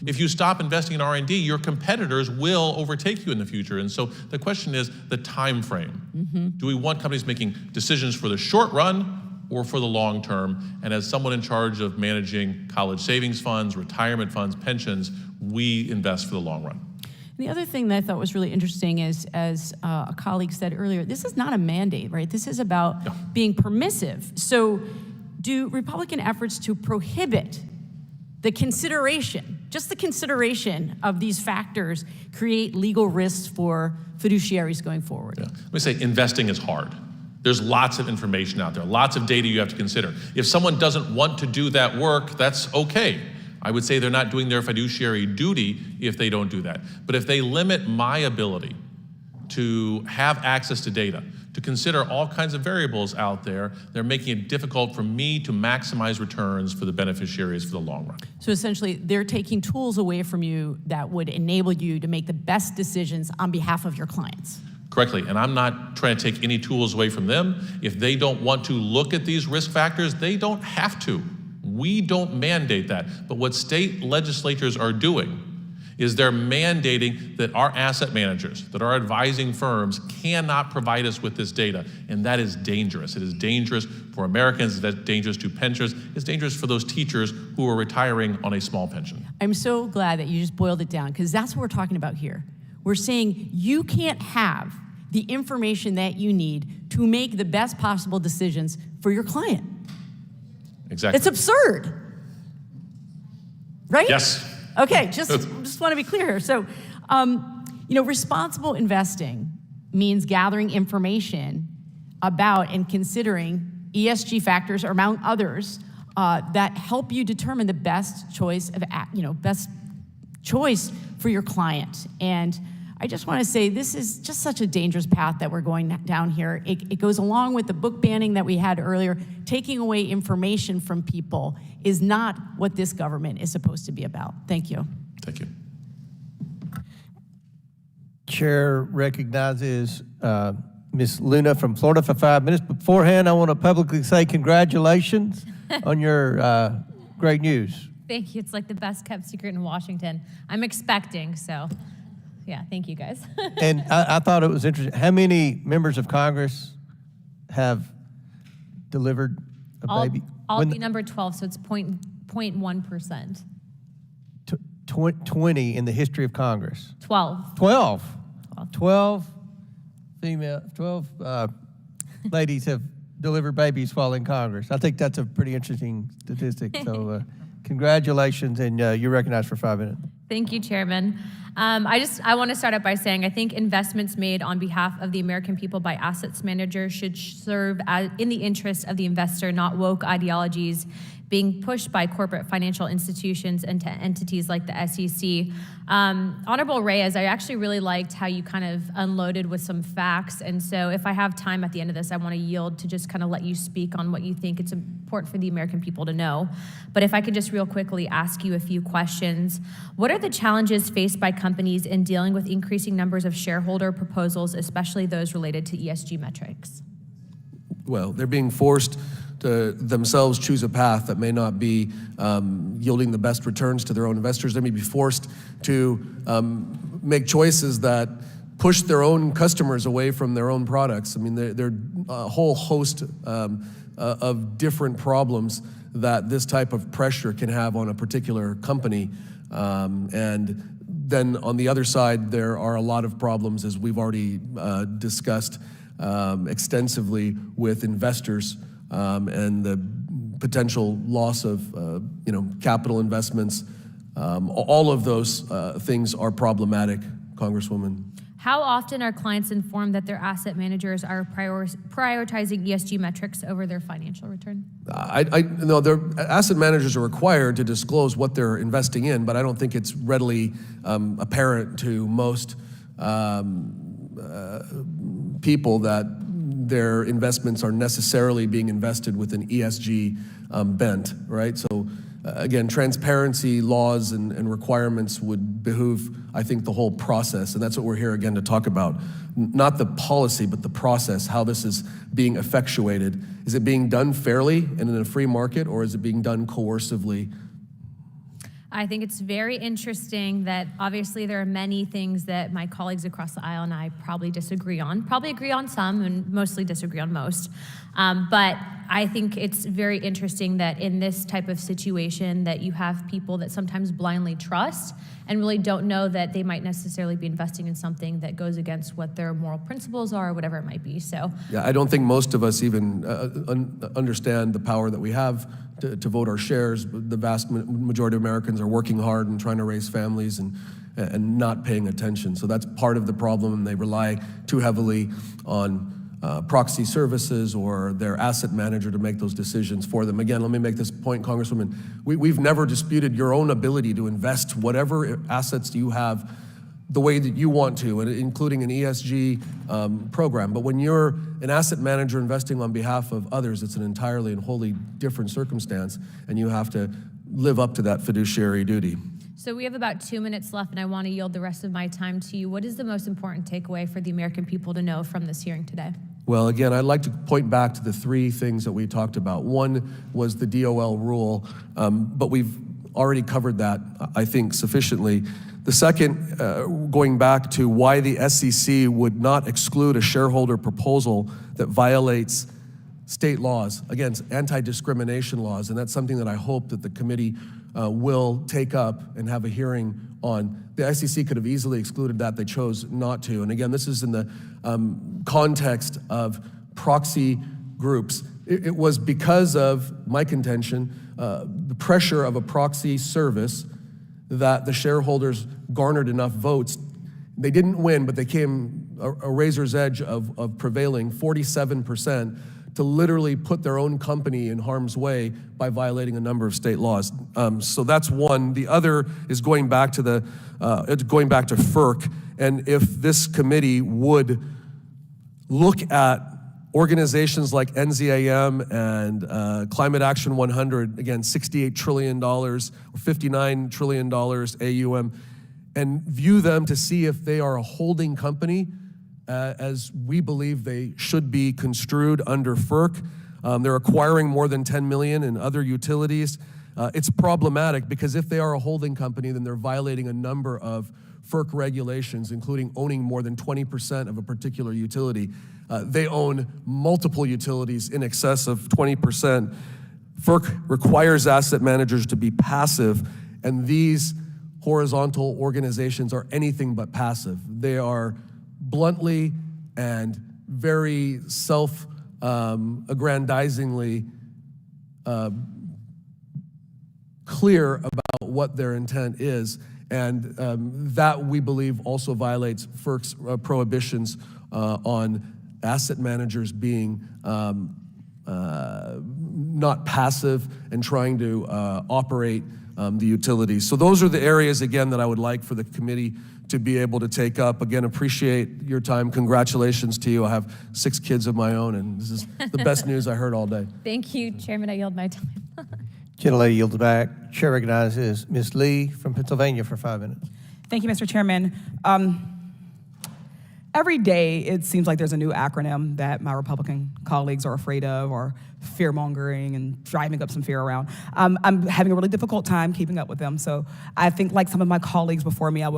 If you stop investing in R&D, your competitors will overtake you in the future. And so the question is the time frame. Do we want companies making decisions for the short run or for the long term? And as someone in charge of managing college savings funds, retirement funds, pensions, we invest for the long run. And the other thing that I thought was really interesting is, as a colleague said earlier, this is not a mandate, right? This is about being permissive. So do Republican efforts to prohibit the consideration, just the consideration of these factors, create legal risks for fiduciaries going forward? Yeah. Let me say, investing is hard. There's lots of information out there, lots of data you have to consider. If someone doesn't want to do that work, that's okay. I would say they're not doing their fiduciary duty if they don't do that. But if they limit my ability to have access to data, to consider all kinds of variables out there, they're making it difficult for me to maximize returns for the beneficiaries for the long run. So essentially, they're taking tools away from you that would enable you to make the best decisions on behalf of your clients. Correctly, and I'm not trying to take any tools away from them. If they don't want to look at these risk factors, they don't have to. We don't mandate that. But what state legislatures are doing is they're mandating that our asset managers, that our advising firms cannot provide us with this data, and that is dangerous. It is dangerous for Americans, it's dangerous to pensioners, it's dangerous for those teachers who are retiring on a small pension. I'm so glad that you just boiled it down, because that's what we're talking about here. We're saying you can't have the information that you need to make the best possible decisions for your client. Exactly. It's absurd, right? Yes. Okay, just want to be clear here. So, responsible investing means gathering information about and considering ESG factors, or among others, that help you determine the best choice for your client. And I just want to say this is just such a dangerous path that we're going down here. It goes along with the book banning that we had earlier. Taking away information from people is not what this government is supposed to be about. Thank you. Thank you. Chair recognizes Ms. Luna from Florida for 5 minutes. Beforehand, I want to publicly say congratulations on your great news. Thank you. It's like the best kept secret in Washington. I'm expecting, so yeah, thank you guys. And I thought it was interesting. How many members of Congress have delivered a baby? I'll be number 12, so it's 0.1%. 20 in the history of Congress. 12. 12 female, 12 ladies have delivered babies while in Congress. I think that's a pretty interesting statistic. So congratulations, and you're recognized for 5 minutes. Thank you, Chairman. I want to start out by saying I think investments made on behalf of the American people by assets managers should serve in the interest of the investor, not woke ideologies being pushed by corporate financial institutions and to entities like the SEC. Honorable Reyes, I actually really liked how you kind of unloaded with some facts. And so if I have time at the end of this, I want to yield to just kind of let you speak on what you think it's important for the American people to know. But if I could just real quickly ask you a few questions. What are the challenges faced by companies in dealing with increasing numbers of shareholder proposals, especially those related to ESG metrics? Well, they're being forced to themselves choose a path that may not be yielding the best returns to their own investors. They may be forced to make choices that push their own customers away from their own products. I mean, there are a whole host of different problems that this type of pressure can have on a particular company. And then on the other side, there are a lot of problems, as we've already discussed extensively, with investors and the potential loss of capital investments. All of those things are problematic, Congresswoman. How often are clients informed that their asset managers are prioritizing ESG metrics over their financial return? No, their asset managers are required to disclose what they're investing in, but I don't think it's readily apparent to most people that their investments are necessarily being invested with an ESG bent, right? So again, transparency laws and requirements would behoove, I think, the whole process, and that's what we're here again to talk about. Not the policy, but the process, how this is being effectuated. Is it being done fairly and in a free market, or is it being done coercively? I think it's very interesting that obviously there are many things that my colleagues across the aisle and I probably disagree on. Probably agree on some and mostly disagree on most. But I think it's very interesting that in this type of situation that you have people that sometimes blindly trust and really don't know that they might necessarily be investing in something that goes against what their moral principles are or whatever it might be. So Yeah, I don't think most of us even understand the power that we have to vote our shares. The vast majority of Americans are working hard and trying to raise families and not paying attention. So that's part of the problem, and they rely too heavily on proxy services or their asset manager to make those decisions for them. Again, let me make this point, Congresswoman. We've never disputed your own ability to invest whatever assets you have the way that you want to, including an ESG program. But when you're an asset manager investing on behalf of others, it's an entirely and wholly different circumstance, and you have to live up to that fiduciary duty. So we have about 2 minutes left, and I want to yield the rest of my time to you. What is the most important takeaway for the American people to know from this hearing today? Well, again, I'd like to point back to the three things that we talked about. One was the DOL rule, but we've already covered that, I think, sufficiently. The second, going back to why the SEC would not exclude a shareholder proposal that violates state laws, against anti-discrimination laws, and that's something that I hope that the committee will take up and have a hearing on. The SEC could have easily excluded that. They chose not to. And again, this is in the context of proxy groups. It was because of my contention, the pressure of a proxy service, that the shareholders garnered enough votes. They didn't win, but they came a razor's edge of prevailing 47%. To literally put their own company in harm's way by violating a number of state laws. So that's one. The other is going back to FERC, and if this committee would look at organizations like NZAM and Climate Action 100, again, $68 trillion or $59 trillion AUM, and view them to see if they are a holding company, as we believe they should be construed under FERC. They're acquiring more than $10 million in other utilities. It's problematic because if they are a holding company, then they're violating a number of FERC regulations, including owning more than 20% of a particular utility. They own multiple utilities in excess of 20%. FERC requires asset managers to be passive, and these horizontal organizations are anything but passive. They are bluntly and very self-aggrandizingly clear about what their intent is, and that, we believe, also violates FERC's prohibitions on asset managers being not passive and trying to operate the utilities. So those are the areas, again, that I would like for the committee to be able to take up. Again, appreciate your time. Congratulations to you. I have 6 kids of my own, and this is the best news I heard all day. Thank you, Chairman. I yield my time. Gentlelady yields back. Chair recognizes Ms. Lee from Pennsylvania for 5 minutes. Thank you, Mr. Chairman. Every day, it seems like there's a new acronym that my Republican colleagues are afraid of, or fear-mongering and driving up some fear around. I'm having a really difficult time keeping up with them. So I think, like some of my colleagues before me, I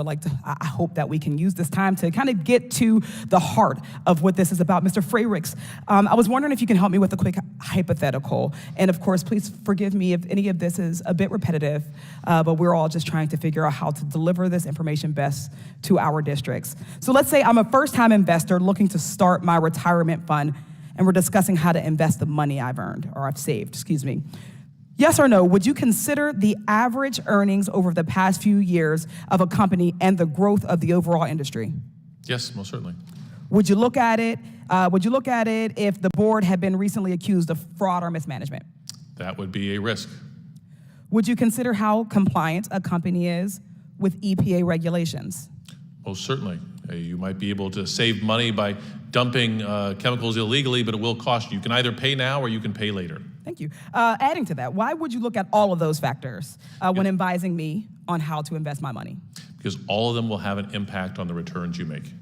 hope that we can use this time to kind of get to the heart of what this is about. Mr. Frericks, I was wondering if you can help me with a quick hypothetical. And of course, please forgive me if any of this is a bit repetitive, but we're all just trying to figure out how to deliver this information best to our districts. So let's say I'm a first-time investor looking to start my retirement fund, and we're discussing how to invest the money I've saved. Yes or no, would you consider the average earnings over the past few years of a company and the growth of the overall industry? Yes, most certainly. Would you look at it? If the board had been recently accused of fraud or mismanagement? That would be a risk. Would you consider how compliant a company is with EPA regulations? Most certainly. You might be able to save money by dumping chemicals illegally, but it will cost you. You can either pay now or you can pay later. Thank you. Adding to that, why would you look at all of those factors when advising me on how to invest my money? Because all of them will have an impact on the returns you make.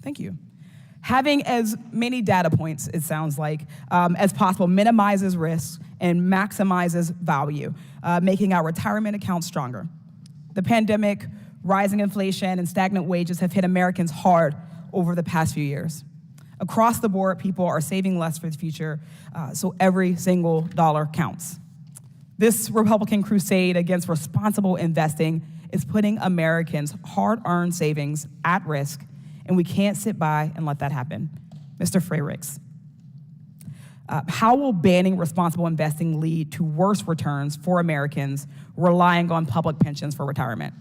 Thank you. Having as many data points, it sounds like, as possible minimizes risk and maximizes value, making our retirement accounts stronger. The pandemic, rising inflation, and stagnant wages have hit Americans hard over the past few years. Across the board, people are saving less for the future, so every single dollar counts. This Republican crusade against responsible investing is putting Americans' hard-earned savings at risk, and we can't sit by and let that happen. Mr. Frericks, how will banning responsible investing lead to worse returns for Americans relying on public pensions for retirement?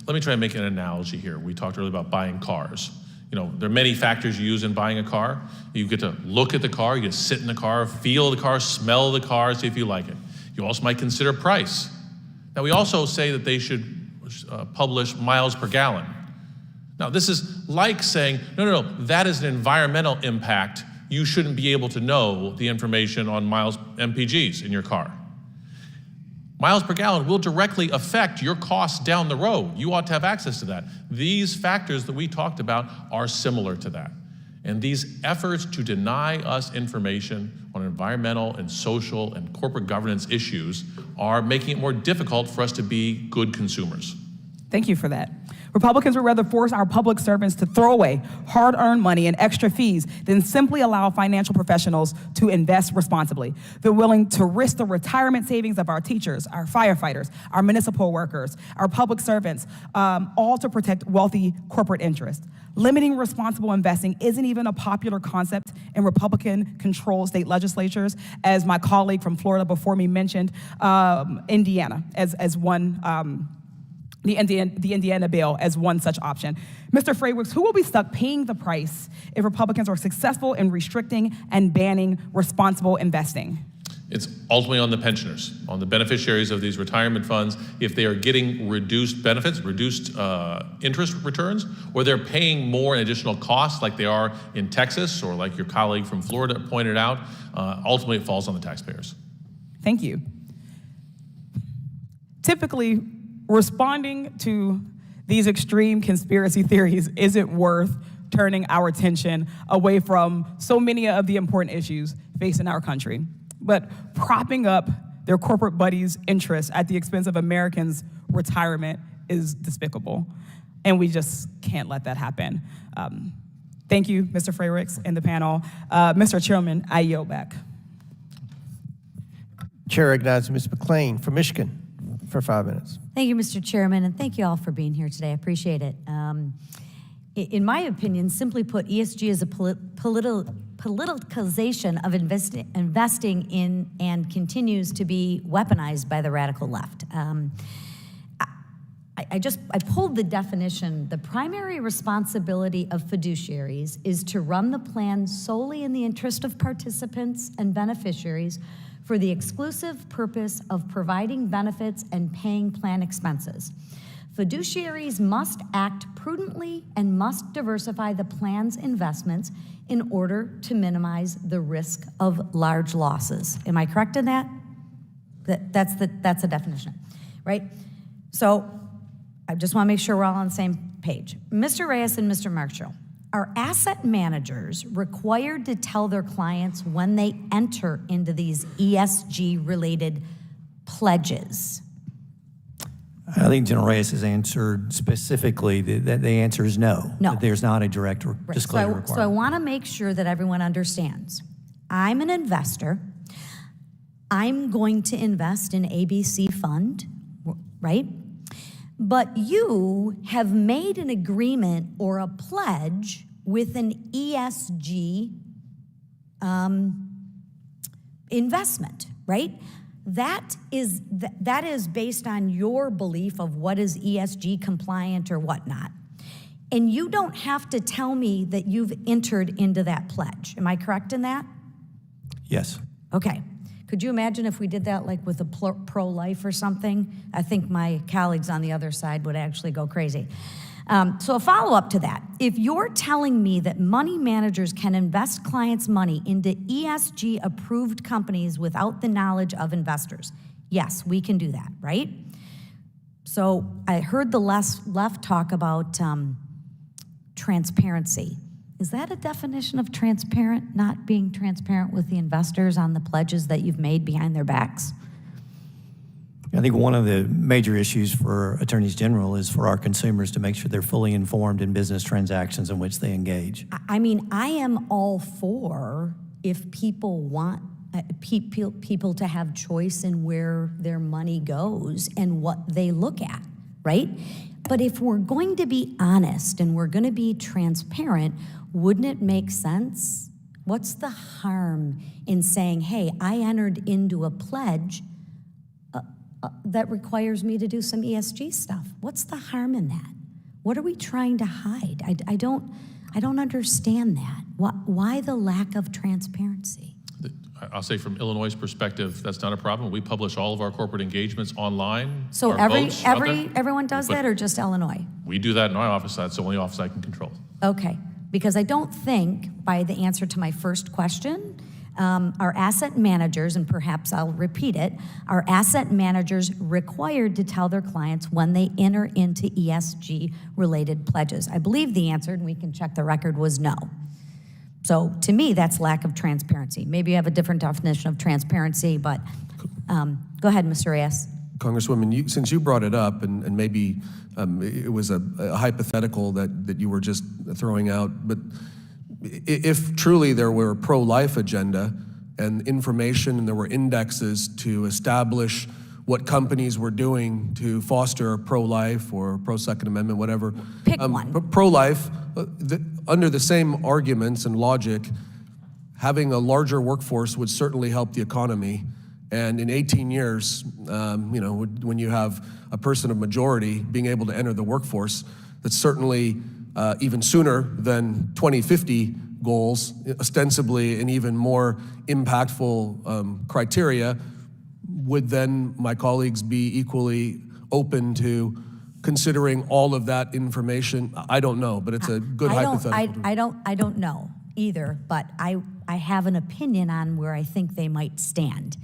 Let me try and make an analogy here. We talked earlier about buying cars. There are many factors you use in buying a car. You get to look at the car, you get to sit in the car, feel the car, smell the car, see if you like it. You also might consider price. Now, we also say that they should publish miles per gallon. Now, this is like saying, no, that is an environmental impact. You shouldn't be able to know the information on miles MPGs in your car. Miles per gallon will directly affect your costs down the road. You ought to have access to that. These factors that we talked about are similar to that. And these efforts to deny us information on environmental and social and corporate governance issues are making it more difficult for us to be good consumers. Thank you for that. Republicans would rather force our public servants to throw away hard-earned money and extra fees than simply allow financial professionals to invest responsibly. They're willing to risk the retirement savings of our teachers, our firefighters, our municipal workers, our public servants, all to protect wealthy corporate interests. Limiting responsible investing isn't even a popular concept in Republican-controlled state legislatures, as my colleague from Florida before me mentioned, Indiana as one. The Indiana bill as one such option. Mr. Frericks, who will be stuck paying the price if Republicans are successful in restricting and banning responsible investing? It's ultimately on the pensioners, on the beneficiaries of these retirement funds, if they are getting reduced benefits, reduced interest returns, or they're paying more in additional costs like they are in Texas, or like your colleague from Florida pointed out, ultimately it falls on the taxpayers. Thank you. Typically, responding to these extreme conspiracy theories isn't worth turning our attention away from so many of the important issues facing our country. But propping up their corporate buddies' interests at the expense of Americans' retirement is despicable, and we just can't let that happen. Thank you, Mr. Frericks and the panel. Mr. Chairman, I yield back. Chair recognizes Ms. McLean from Michigan for 5 minutes. Thank you, Mr. Chairman, and thank you all for being here today. I appreciate it. In my opinion, simply put, ESG is a politicization of investing in and continues to be weaponized by the radical left. I pulled the definition. The primary responsibility of fiduciaries is to run the plan solely in the interest of participants and beneficiaries for the exclusive purpose of providing benefits and paying plan expenses. Fiduciaries must act prudently and must diversify the plan's investments in order to minimize the risk of large losses. Am I correct in that? That's the definition, right? So I just want to make sure we're all on the same page. Mr. Reyes and Mr. Marshall, are asset managers required to tell their clients when they enter into these ESG-related pledges? I think General Reyes has answered specifically that the answer is no. No. That there's not a direct disclosure requirement. So I want to make sure that everyone understands. I'm an investor. I'm going to invest in ABC fund, right? But you have made an agreement or a pledge with an ESG investment, right? That is based on your belief of what is ESG compliant or whatnot. And you don't have to tell me that you've entered into that pledge. Am I correct in that? Yes. Okay. Could you imagine if we did that like with a pro-life or something? I think my colleagues on the other side would actually go crazy. So a follow-up to that. If you're telling me that money managers can invest clients' money into ESG-approved companies without the knowledge of investors, yes, we can do that, right? So I heard the left talk about transparency. Is that a definition of transparent, not being transparent with the investors on the pledges that you've made behind their backs? I think one of the major issues for attorneys general is for our consumers to make sure they're fully informed in business transactions in which they engage. I mean, I am all for if people want people to have choice in where their money goes and what they look at, right? But if we're going to be honest and we're going to be transparent, wouldn't it make sense? What's the harm in saying, hey, I entered into a pledge that requires me to do some ESG stuff? What's the harm in that? What are we trying to hide? I don't understand that. Why the lack of transparency? I'll say from Illinois' perspective, that's not a problem. We publish all of our corporate engagements online. So our votes out there. everyone does that, or just Illinois? We do that in our office. That's the only office I can control. Okay, because I don't think, by the answer to my first question, our asset managers, and perhaps I'll repeat it, our asset managers required to tell their clients when they enter into ESG-related pledges. I believe the answer, and we can check the record, was no. So to me, that's lack of transparency. Maybe you have a different definition of transparency, but go ahead, Mr. Reyes. Congresswoman, since you brought it up, and maybe it was a hypothetical that you were just throwing out, but if truly there were a pro-life agenda and information and there were indexes to establish what companies were doing to foster pro-life or pro-Second Amendment, whatever. Pick one. Pro-life, under the same arguments and logic, having a larger workforce would certainly help the economy. And in 18 years, when you have a person of majority being able to enter the workforce, that's certainly even sooner than 2050 goals, ostensibly an even more impactful criteria. Would then my colleagues be equally open to considering all of that information? I don't know, but it's a good hypothetical. I don't know either, but I have an opinion on where I think they might stand.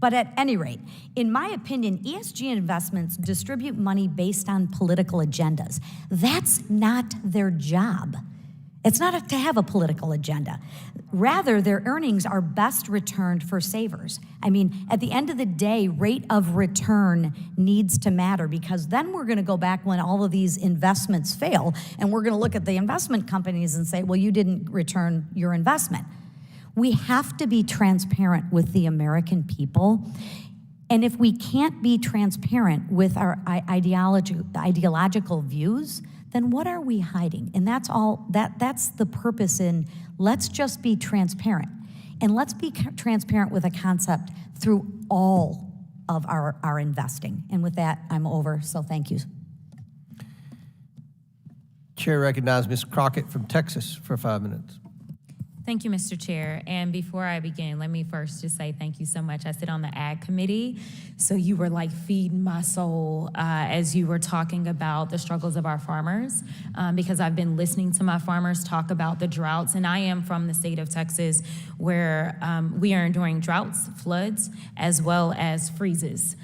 But at any rate, in my opinion, ESG investments distribute money based on political agendas. That's not their job. It's not to have a political agenda. Rather, their earnings are best returned for savers. I mean, at the end of the day, rate of return needs to matter, because then we're going to go back when all of these investments fail, and we're going to look at the investment companies and say, well, you didn't return your investment. We have to be transparent with the American people. And if we can't be transparent with our ideological views, then what are we hiding? And that's all, that's the purpose in let's just be transparent. And let's be transparent with a concept through all of our investing. And with that, I'm over, so thank you. Chair recognizes Ms. Crockett from Texas for 5 minutes. Thank you, Mr. Chair. And before I begin, let me first just say thank you so much. I sit on the Ag Committee, so you were like feeding my soul as you were talking about the struggles of our farmers, because I've been listening to my farmers talk about the droughts, and I am from the state of Texas where we are enduring droughts, floods, as well as freezes.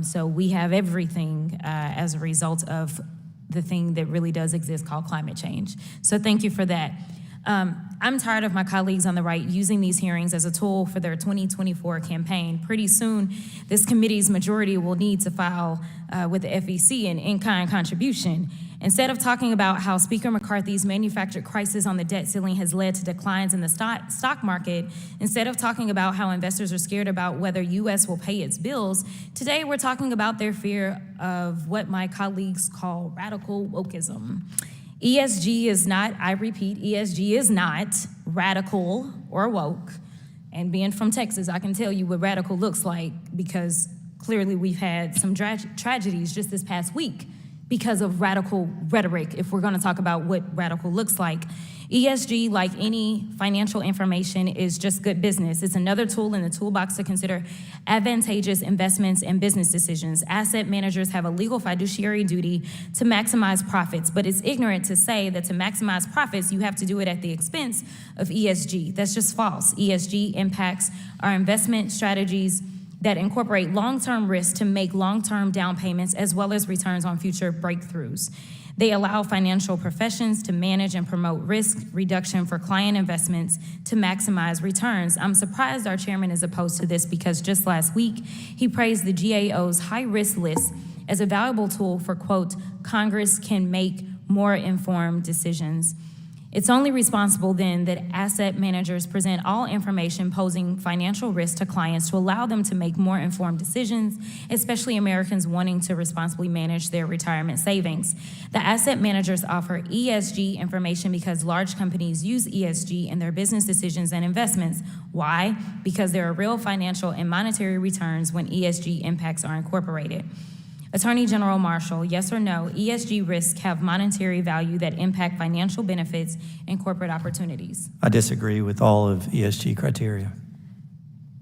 So we have everything as a result of the thing that really does exist called climate change. So thank you for that. I'm tired of my colleagues on the right using these hearings as a tool for their 2024 campaign. Pretty soon, this committee's majority will need to file with the FEC an in-kind contribution. Instead of talking about how Speaker McCarthy's manufactured crisis on the debt ceiling has led to declines in the stock market, instead of talking about how investors are scared about whether U.S. will pay its bills, today we're talking about their fear of what my colleagues call radical wokeism. ESG is not, I repeat, ESG is not radical or woke. And being from Texas, I can tell you what radical looks like, because clearly we've had some tragedies just this past week because of radical rhetoric, if we're gonna talk about what radical looks like. ESG, like any financial information, is just good business. It's another tool in the toolbox to consider advantageous investments and business decisions. Asset managers have a legal fiduciary duty to maximize profits, but it's ignorant to say that to maximize profits, you have to do it at the expense of ESG. That's just false. ESG impacts our investment strategies that incorporate long-term risks to make long-term down payments as well as returns on future breakthroughs. They allow financial professions to manage and promote risk reduction for client investments to maximize returns. I'm surprised our chairman is opposed to this because just last week, he praised the GAO's high-risk list as a valuable tool for, quote, Congress can make more informed decisions. It's only responsible then that asset managers present all information posing financial risk to clients to allow them to make more informed decisions, especially Americans wanting to responsibly manage their retirement savings. The asset managers offer ESG information because large companies use ESG in their business decisions and investments. Why? Because there are real financial and monetary returns when ESG impacts are incorporated. Attorney General Marshall, yes or no, ESG risks have monetary value that impact financial benefits and corporate opportunities? I disagree with all of ESG criteria.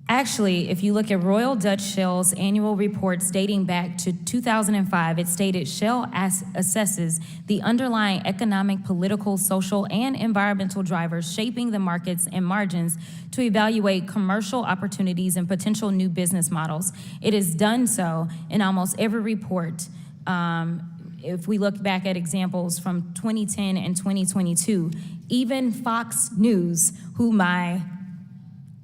Actually, if you look at Royal Dutch Shell's annual reports dating back to 2005, it stated Shell assesses the underlying economic, political, social, and environmental drivers shaping the markets and margins to evaluate commercial opportunities and potential new business models. It has done so in almost every report. If we look back at examples from 2010 and 2022, even Fox News, who my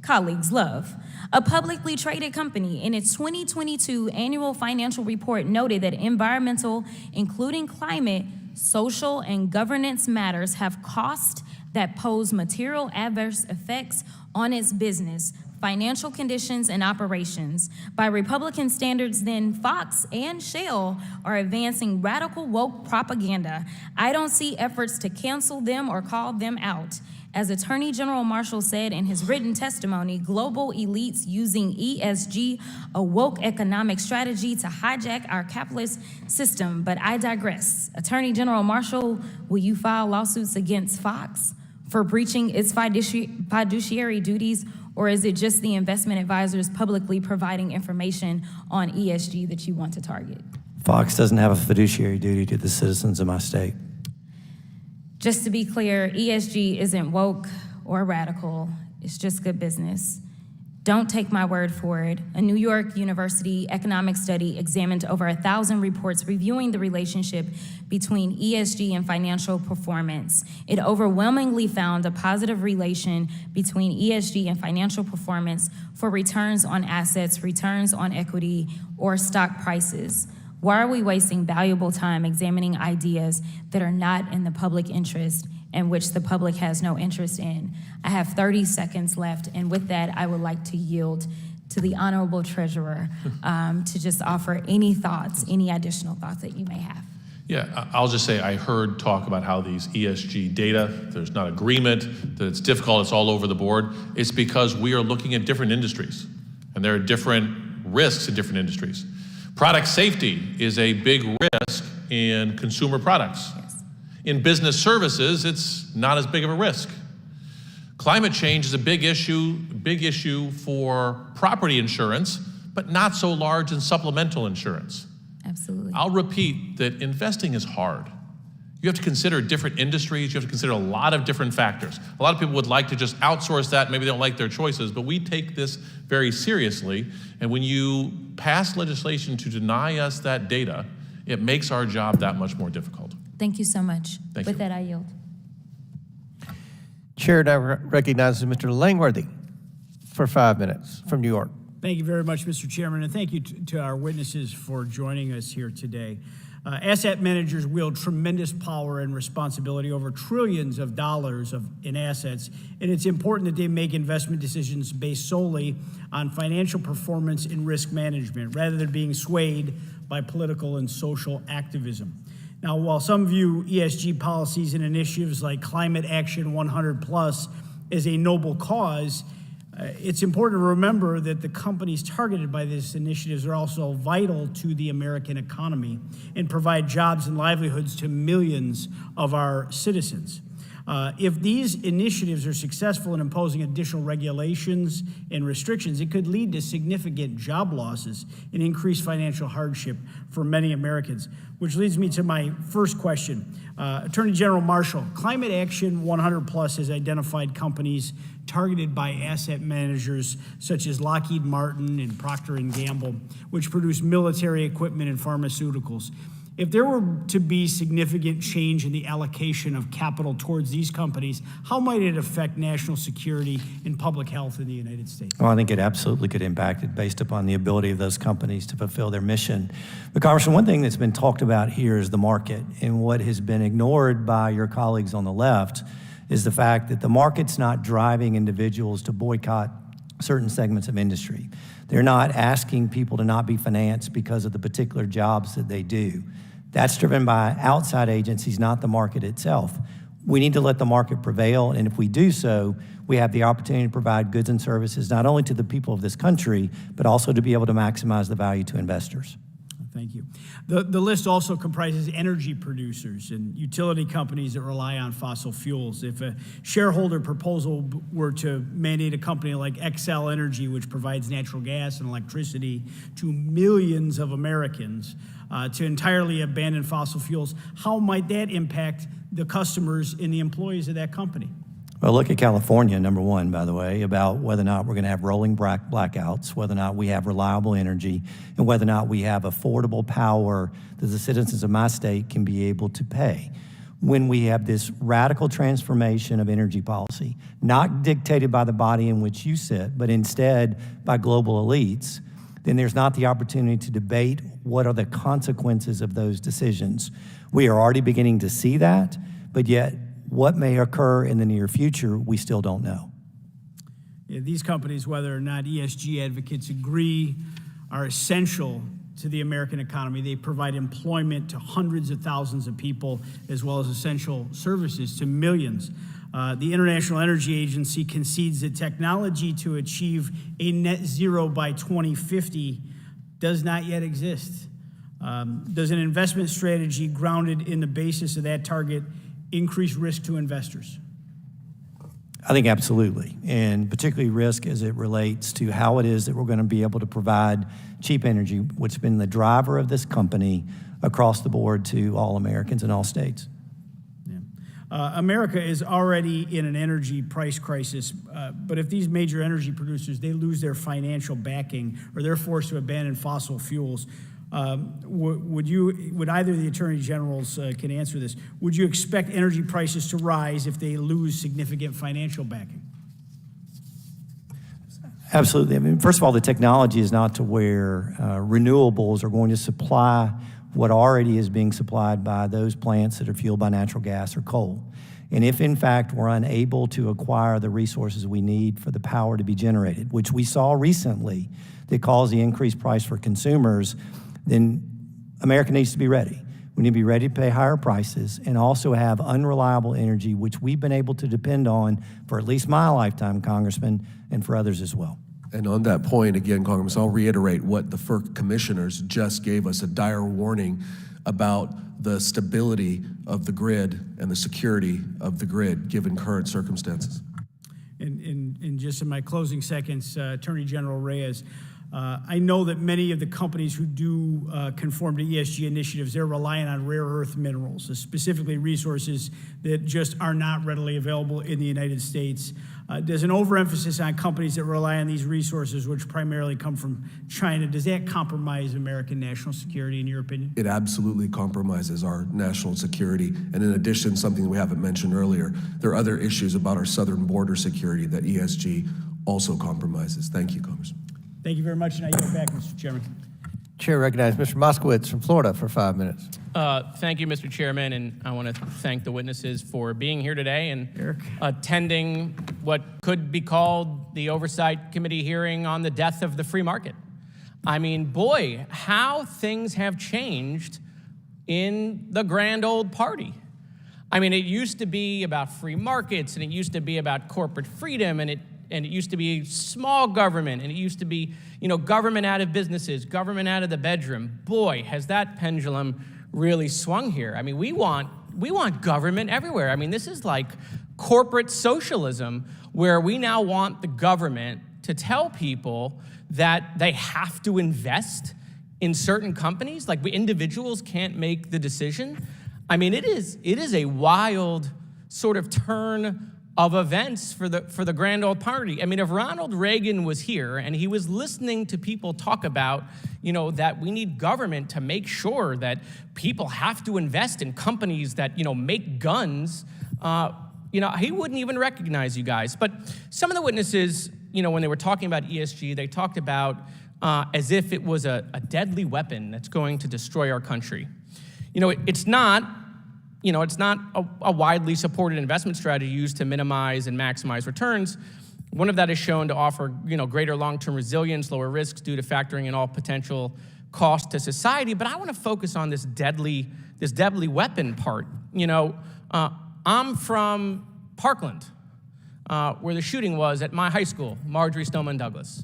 colleagues love, a publicly traded company, in its 2022 annual financial report noted that environmental, including climate, social, and governance matters have costs that pose material adverse effects on its business, financial conditions, and operations. By Republican standards, then, Fox and Shell are advancing radical woke propaganda. I don't see efforts to cancel them or call them out. As Attorney General Marshall said in his written testimony, global elites using ESG, a woke economic strategy to hijack our capitalist system. But I digress. Attorney General Marshall, will you file lawsuits against Fox for breaching its fiduciary duties, or is it just the investment advisors publicly providing information on ESG that you want to target? Fox doesn't have a fiduciary duty to the citizens of my state. Just to be clear, ESG isn't woke or radical. It's just good business. Don't take my word for it. A New York University economic study examined over 1,000 reports reviewing the relationship between ESG and financial performance. It overwhelmingly found a positive relation between ESG and financial performance for returns on assets, returns on equity, or stock prices. Why are we wasting valuable time examining ideas that are not in the public interest and which the public has no interest in? I have 30 seconds left, and with that, I would like to yield to the Honorable Treasurer to just offer any thoughts, any additional thoughts that you may have. Yeah, I'll just say I heard talk about how these ESG data, there's not agreement, that it's difficult, it's all over the board. It's because we are looking at different industries, and there are different risks in different industries. Product safety is a big risk in consumer products. Yes. In business services, it's not as big of a risk. Climate change is a big issue for property insurance, but not so large in supplemental insurance. Absolutely. I'll repeat that investing is hard. You have to consider different industries. You have to consider a lot of different factors. A lot of people would like to just outsource that. Maybe they don't like their choices, but we take this very seriously. And when you pass legislation to deny us that data, it makes our job that much more difficult. Thank you so much. Thank With you. that, I yield. Chair now recognizes Mr. Langworthy for 5 minutes from New York. Thank you very much, Mr. Chairman, and thank you to our witnesses for joining us here today. Asset managers wield tremendous power and responsibility over trillions of dollars in assets, and it's important that they make investment decisions based solely on financial performance and risk management, rather than being swayed by political and social activism. Now, while some view ESG policies and initiatives like Climate Action 100+ as a noble cause, it's important to remember that the companies targeted by these initiatives are also vital to the American economy and provide jobs and livelihoods to millions of our citizens. If these initiatives are successful in imposing additional regulations and restrictions, it could lead to significant job losses and increased financial hardship for many Americans, which leads me to my first question. Attorney General Marshall, Climate Action 100+ has identified companies targeted by asset managers such as Lockheed Martin and Procter & Gamble, which produce military equipment and pharmaceuticals. If there were to be significant change in the allocation of capital towards these companies, how might it affect national security and public health in the United States? Well, I think it absolutely could impact it based upon the ability of those companies to fulfill their mission. But Congressman, one thing that's been talked about here is the market. And what has been ignored by your colleagues on the left is the fact that the market's not driving individuals to boycott certain segments of industry. They're not asking people to not be financed because of the particular jobs that they do. That's driven by outside agencies, not the market itself. We need to let the market prevail, and if we do so, we have the opportunity to provide goods and services not only to the people of this country, but also to be able to maximize the value to investors. Thank you. The list also comprises energy producers and utility companies that rely on fossil fuels. If a shareholder proposal were to mandate a company like Xcel Energy, which provides natural gas and electricity to millions of Americans, to entirely abandon fossil fuels, how might that impact the customers and the employees of that company? Well, look at California, number one, by the way, about whether or not we're going to have rolling blackouts, whether or not we have reliable energy, and whether or not we have affordable power that the citizens of my state can be able to pay. When we have this radical transformation of energy policy, not dictated by the body in which you sit, but instead by global elites, then there's not the opportunity to debate what are the consequences of those decisions. We are already beginning to see that, but yet what may occur in the near future, we still don't know. Yeah, these companies, whether or not ESG advocates agree, are essential to the American economy. They provide employment to hundreds of thousands of people, as well as essential services to millions. The International Energy Agency concedes that technology to achieve a net zero by 2050 does not yet exist. Does an investment strategy grounded in the basis of that target increase risk to investors? I think absolutely, and particularly risk as it relates to how it is that we're going to be able to provide cheap energy, which has been the driver of this company across the board to all Americans in all states. America is already in an energy price crisis, but if these major energy producers, they lose their financial backing or they're forced to abandon fossil fuels, would either of the attorney generals can answer this? Would you expect energy prices to rise if they lose significant financial backing? Absolutely. I mean, first of all, the technology is not to where renewables are going to supply what already is being supplied by those plants that are fueled by natural gas or coal. And if, in fact, we're unable to acquire the resources we need for the power to be generated, which we saw recently that caused the increased price for consumers, then America needs to be ready. We need to be ready to pay higher prices and also have unreliable energy, which we've been able to depend on for at least my lifetime, Congressman, and for others as well. And on that point, again, Congressman, I'll reiterate what the FERC commissioners just gave us, a dire warning about the stability of the grid and the security of the grid, given current circumstances. In just in my closing seconds, Attorney General Reyes, I know that many of the companies who do conform to ESG initiatives, they're relying on rare earth minerals, specifically resources that just are not readily available in the United States. Does an overemphasis on companies that rely on these resources, which primarily come from China, does that compromise American national security, in your opinion? It absolutely compromises our national security. And in addition, something we haven't mentioned earlier, there are other issues about our southern border security that ESG also compromises. Thank you, Congressman. Thank you very much, and I yield back, Mr. Chairman. Chair recognizes Mr. Moskowitz from Florida for 5 minutes. Thank you, Mr. Chairman, and I want to thank the witnesses for being here today and attending what could be called the Oversight Committee hearing on the death of the free market. I mean, boy, how things have changed in the grand old party. I mean, it used to be about free markets, and it used to be about corporate freedom, and it used to be small government, and it used to be, government out of businesses, government out of the bedroom. Boy, has that pendulum really swung here. I mean, we want government everywhere. I mean, this is like corporate socialism, where we now want the government to tell people that they have to invest in certain companies. Like, we individuals can't make the decision. I mean, it is a wild sort of turn of events for the grand old party. I mean, if Ronald Reagan was here and he was listening to people talk about, that we need government to make sure that people have to invest in companies that, make guns, he wouldn't even recognize you guys. But some of the witnesses, when they were talking about ESG, they talked about as if it was a deadly weapon that's going to destroy our country. It's not. It's not a widely supported investment strategy used to minimize and maximize returns. One of that is shown to offer, greater long-term resilience, lower risks due to factoring in all potential costs to society. But I want to focus on this deadly weapon part. I'm from Parkland, where the shooting was at my high school, Marjorie Stoneman Douglas.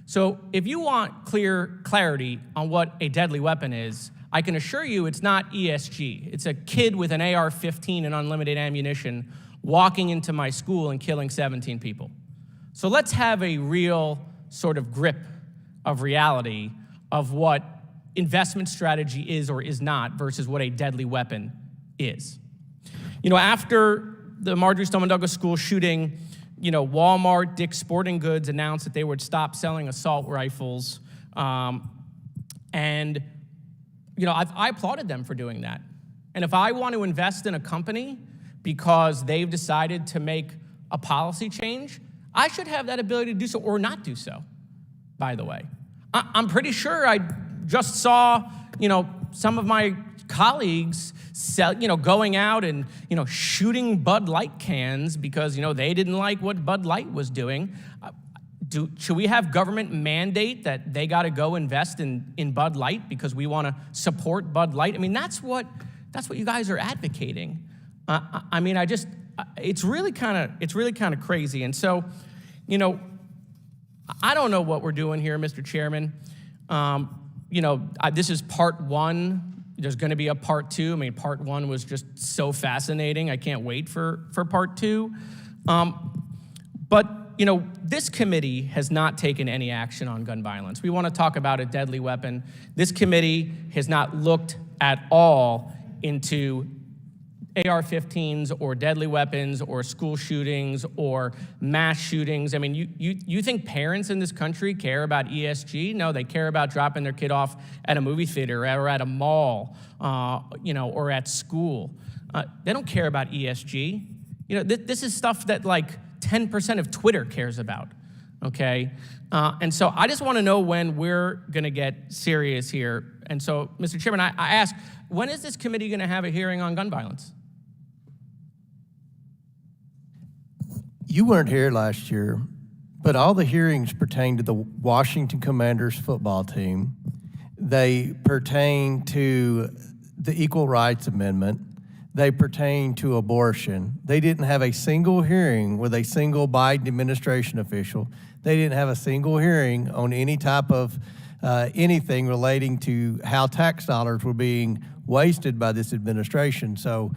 So if you want clarity on what a deadly weapon is, I can assure you it's not ESG. It's a kid with an AR-15 and unlimited ammunition walking into my school and killing 17 people. So let's have a real sort of grip of reality of what investment strategy is or is not versus what a deadly weapon is. After the Marjorie Stoneman Douglas school shooting, Walmart, Dick's Sporting Goods announced that they would stop selling assault rifles, and I applauded them for doing that. And if I want to invest in a company because they've decided to make a policy change, I should have that ability to do so or not do so, by the way. I'm pretty sure I just saw, some of my colleagues going out and, shooting Bud Light cans because, they didn't like what Bud Light was doing. Should we have government mandate that they got to go invest in Bud Light because we want to support Bud Light? I mean, that's what you guys are advocating. It's really kind of crazy. And so, I don't know what we're doing here, Mr. Chairman. This is part one. There's going to be a part two. I mean, part one was just so fascinating. I can't wait for part two. But this committee has not taken any action on gun violence. We want to talk about a deadly weapon. This committee has not looked at all into AR-15s or deadly weapons or school shootings or mass shootings. I mean, you think parents in this country care about ESG? No, they care about dropping their kid off at a movie theater or at a mall, or at school. They don't care about ESG. This is stuff that 10% of Twitter cares about, okay? And so I just want to know when we're going to get serious here. And so, Mr. Chairman, I ask, when is this committee going to have a hearing on gun violence? You weren't here last year, but all the hearings pertain to the Washington Commanders football team. They pertain to the Equal Rights Amendment. They pertain to abortion. They didn't have a single hearing with a single Biden administration official. They didn't have a single hearing on any type of anything relating to how tax dollars were being wasted by this administration. So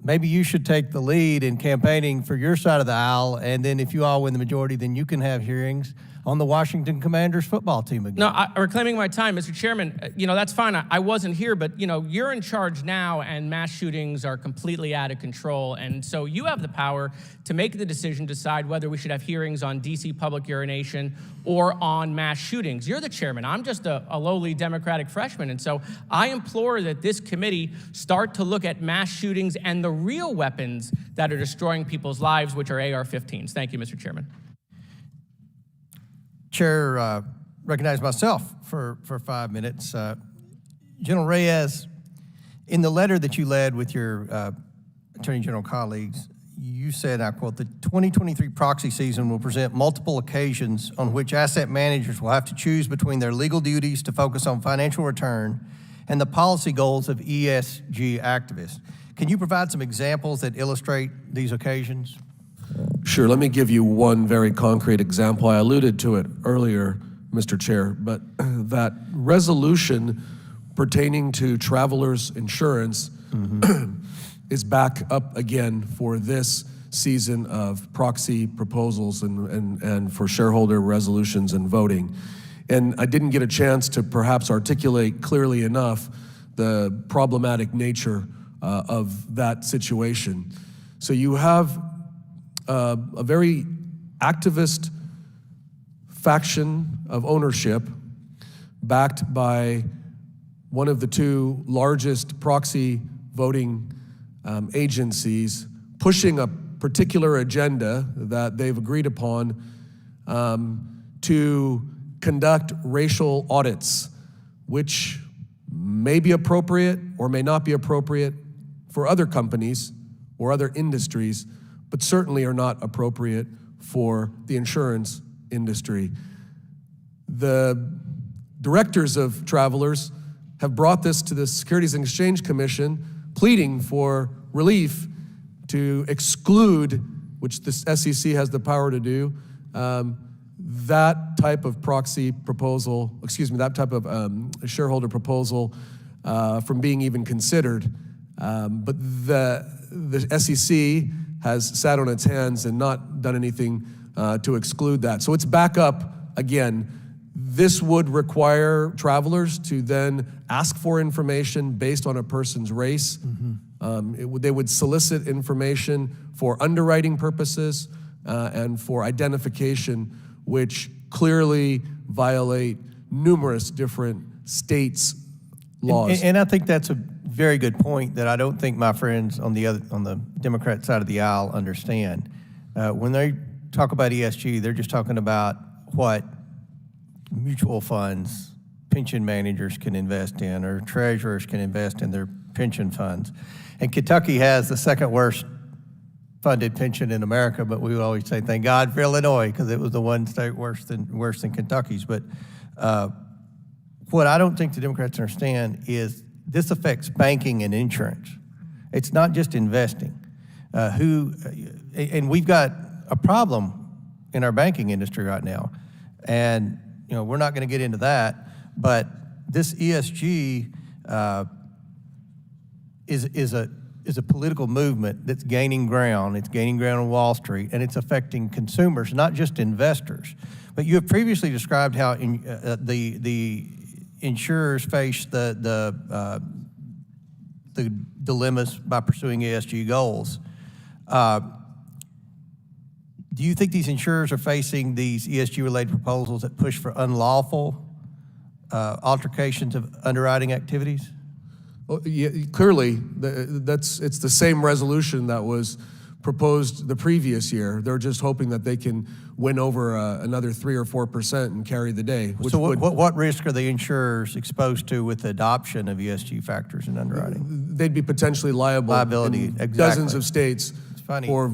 maybe you should take the lead in campaigning for your side of the aisle, and then if you all win the majority, then you can have hearings on the Washington Commanders football team again. No, reclaiming my time, Mr. Chairman, that's fine. I wasn't here, but, you're in charge now, and mass shootings are completely out of control. And so you have the power to make the decision, decide whether we should have hearings on D.C. public urination or on mass shootings. You're the chairman. I'm just a lowly Democratic freshman. And so I implore that this committee start to look at mass shootings and the real weapons that are destroying people's lives, which are AR-15s. Thank you, Mr. Chairman. Chair, recognize myself for 5 minutes. General Reyes, in the letter that you led with your Attorney General colleagues, you said, I quote, the 2023 proxy season will present multiple occasions on which asset managers will have to choose between their legal duties to focus on financial return and the policy goals of ESG activists. Can you provide some examples that illustrate these occasions? Sure, let me give you one very concrete example. I alluded to it earlier, Mr. Chair, but that resolution pertaining to travelers insurance is back up again for this season of proxy proposals and for shareholder resolutions and voting. And I didn't get a chance to perhaps articulate clearly enough the problematic nature of that situation. So you have a very activist faction of ownership backed by one of the two largest proxy voting agencies pushing a particular agenda that they've agreed upon to conduct racial audits, which may be appropriate or may not be appropriate for other companies or other industries, but certainly are not appropriate for the insurance industry. The directors of Travelers have brought this to the Securities and Exchange Commission, pleading for relief to exclude, which the SEC has the power to do, that type of proxy proposal, that type of shareholder proposal from being even considered. But the SEC has sat on its hands and not done anything to exclude that. So it's back up again. This would require Travelers to then ask for information based on a person's race. They would solicit information for underwriting purposes and for identification, which clearly violate numerous different states' laws. And I think that's a very good point that I don't think my friends on the Democrat side of the aisle understand. When they talk about ESG, they're just talking about what mutual funds, pension managers can invest in, or treasurers can invest in their pension funds. And Kentucky has the second worst funded pension in America, but we always say, thank God for Illinois, because it was the one state worse than Kentucky's. But what I don't think the Democrats understand is this affects banking and insurance. It's not just investing. And we've got a problem in our banking industry right now. And we're not going to get into that, but this ESG is a political movement that's gaining ground. It's gaining ground on Wall Street, and it's affecting consumers, not just investors. But you have previously described how the insurers face the dilemmas by pursuing ESG goals. Do you think these insurers are facing these ESG-related proposals that push for unlawful altercations of underwriting activities? Well, yeah, clearly, it's the same resolution that was proposed the previous year. They're just hoping that they can win over another 3 or 4% and carry the day. So what risk are the insurers exposed to with the adoption of ESG factors in underwriting? They'd be potentially liability in dozens of states for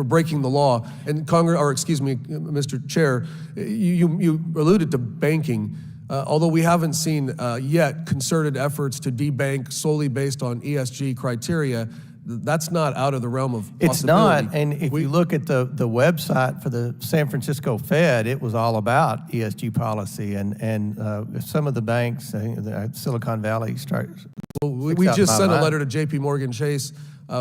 breaking the law. And Mr. Chair, you alluded to banking. Although we haven't seen yet concerted efforts to debank solely based on ESG criteria, that's not out of the realm of possibility. It's not, and if you look at the website for the San Francisco Fed, it was all about ESG policy, and some of the banks, Silicon Valley strikes. Well, we just sent a letter to J.P. Morgan Chase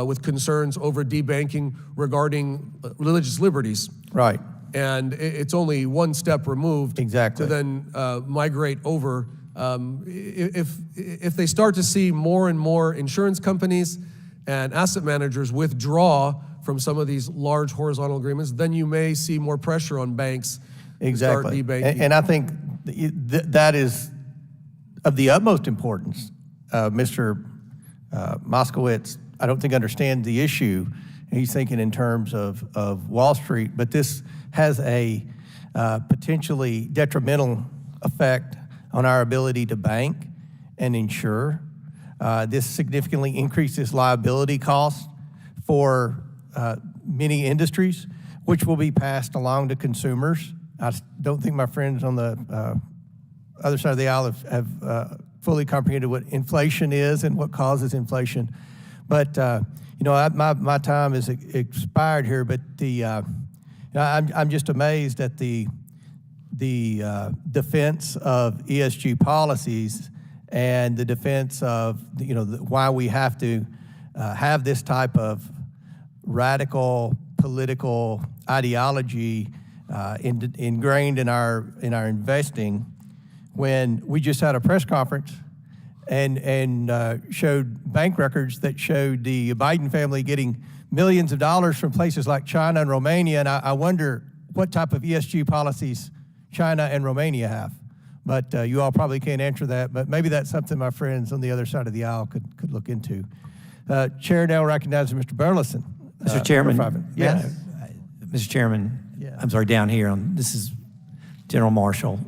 with concerns over debanking regarding religious liberties. Right. And it's only one step removed to then migrate over. If they start to see more and more insurance companies and asset managers withdraw from some of these large horizontal agreements, then you may see more pressure on banks to start debanking. And I think that is of the utmost importance. Mr. Moskowitz, I don't think understands the issue. He's thinking in terms of Wall Street, but this has a potentially detrimental effect on our ability to bank and insure. This significantly increases liability costs for many industries, which will be passed along to consumers. I don't think my friends on the other side of the aisle have fully comprehended what inflation is and what causes inflation. But my time is expired here. But I'm just amazed at the defense of ESG policies and the defense of why we have to have this type of radical political ideology ingrained in our investing, when we just had a press conference and showed bank records that showed the Biden family getting millions of dollars from places like China and Romania, and I wonder what type of ESG policies China and Romania have. But you all probably can't answer that, but maybe that's something my friends on the other side of the aisle could look into. Chair now recognizes Mr. Burleson. Mr. Chairman. Yes. Mr. Chairman, Yeah. I'm sorry, down here, this is General Marshall.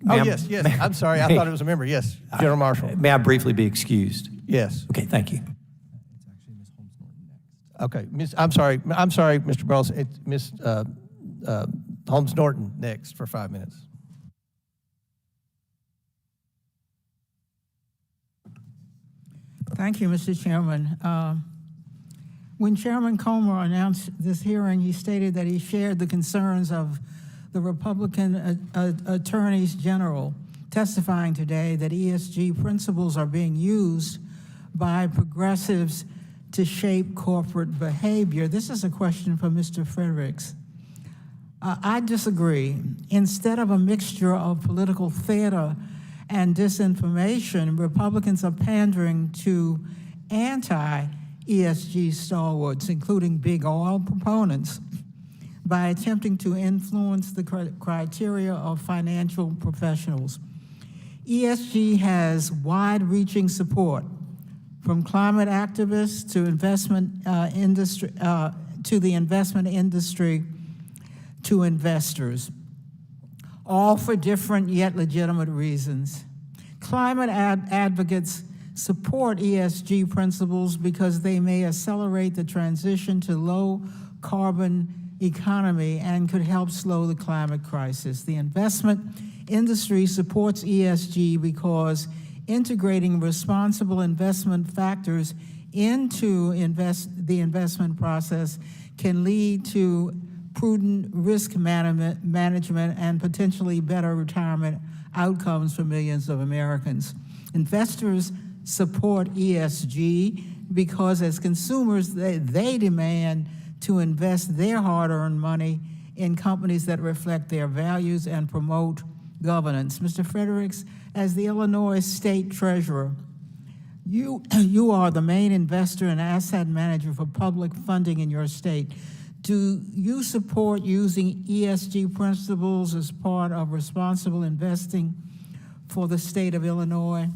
Oh, yes. I'm sorry. I thought it was a member. Yes, General Marshall. May I briefly be excused? Yes. Okay, thank you. Okay, I'm sorry, Mr. Burleson. It's Ms. Holmes Norton next for 5 minutes. Thank you, Mr. Chairman. When Chairman Comer announced this hearing, he stated that he shared the concerns of the Republican attorneys general testifying today that ESG principles are being used by progressives to shape corporate behavior. This is a question for Mr. Frericks. I disagree. Instead of a mixture of political theater and disinformation, Republicans are pandering to anti-ESG stalwarts, including big oil proponents, by attempting to influence the criteria of financial professionals. ESG has wide-reaching support from climate activists to the investment industry to investors, all for different yet legitimate reasons. Climate advocates support ESG principles because they may accelerate the transition to low-carbon economy and could help slow the climate crisis. The investment industry supports ESG because integrating responsible investment factors into the investment process can lead to prudent risk management and potentially better retirement outcomes for millions of Americans. Investors support ESG because as consumers, they demand to invest their hard-earned money in companies that reflect their values and promote governance. Mr. Frericks, as the Illinois State Treasurer, you are the main investor and asset manager for public funding in your state. Do you support using ESG principles as part of responsible investing for the state of Illinois?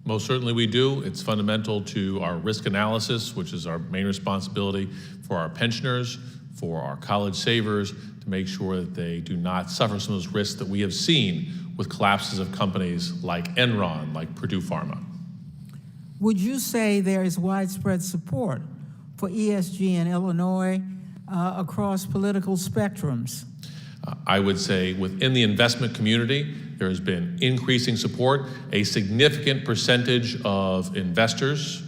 Most certainly we do. It's fundamental to our risk analysis, which is our main responsibility for our pensioners, for our college savers, to make sure that they do not suffer some of those risks that we have seen with collapses of companies like Enron, like Purdue Pharma. Would you say there is widespread support for ESG in Illinois across political spectrums? I would say within the investment community, there has been increasing support. A significant percentage of investors,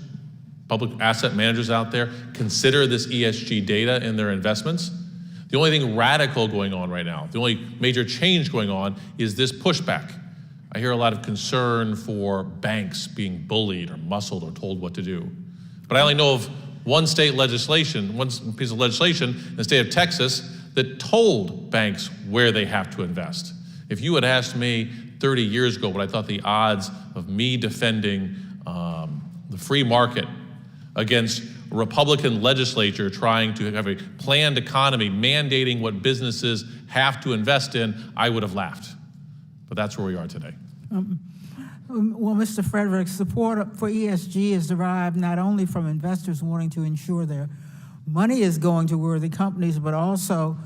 public asset managers out there, consider this ESG data in their investments. The only thing radical going on right now, the only major change going on is this pushback. I hear a lot of concern for banks being bullied or muscled or told what to do. But I only know of one piece of legislation in the state of Texas that told banks where they have to invest. If you had asked me 30 years ago what I thought the odds of me defending the free market against a Republican legislature trying to have a planned economy mandating what businesses have to invest in, I would have laughed. But that's where we are today. Well, Mr. Frericks, support for ESG is derived not only from investors wanting to ensure their money is going to worthy companies, but also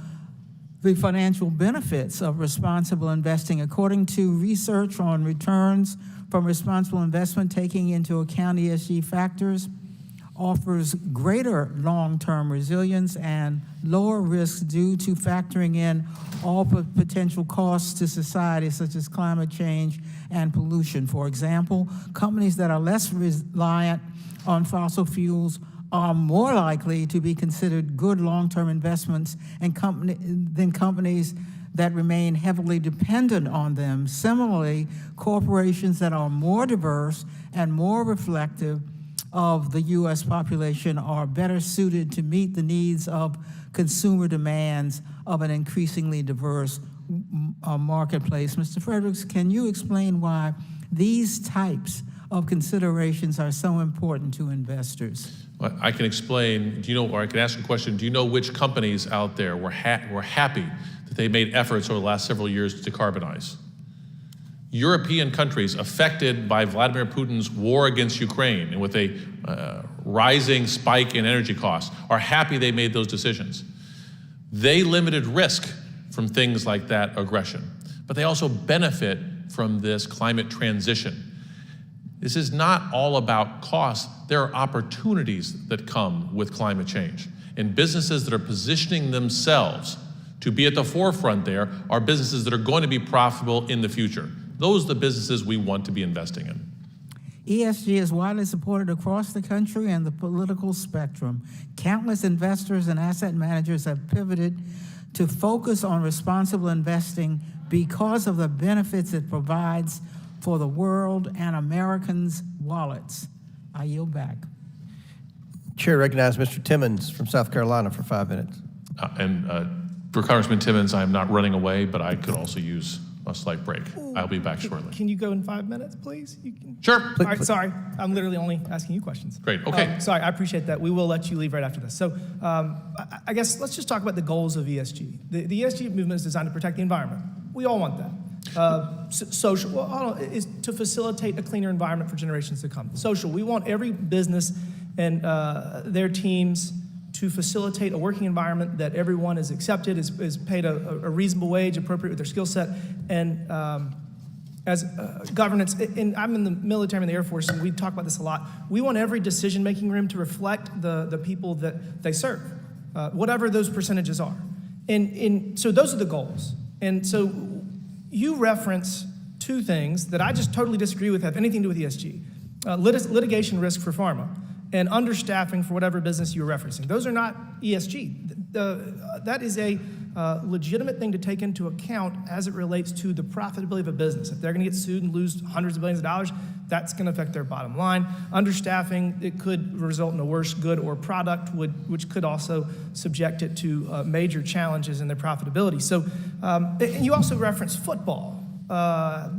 the financial benefits of responsible investing. According to research on returns from responsible investment, taking into account ESG factors offers greater long-term resilience and lower risks due to factoring in all potential costs to society, such as climate change and pollution. For example, companies that are less reliant on fossil fuels are more likely to be considered good long-term investments than companies that remain heavily dependent on them. Similarly, corporations that are more diverse and more reflective of the U.S. population are better suited to meet the needs of consumer demands of an increasingly diverse marketplace. Mr. Frericks, can you explain why These types of considerations are so important to investors. Well, I can explain, or I can ask a question, do you know which companies out there were happy that they made efforts over the last several years to decarbonize? European countries affected by Vladimir Putin's war against Ukraine and with a rising spike in energy costs are happy they made those decisions. They limited risk from things like that aggression, but they also benefit from this climate transition. This is not all about costs. There are opportunities that come with climate change. And businesses that are positioning themselves to be at the forefront there are businesses that are going to be profitable in the future. Those are the businesses we want to be investing in. ESG is widely supported across the country and the political spectrum. Countless investors and asset managers have pivoted to focus on responsible investing because of the benefits it provides for the world and Americans' wallets. I yield back. Chair recognizes Mr. Timmons from South Carolina for 5 minutes. For Congressman Timmons, I am not running away, but I could also use a slight break. I'll be back shortly. Can you go in 5 minutes, please? You can. Sure. All right, sorry. I'm literally only asking you questions. Great, okay. Sorry, I appreciate that. We will let you leave right after this. So I guess let's just talk about the goals of ESG. The ESG movement is designed to protect the environment. We all want that. Social, well, hold on, is to facilitate a cleaner environment for generations to come. Social, we want every business and their teams to facilitate a working environment that everyone is accepted, is paid a reasonable wage, appropriate with their skill set, and as governance, and I'm in the military, I'm in the Air Force, and we talk about this a lot. We want every decision-making room to reflect the people that they serve, whatever those percentages are. And so those are the goals. And so you reference two things that I just totally disagree with have anything to do with ESG. Litigation risk for pharma and understaffing for whatever business you're referencing. Those are not ESG. That is a legitimate thing to take into account as it relates to the profitability of a business. If they're gonna get sued and lose hundreds of billions of dollars, that's gonna affect their bottom line. Understaffing, it could result in a worse good or product, which could also subject it to major challenges in their profitability. So, and you also referenced football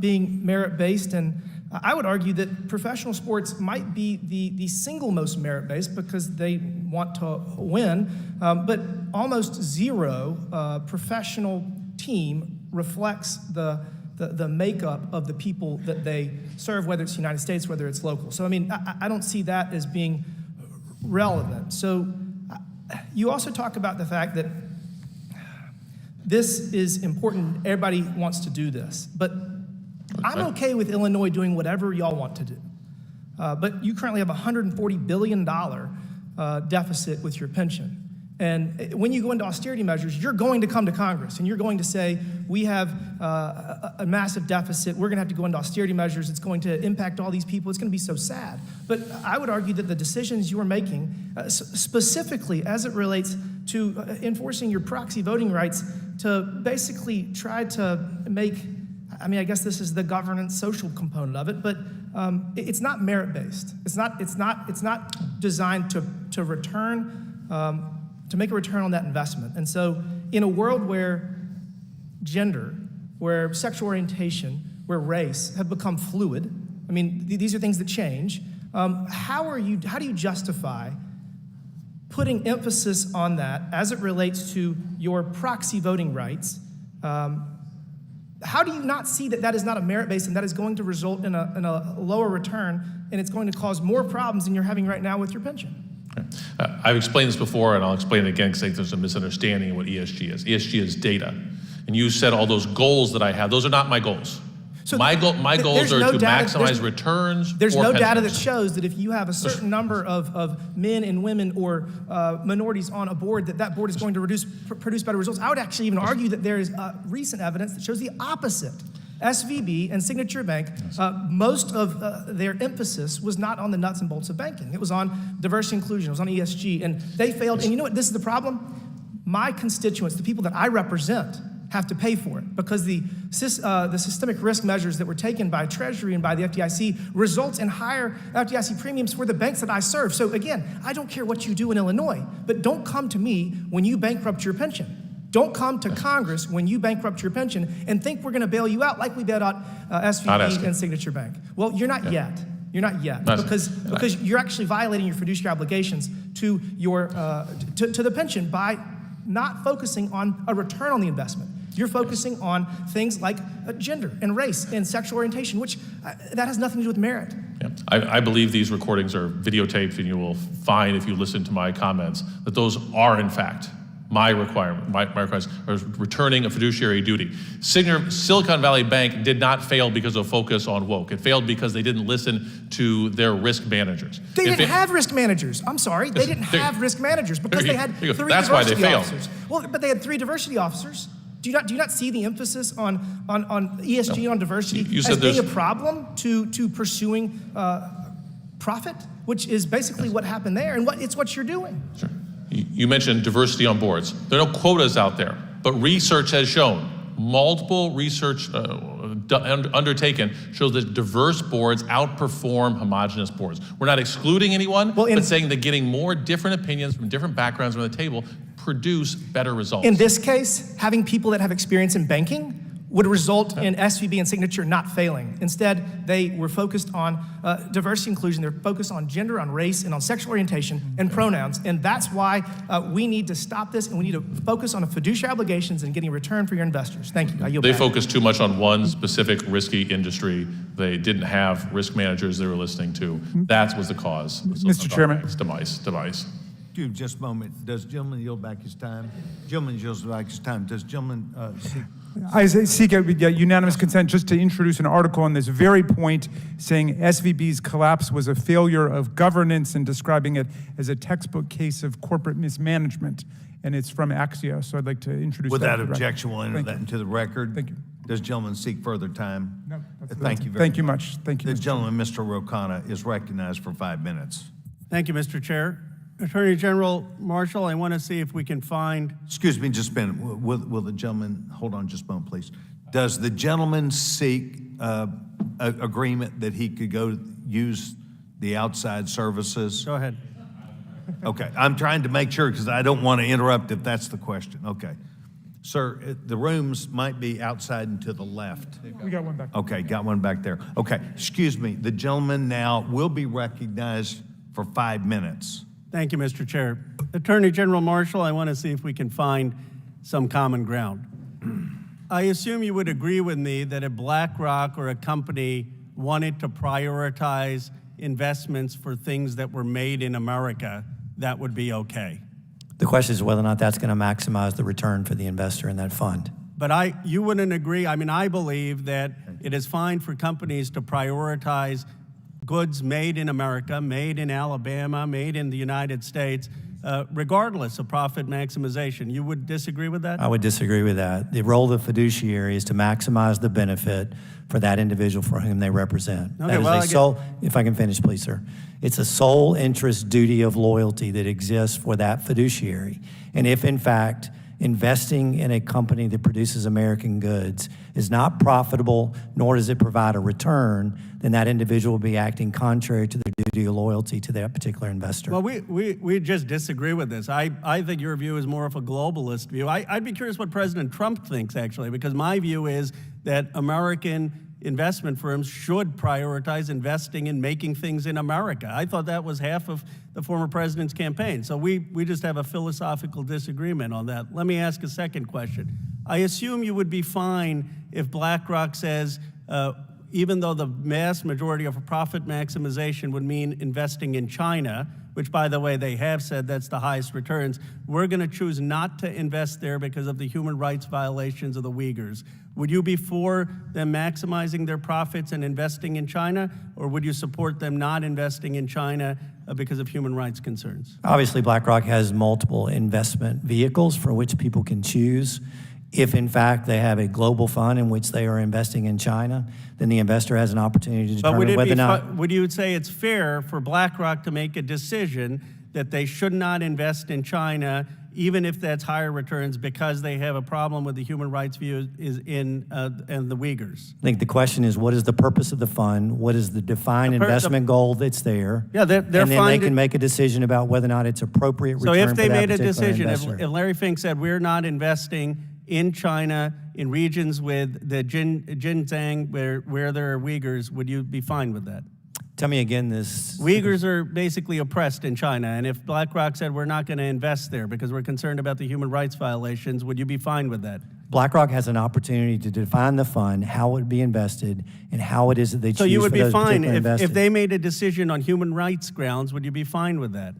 being merit-based, and I would argue that professional sports might be the single most merit-based because they want to win, but almost zero professional team reflects the makeup of the people that they serve, whether it's the United States, whether it's local. So, I mean, I don't see that as being relevant. So you also talk about the fact that this is important. Everybody wants to do this, but I'm okay with Illinois doing whatever y'all want to do. But you currently have a $140 billion deficit with your pension. And when you go into austerity measures, you're going to come to Congress and you're going to say, we have a massive deficit, we're gonna have to go into austerity measures, it's going to impact all these people, it's gonna be so sad. But I would argue that the decisions you are making, specifically as it relates to enforcing your proxy voting rights to basically try to make, I mean, I guess this is the governance social component of it, but it's not merit-based. It's not designed to return, to make a return on that investment. And so in a world where gender, where sexual orientation, where race have become fluid, I mean, these are things that change, how do you justify putting emphasis on that as it relates to your proxy voting rights? How do you not see that that is not a merit base and that is going to result in a lower return and it's going to cause more problems than you're having right now with your pension? I've explained this before and I'll explain it again because I think there's a misunderstanding of what ESG is. ESG is data. And you said all those goals that I have, those are not my goals. So my goals are to maximize returns. There's no data that shows that if you have a certain number of men and women or minorities on a board, that board is going to produce better results. I would actually even argue that there is recent evidence that shows the opposite. SVB and Signature Bank, most of their emphasis was not on the nuts and bolts of banking. It was on diversity and inclusion, it was on ESG, and they failed. And you know what, this is the problem? My constituents, the people that I represent, have to pay for it because the systemic risk measures that were taken by Treasury and by the FDIC results in higher FDIC premiums for the banks that I serve. So again, I don't care what you do in Illinois, but don't come to me when you bankrupt your pension. Don't come to Congress when you bankrupt your pension and think we're going to bail you out like we bailed out SVB and Signature Bank. Well, you're not yet. You're not yet because you're actually violating your fiduciary obligations to your to the pension by not focusing on a return on the investment. You're focusing on things like gender and race and sexual orientation, which that has nothing to do with merit. Yeah. I believe these recordings are videotaped, and you will find, if you listen to my comments, that those are, in fact, my requirement. My requirements are returning a fiduciary duty. Silicon Valley Bank did not fail because of focus on woke. It failed because they didn't listen to their risk managers. They didn't have risk managers. I'm sorry. They didn't have risk managers because they had 3 That's why they diversity failed. officers. Well, but they had 3 diversity officers. Do you not see the emphasis on ESG, on diversity, as being a problem to pursuing profit, which is basically what happened there, and it's what you're doing. Sure. You mentioned diversity on boards. There are no quotas out there, but research has shown, multiple research undertaken shows that diverse boards outperform homogenous boards. We're not excluding anyone, but saying that getting more different opinions from different backgrounds on the table produce better results. In this case, having people that have experience in banking would result in SVB and Signature not failing. Instead, they were focused on diversity inclusion. They're focused on gender, on race, and on sexual orientation and pronouns. And that's why we need to stop this, and we need to focus on the fiduciary obligations and getting a return for your investors. Thank you. I yield They back. focused too much on one specific risky industry. They didn't have risk managers they were listening to. That was the cause. Mr. Chairman. Demise. Just a moment. Does gentleman yield back his time? Gentleman yields back his time. Does gentleman seek? I seek a unanimous consent just to introduce an article on this very point saying SVB's collapse was a failure of governance and describing it as a textbook case of corporate mismanagement. And it's from Axios, so I'd like to introduce that. Without objection, we'll enter that into the record. Thank you. Does gentleman seek further time? No. Thank you very Thank you much. Thank you. The gentleman, Mr. Rokana, is recognized for 5 minutes. Thank you, Mr. Chair. Attorney General Marshall, I want to see if we can find... Excuse me just a minute. Will the gentleman, hold on just a moment, please. Does the gentleman seek agreement that he could go use the outside services? Go ahead. Okay, I'm trying to make sure because I don't want to interrupt if that's the question. Okay. Sir, the rooms might be outside and to the left. We got one back. Okay, got one back there. Okay, excuse me. The gentleman now will be recognized for 5 minutes. Thank you, Mr. Chair. Attorney General Marshall, I want to see if we can find some common ground. I assume you would agree with me that if BlackRock or a company wanted to prioritize investments for things that were made in America, that would be okay. The question is whether or not that's going to maximize the return for the investor in that fund. But you wouldn't agree. I mean, I believe that it is fine for companies to prioritize goods made in America, made in Alabama, made in the United States, regardless of profit maximization. You would disagree with that? I would disagree with that. The role of the fiduciary is to maximize the benefit for that individual for whom they represent. Okay, that is well, a sole, if I can finish, please, sir. It's a sole interest duty of loyalty that exists for that fiduciary. And if, in fact, investing in a company that produces American goods is not profitable, nor does it provide a return, then that individual will be acting contrary to their duty of loyalty to that particular investor. Well, we just disagree with this. I think your view is more of a globalist view. I'd be curious what President Trump thinks, actually, because my view is that American investment firms should prioritize investing in making things in America. I thought that was half of the former president's campaign. So we just have a philosophical disagreement on that. Let me ask a second question. I assume you would be fine if BlackRock says, even though the vast majority of profit maximization would mean investing in China, which, by the way, they have said that's the highest returns, we're going to choose not to invest there because of the human rights violations of the Uyghurs. Would you be for them maximizing their profits and investing in China, or would you support them not investing in China because of human rights concerns? Obviously, BlackRock has multiple investment vehicles for which people can choose. If, in fact, they have a global fund in which they are investing in China, then the investor has an opportunity to determine whether or not... Would you say it's fair for BlackRock to make a decision that they should not invest in China even if that's higher returns, because they have a problem with the human rights view and the Uyghurs? I think the question is, what is the purpose of the fund? What is the defined investment goal that's there? Yeah, they're and then they funded- can make a decision about whether or not it's appropriate So return if they for that made a particular decision, investor. if Larry Fink said, we're not investing in China, in regions with the Xinjiang where there are Uyghurs, would you be fine with that? Tell me again this. Uyghurs are basically oppressed in China, and if BlackRock said we're not going to invest there because we're concerned about the human rights violations, would you be fine with that? BlackRock has an opportunity to define the fund, how it would be invested, and how it is that they choose So you would for be those fine particular investors. if they made a decision on human rights grounds, would you be fine with that?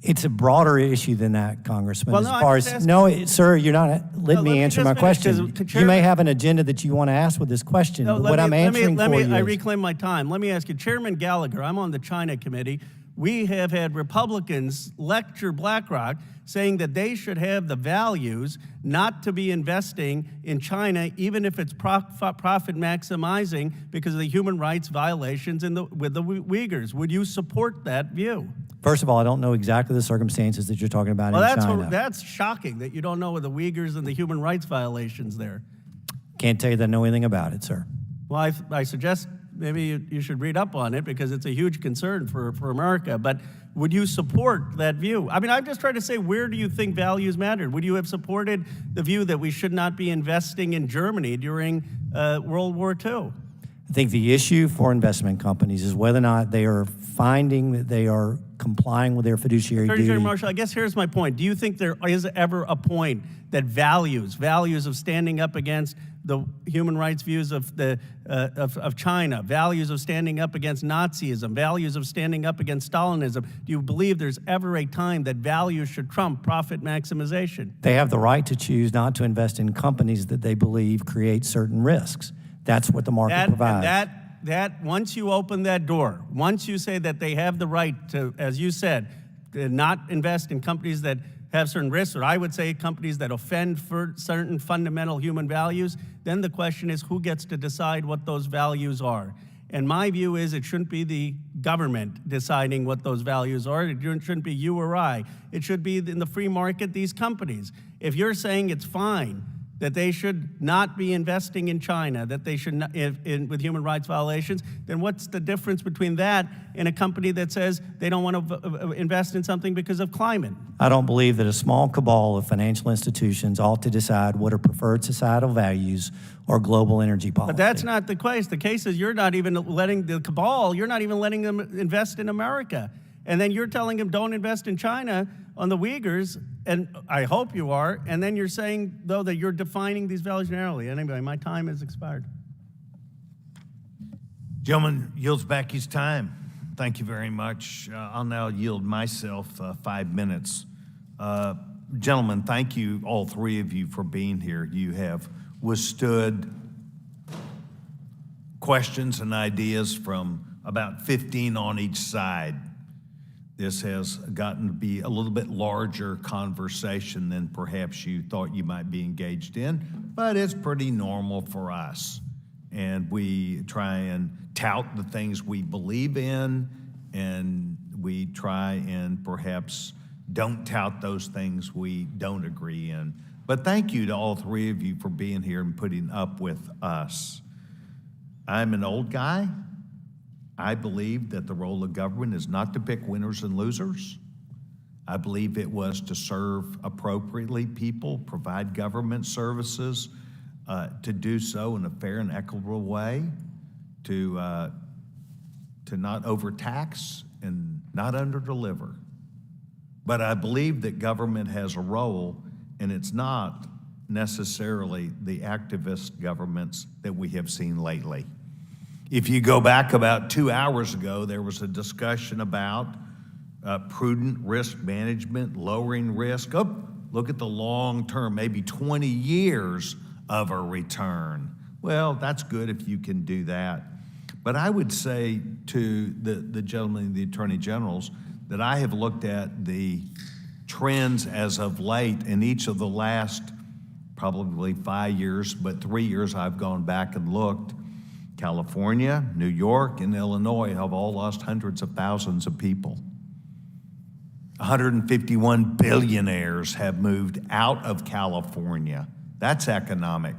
It's a broader issue than that, Congressman. Well, as no, far I'm as just asking- no, sir, you're not letting let me me answer just my finish, 'cause question. You may have an agenda that you want to ask with this question. No, but what I'm answering for you I is, reclaim my time. Let me ask you, Chairman Gallagher, I'm on the China committee. We have had Republicans lecture BlackRock saying that they should have the values not to be investing in China, even if it's profit maximizing because of the human rights violations with the Uyghurs. Would you support that view? first of all, I don't know exactly the circumstances that you're talking about Well, in China. that's shocking that you don't know the Uyghurs and the human rights violations there. Can't tell you that I know anything about it, sir. Well, I suggest maybe you should read up on it because it's a huge concern for America. But would you support that view? I mean, I'm just trying to say, where do you think values matter? Would you have supported the view that we should not be investing in Germany during World War II? I think the issue for investment companies is whether or not they are finding that they are complying with their fiduciary Attorney duty. General Marshall, I guess here's my point. Do you think there is ever a point that values of standing up against the human rights views of China, values of standing up against Nazism, values of standing up against Stalinism, do you believe there's ever a time that values should trump profit maximization? They have the right to choose not to invest in companies that they believe create certain risks. That's what the market provides. That once you open that door, once you say that they have the right to, as you said, to not invest in companies that have certain risks, or I would say companies that offend for certain fundamental human values, then the question is who gets to decide what those values are? And my view is it shouldn't be the government deciding what those values are. It shouldn't be you or I. It should be in the free market, these companies. If you're saying it's fine that they should not be investing in China, that they should not, with human rights violations, then what's the difference between that and a company that says they don't want to invest in something because of climate? I don't believe that a small cabal of financial institutions ought to decide what are preferred societal values or global energy policy. But that's not the case. The case is you're not even letting the cabal, you're not even letting them invest in America. And then you're telling them don't invest in China on the Uyghurs, and I hope you are, and then you're saying, though, that you're defining these values narrowly. Anyway, my time has expired. Gentleman yields back his time. Thank you very much. I'll now yield myself 5 minutes. Gentlemen, thank you, all three of you, for being here. You have withstood questions and ideas from about 15 on each side. This has gotten to be a little bit larger conversation than perhaps you thought you might be engaged in, but it's pretty normal for us. And we try and tout the things we believe in, and we try and perhaps don't tout those things we don't agree in. But thank you to all three of you for being here and putting up with us. I'm an old guy. I believe that the role of government is not to pick winners and losers. I believe it was to serve appropriately people, provide government services, to do so in a fair and equitable way, to not overtax and not underdeliver. But I believe that government has a role, and it's not necessarily the activist governments that we have seen lately. If you go back about 2 hours ago, there was a discussion about prudent risk management, lowering risk. Oh, look at the long term, maybe 20 years of a return. Well, that's good if you can do that. But I would say to the gentlemen, the attorney generals, that I have looked at the trends as of late in each of the last probably 5 years, but 3 years I've gone back and looked. California, New York, and Illinois have all lost hundreds of thousands of people. 151 billionaires have moved out of California. That's economic.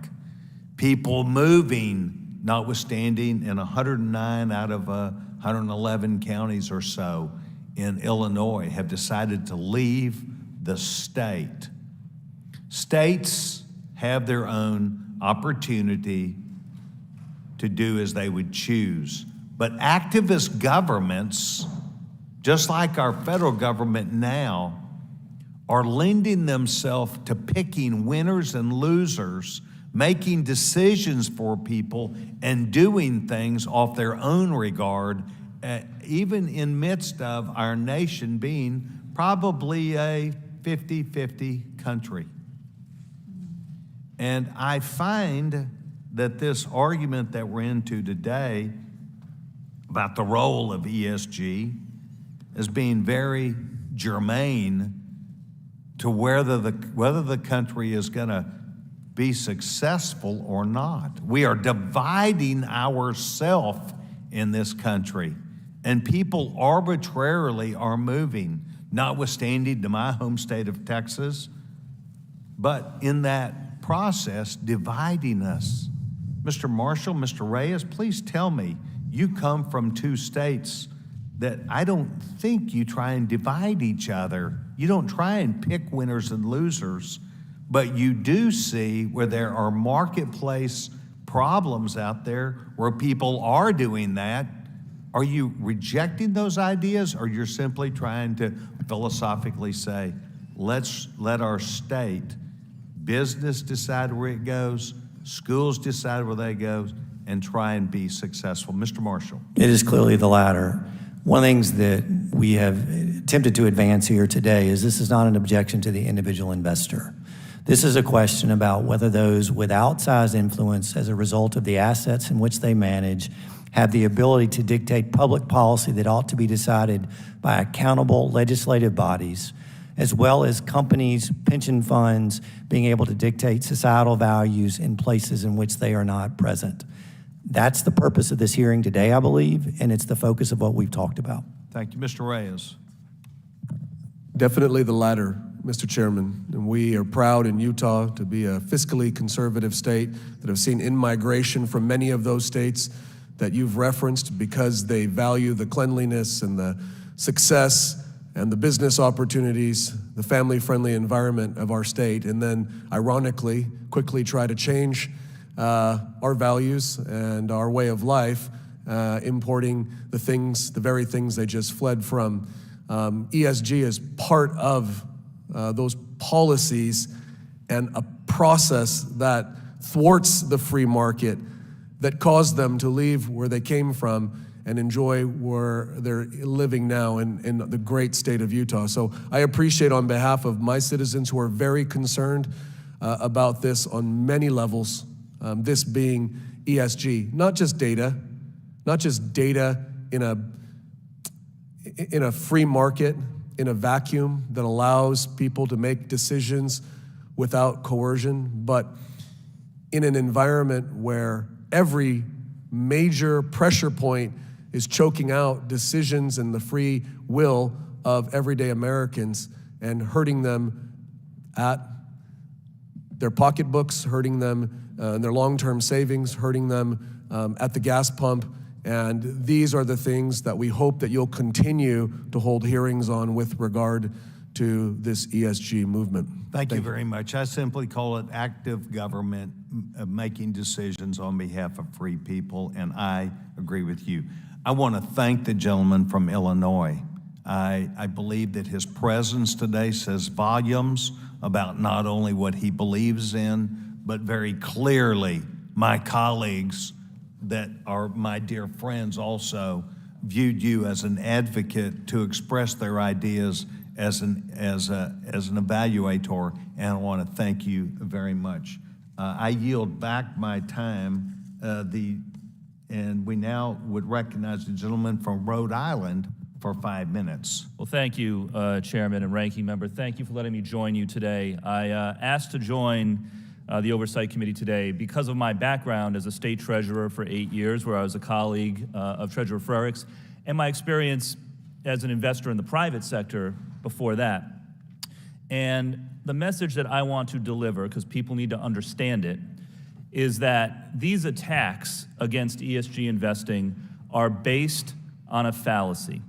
People moving, notwithstanding, in 109 out of 111 counties or so in Illinois have decided to leave the state. States have their own opportunity to do as they would choose. But activist governments, just like our federal government now, are lending themselves to picking winners and losers, making decisions for people, and doing things off their own regard, even in midst of our nation being probably a 50-50 country. And I find that this argument that we're into today about the role of ESG as being very germane to whether the country is going to be successful or not. We are dividing ourselves in this country, and people arbitrarily are moving, notwithstanding to my home state of Texas, but in that process, dividing us. Mr. Marshall, Mr. Reyes, please tell me, you come from two states that I don't think you try and divide each other. You don't try and pick winners and losers, but you do see where there are marketplace problems out there where people are doing that. Are you rejecting those ideas, or you're simply trying to philosophically say, let's let our state, business decide where it goes, schools decide where they go, and try and be successful? Mr. Marshall. It is clearly the latter. One of the things that we have attempted to advance here today is this is not an objection to the individual investor. This is a question about whether those with outsized influence as a result of the assets in which they manage have the ability to dictate public policy that ought to be decided by accountable legislative bodies, as well as companies, pension funds, being able to dictate societal values in places in which they are not present. That's the purpose of this hearing today, I believe, and it's the focus of what we've talked about. Thank you. Mr. Reyes. Definitely the latter, Mr. Chairman. And we are proud in Utah to be a fiscally conservative state that have seen in-migration from many of those states that you've referenced because they value the cleanliness and the success and the business opportunities, the family-friendly environment of our state, and then, ironically, quickly try to change our values and our way of life, importing the very things they just fled from. ESG is part of those policies and a process that thwarts the free market, that caused them to leave where they came from and enjoy where they're living now in the great state of Utah. So I appreciate, on behalf of my citizens who are very concerned about this on many levels, this being ESG, not just data in a free market, in a vacuum that allows people to make decisions without coercion, but in an environment where every major pressure point is choking out decisions and the free will of everyday Americans and hurting them at their pocketbooks, hurting them in their long-term savings, hurting them at the gas pump. And these are the things that we hope that you'll continue to hold hearings on with regard to this ESG movement. Thank you very much. I simply call it active government making decisions on behalf of free people, and I agree with you. I want to thank the gentleman from Illinois. I believe that his presence today says volumes about not only what he believes in, but very clearly my colleagues that are my dear friends also viewed you as an advocate to express their ideas as an evaluator, and I want to thank you very much. I yield back my time, and we now would recognize the gentleman from Rhode Island for 5 minutes. Well, thank you, Chairman and Ranking Member. Thank you for letting me join you today. I asked to join the Oversight Committee today because of my background as a state treasurer for 8 years, where I was a colleague of Treasurer Frericks, and my experience as an investor in the private sector before that. And the message that I want to deliver, because people need to understand it, is that these attacks against ESG investing are based on a fallacy.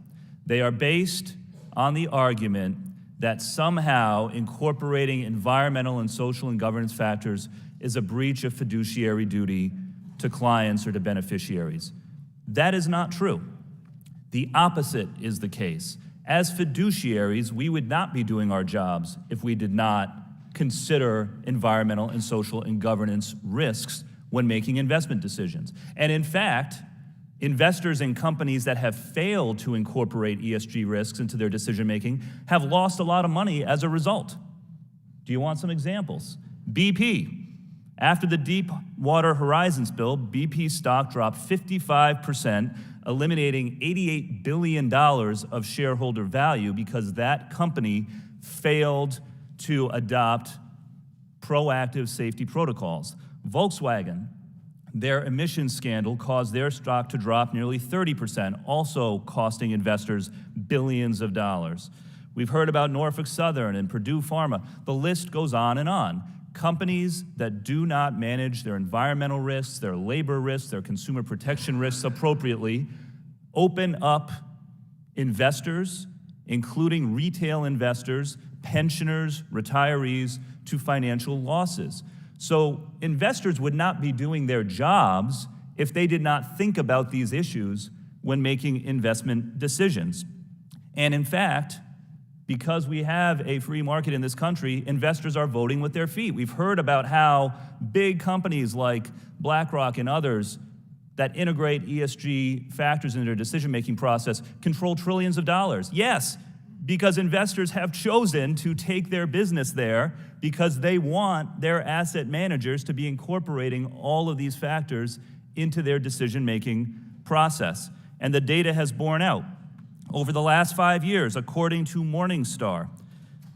They are based on the argument that somehow incorporating environmental and social and governance factors is a breach of fiduciary duty to clients or to beneficiaries. That is not true. The opposite is the case. As fiduciaries, we would not be doing our jobs if we did not consider environmental and social and governance risks when making investment decisions. And in fact, investors in companies that have failed to incorporate ESG risks into their decision-making have lost a lot of money as a result. Do you want some examples? BP. After the Deepwater Horizon spill, BP stock dropped 55%, eliminating $88 billion of shareholder value because that company failed to adopt proactive safety protocols. Volkswagen, their emissions scandal caused their stock to drop nearly 30%, also costing investors billions of dollars. We've heard about Norfolk Southern and Purdue Pharma. The list goes on and on. Companies that do not manage their environmental risks, their labor risks, their consumer protection risks appropriately open up investors, including retail investors, pensioners, retirees, to financial losses. So investors would not be doing their jobs if they did not think about these issues when making investment decisions. And in fact, because we have a free market in this country, investors are voting with their feet. We've heard about how big companies like BlackRock and others that integrate ESG factors in their decision-making process control trillions of dollars. Yes, because investors have chosen to take their business there because they want their asset managers to be incorporating all of these factors into their decision-making process. And the data has borne out. Over the last 5 years, according to Morningstar,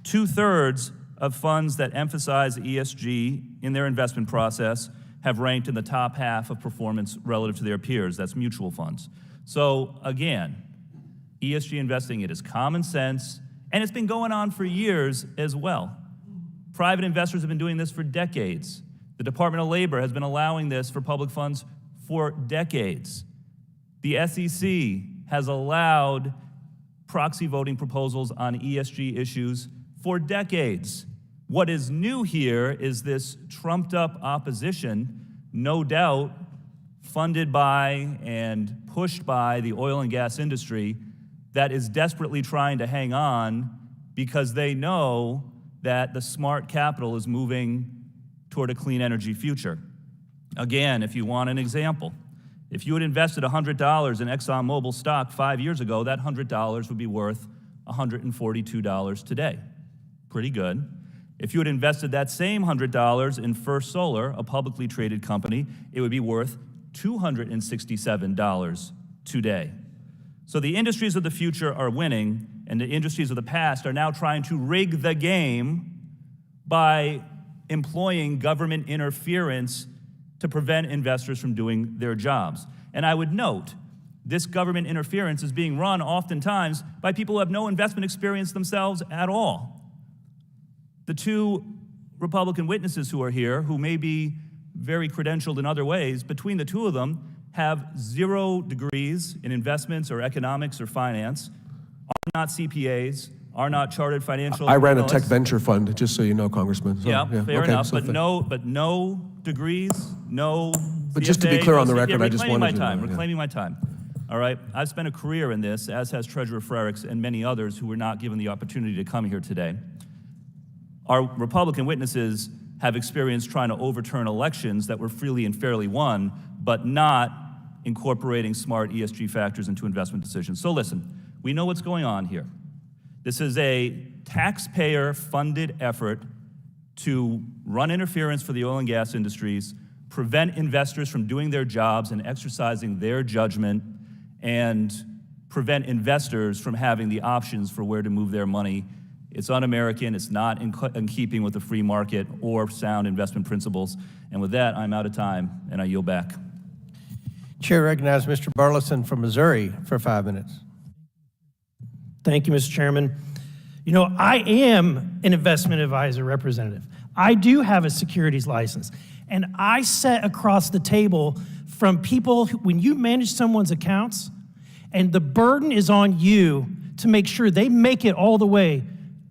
2/3 of funds that emphasize ESG in their investment process have ranked in the top half of performance relative to their peers. That's mutual funds. So again, ESG investing, it is common sense, and it's been going on for years as well. Private investors have been doing this for decades. The Department of Labor has been allowing this for public funds for decades. The SEC has allowed proxy voting proposals on ESG issues for decades. What is new here is this trumped-up opposition, no doubt funded by and pushed by the oil and gas industry, that is desperately trying to hang on because they know that the smart capital is moving toward a clean energy future. Again, if you want an example, if you had invested $100 in ExxonMobil stock 5 years ago, that $100 would be worth $142 today. Pretty good. If you had invested that same $100 in First Solar, a publicly traded company, it would be worth $267 today. So the industries of the future are winning, and the industries of the past are now trying to rig the game by employing government interference to prevent investors from doing their jobs. And I would note, this government interference is being run oftentimes by people who have no investment experience themselves at all. The two Republican witnesses who are here, who may be very credentialed in other ways, between the two of them have 0 degrees in investments or economics or finance, are not CPAs, are not chartered financial I ran a analysts. tech venture fund, just so you know, Congressman. So, Yeah, fair okay, enough, so but no degrees, no But just to be CFA, clear on the no record, I just reclaiming wanted my to time, know, yeah. reclaiming my time. All right, I've spent a career in this, as has Treasurer Frericks and many others who were not given the opportunity to come here today. Our Republican witnesses have experienced trying to overturn elections that were freely and fairly won, but not incorporating smart ESG factors into investment decisions. So listen, we know what's going on here. This is a taxpayer-funded effort to run interference for the oil and gas industries, prevent investors from doing their jobs and exercising their judgment, and prevent investors from having the options for where to move their money. It's un-American, it's not in keeping with the free market or sound investment principles. And with that, I'm out of time, and I yield back. Chair recognizes Mr. Burleson from Missouri for 5 minutes. Thank you, Mr. Chairman. You know, I am an investment advisor representative. I do have a securities license. And I sat across the table from people who, when you manage someone's accounts, and the burden is on you to make sure they make it all the way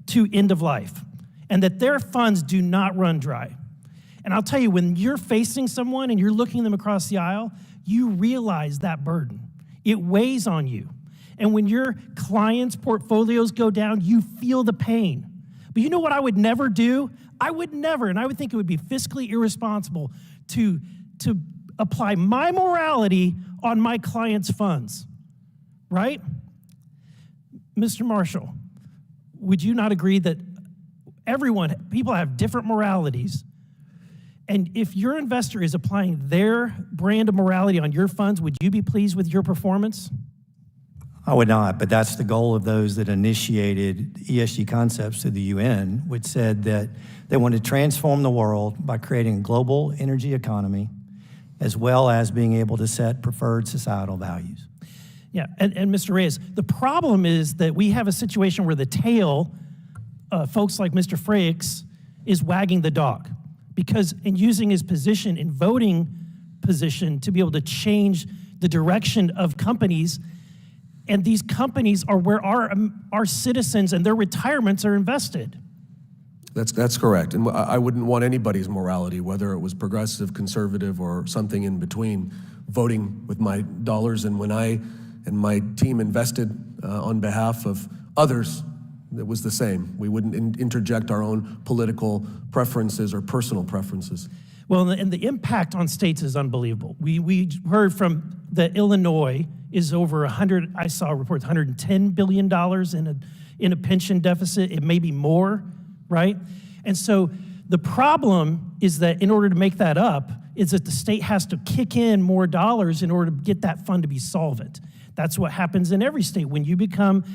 to end of life, and that their funds do not run dry. And I'll tell you, when you're facing someone and you're looking them across the aisle, you realize that burden. It weighs on you. And when your clients' portfolios go down, you feel the pain. But you know what I would never do? I would never, and I would think it would be fiscally irresponsible to apply my morality on my clients' funds, right? Mr. Marshall, would you not agree that people have different moralities, and if your investor is applying their brand of morality on your funds, would you be pleased with your performance? I would not, but that's the goal of those that initiated ESG concepts to the UN, which said that they wanted to transform the world by creating a global energy economy, as well as being able to set preferred societal values. Yeah, and Mr. Reyes, the problem is that we have a situation where the tail, folks like Mr. Frericks, is wagging the dog, because in using his position in voting position to be able to change the direction of companies, and these companies are where our citizens and their retirements are invested. That's correct. And I wouldn't want anybody's morality, whether it was progressive, conservative, or something in between, voting with my dollars. And when I and my team invested on behalf of others, it was the same. We wouldn't interject our own political preferences or personal preferences. Well, and the impact on states is unbelievable. We heard from that Illinois is over 100, I saw reports, $110 billion in a pension deficit. It may be more, right? And so the problem is that in order to make that up, is that the state has to kick in more dollars in order to get that fund to be solvent. That's what happens in every state. When you become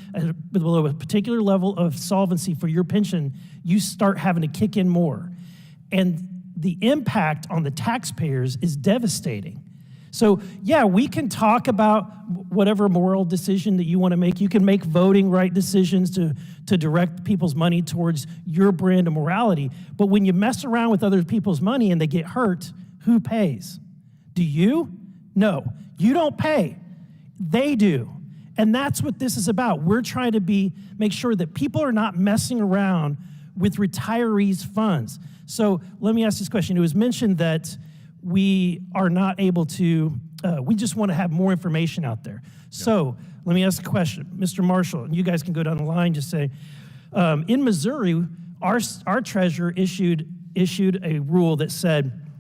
below a particular level of solvency for your pension, you start having to kick in more. And the impact on the taxpayers is devastating. So yeah, we can talk about whatever moral decision that you want to make. You can make voting right decisions to direct people's money towards your brand of morality. But when you mess around with other people's money and they get hurt, who pays? Do you? No, you don't pay. They do. And that's what this is about. We're trying to make sure that people are not messing around with retirees' funds. So let me ask this question. It was mentioned that we are not able to, we just want to have more information out there. So let me ask a question. Mr. Marshall, and you guys can go down the line, just say, in Missouri, our treasurer issued a rule that said,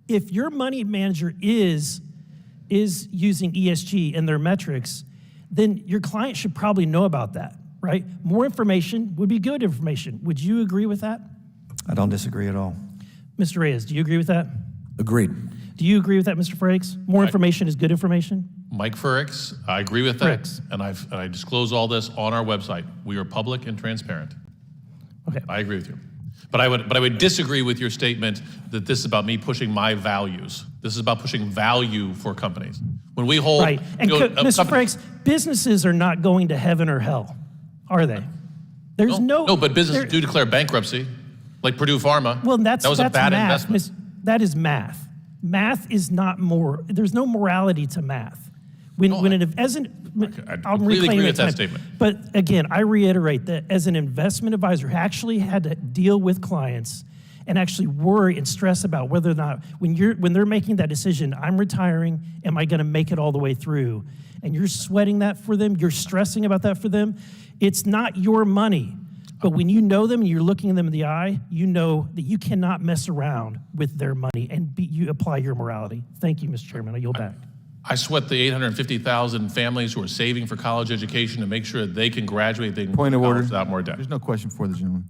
if your money manager is using ESG in their metrics, then your client should probably know about that, right? More information would be good information. Would you agree with that? I don't disagree at all. Mr. Reyes, do you agree with that? Agreed. Do you agree with that, Mr. Frericks? More information is good information? Mike Frericks, I agree with that. And I disclose all this on our website. We are public and transparent. Okay. I agree with you. But I would disagree with your statement that this is about me pushing my values. This is about pushing value for companies. When we hold... Right. And Mr. Frericks, businesses are not going to heaven or hell, are they? There's No, but businesses do declare bankruptcy, like Purdue Pharma. Well, that was a bad math. investment. That is math. Math is not more. There's no morality to math. I'll completely agree with that statement. But again, I reiterate that as an investment advisor, I actually had to deal with clients and actually worry and stress about whether or not when they're making that decision, I'm retiring, am I going to make it all the way through? And you're sweating that for them, you're stressing about that for them. It's not your money. But when you know them and you're looking them in the eye, you know that you cannot mess around with their money and you apply your morality. Thank you, Mr. Chairman. I yield back. I sweat the 850,000 families who are saving for college education to make sure that they can graduate, they can Point of order. without more debt. There's no question for the gentleman.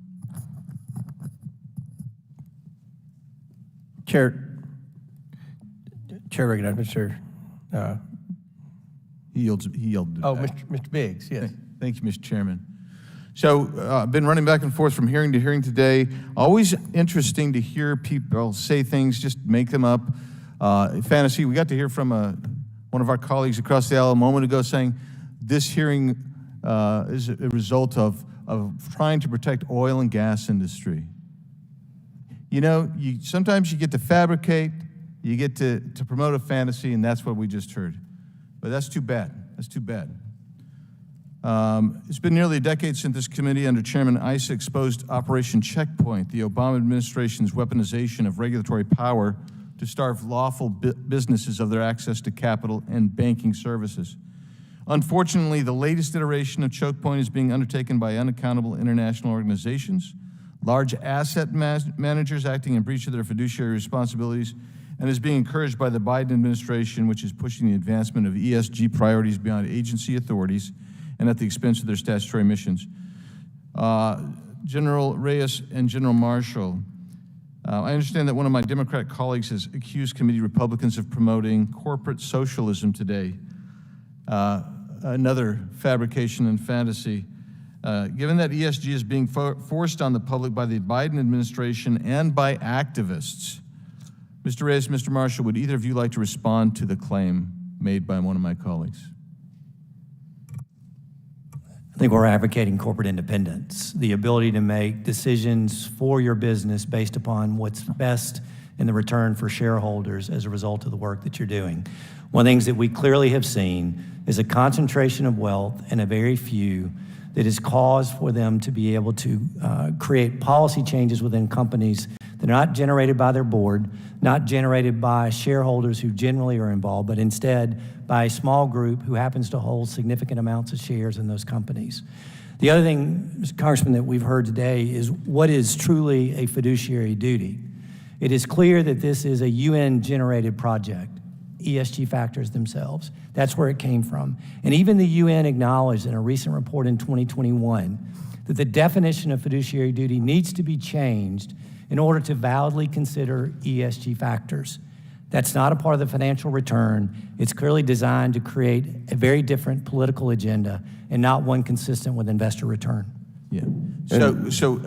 Chair recognized Mr. He yielded. Oh, Mr. Biggs, yes. Thank you, Mr. Chairman. So I've been running back and forth from hearing to hearing today. Always interesting to hear people say things, just make them up. Fantasy, we got to hear from one of our colleagues across the aisle a moment ago saying this hearing is a result of of trying to protect oil and gas industry. You know, sometimes you get to fabricate, you get to promote a fantasy, and that's what we just heard. But that's too bad. That's too bad. It's been nearly a decade since this committee under Chairman Issa exposed Operation Checkpoint, the Obama administration's weaponization of regulatory power to starve lawful businesses of their access to capital and banking services. Unfortunately, the latest iteration of Checkpoint is being undertaken by unaccountable international organizations, large asset managers acting in breach of their fiduciary responsibilities, and is being encouraged by the Biden administration, which is pushing the advancement of ESG priorities beyond agency authorities and at the expense of their statutory missions. General Reyes and General Marshall, I understand that one of my Democratic colleagues has accused committee Republicans of promoting corporate socialism today, another fabrication and fantasy. Given that ESG is being forced on the public by the Biden administration and by activists, Mr. Reyes, Mr. Marshall, would either of you like to respond to the claim made by one of my colleagues? I think we're advocating corporate independence, the ability to make decisions for your business based upon what's best in the return for shareholders as a result of the work that you're doing. One of the things that we clearly have seen is a concentration of wealth in a very few that is cause for them to be able to create policy changes within companies that are not generated by their board, not generated by shareholders who generally are involved, but instead by a small group who happens to hold significant amounts of shares in those companies. The other thing, Mr. Congressman, that we've heard today is what is truly a fiduciary duty. It is clear that this is a UN-generated project, ESG factors themselves. That's where it came from. And even the UN acknowledged in a recent report in 2021 that the definition of fiduciary duty needs to be changed in order to validly consider ESG factors. That's not a part of the financial return. It's clearly designed to create a very different political agenda and not one consistent with investor return. Yeah. So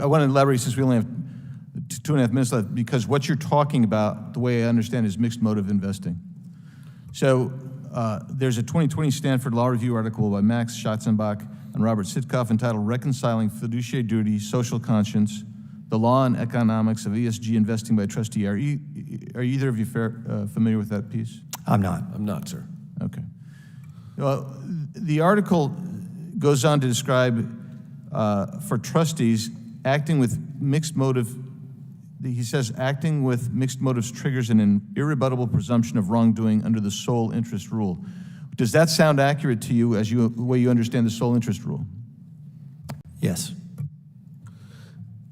I want to elaborate since we only have 2.5 minutes left, because what you're talking about, the way I understand, is mixed motive investing. So there's a 2020 Stanford Law Review article by Max Schatzenbach and Robert Sitkoff entitled Reconciling Fiduciary Duty, Social Conscience, the Law and Economics of ESG Investing by Trustee. Are either of you familiar with that piece? I'm not. I'm not, sir. Okay. Well, the article goes on to describe for trustees acting with mixed motive. He says acting with mixed motives triggers an irrebuttable presumption of wrongdoing under the sole interest rule. Does that sound accurate to you as the way you understand the sole interest rule? Yes.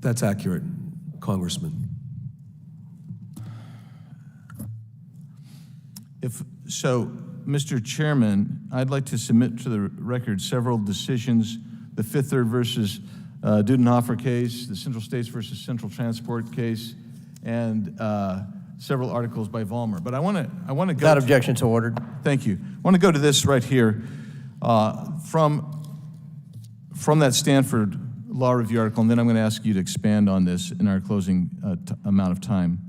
That's accurate, Congressman. So, Mr. Chairman, I'd like to submit to the record several decisions, the Fifth Third versus Dudenhofer case, the Central States versus Central Transport case, and several articles by Vollmer. But I want to go. Without objection, so ordered. Thank you. I want to go to this right here from that Stanford Law Review article, and then I'm going to ask you to expand on this in our closing amount of time.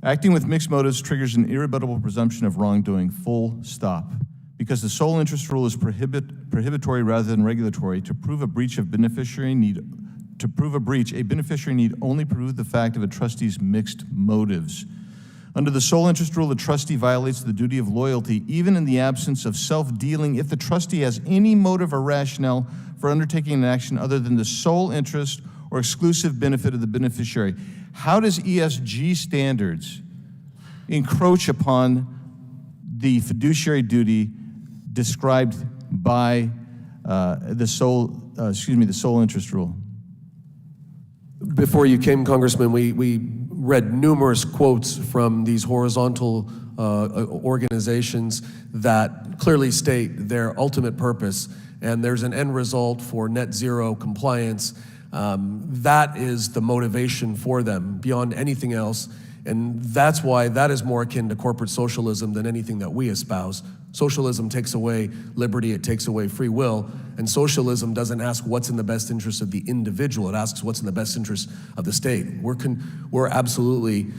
Acting with mixed motives triggers an irrebuttable presumption of wrongdoing, full stop. Because the sole interest rule is prohibitory rather than regulatory, to prove a breach, a beneficiary need only prove the fact of a trustee's mixed motives. Under the sole interest rule, the trustee violates the duty of loyalty, even in the absence of self-dealing, if the trustee has any motive or rationale for undertaking an action other than the sole interest or exclusive benefit of the beneficiary. How does ESG standards encroach upon the fiduciary duty described by the sole interest rule? Before you came, Congressman, we read numerous quotes from these horizontal organizations that clearly state their ultimate purpose, and there's an end result for net zero compliance. That is the motivation for them beyond anything else, and that's why that is more akin to corporate socialism than anything that we espouse. Socialism takes away liberty, it takes away free will, and socialism doesn't ask what's in the best interest of the individual, it asks what's in the best interest of the state. We're absolutely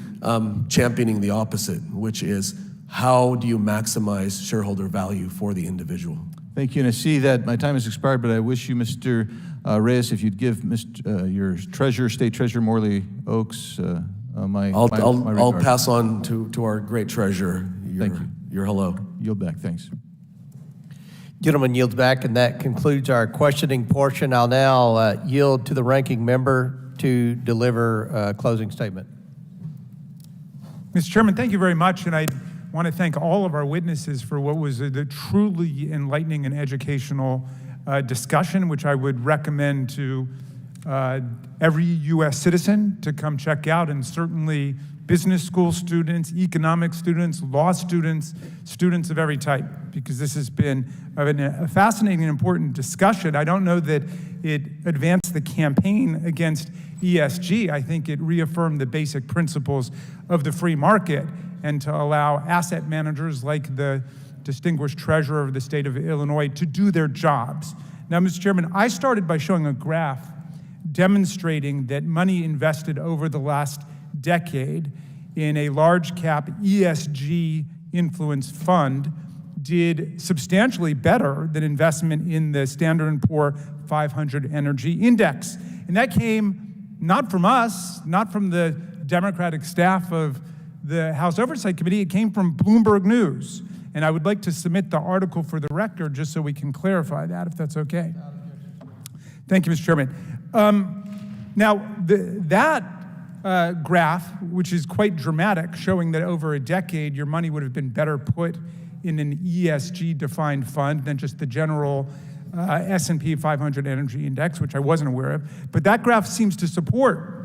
championing the opposite, which is how do you maximize shareholder value for the individual? Thank you, and I see that my time has expired, but I wish you, Mr. Reyes, if you'd give your treasurer, State Treasurer Morley Oaks, my I'll regards. pass on to our great treasurer. Thank you. Your hello. Yield back, thanks. Gentleman yields back, and that concludes our questioning portion. I'll now yield to the ranking member to deliver a closing statement. Mr. Chairman, thank you very much, and I want to thank all of our witnesses for what was a truly enlightening and educational discussion, which I would recommend to every U.S. citizen to come check out, and certainly business school students, economics students, law students, students of every type, because this has been a fascinating and important discussion. I don't know that it advanced the campaign against ESG. I think it reaffirmed the basic principles of the free market, and to allow asset managers like the distinguished treasurer of the state of Illinois to do their jobs. Now, Mr. Chairman, I started by showing a graph demonstrating that money invested over the last decade in a large cap ESG influenced fund did substantially better than investment in the Standard & Poor 500 Energy Index. And that came not from us, not from the Democratic staff of the House Oversight Committee, it came from Bloomberg News. And I would like to submit the article for the record just so we can clarify that, if that's okay. Thank you, Mr. Chairman. Now, that graph, which is quite dramatic, showing that over a decade your money would have been better put in an ESG-defined fund than just the general S&P 500 Energy Index, which I wasn't aware of. But that graph seems to support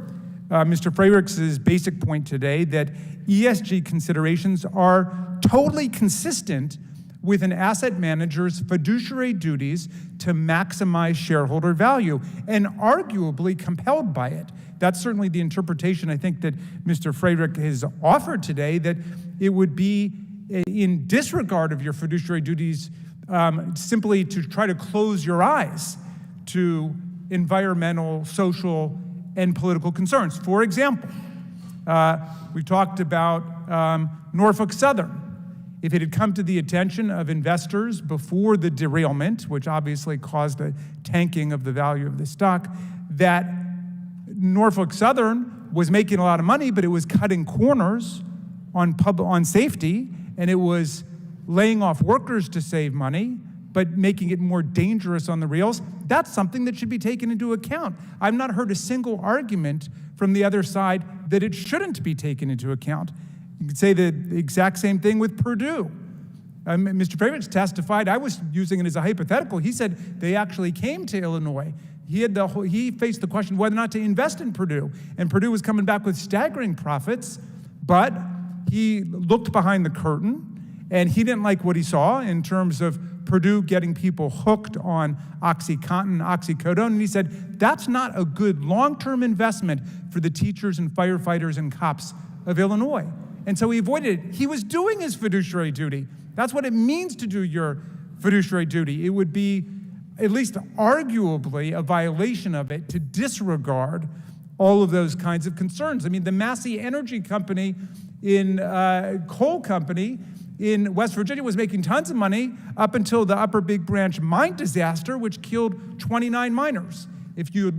Mr. Frericks' basic point today that ESG considerations are totally consistent with an asset manager's fiduciary duties to maximize shareholder value, and arguably compelled by it. That's certainly the interpretation I think that Mr. Frericks has offered today, that it would be in disregard of your fiduciary duties simply to try to close your eyes to environmental, social, and political concerns. For example, we talked about Norfolk Southern. If it had come to the attention of investors before the derailment, which obviously caused a tanking of the value of the stock, that Norfolk Southern was making a lot of money, but it was cutting corners on safety, and it was laying off workers to save money, but making it more dangerous on the rails, that's something that should be taken into account. I've not heard a single argument from the other side that it shouldn't be taken into account. You could say the exact same thing with Purdue. Mr. Frericks testified, I was using it as a hypothetical. He said they actually came to Illinois. He faced the question whether or not to invest in Purdue, and Purdue was coming back with staggering profits, but he looked behind the curtain, and he didn't like what he saw in terms of Purdue getting people hooked on OxyContin, oxycodone, and he said, that's not a good long-term investment for the teachers and firefighters and cops of Illinois. And so he avoided it. He was doing his fiduciary duty. That's what it means to do your fiduciary duty. It would be, at least arguably, a violation of it to disregard all of those kinds of concerns. I mean, the Massey Energy Company coal company in West Virginia was making tons of money up until the Upper Big Branch mine disaster, which killed 29 miners. If you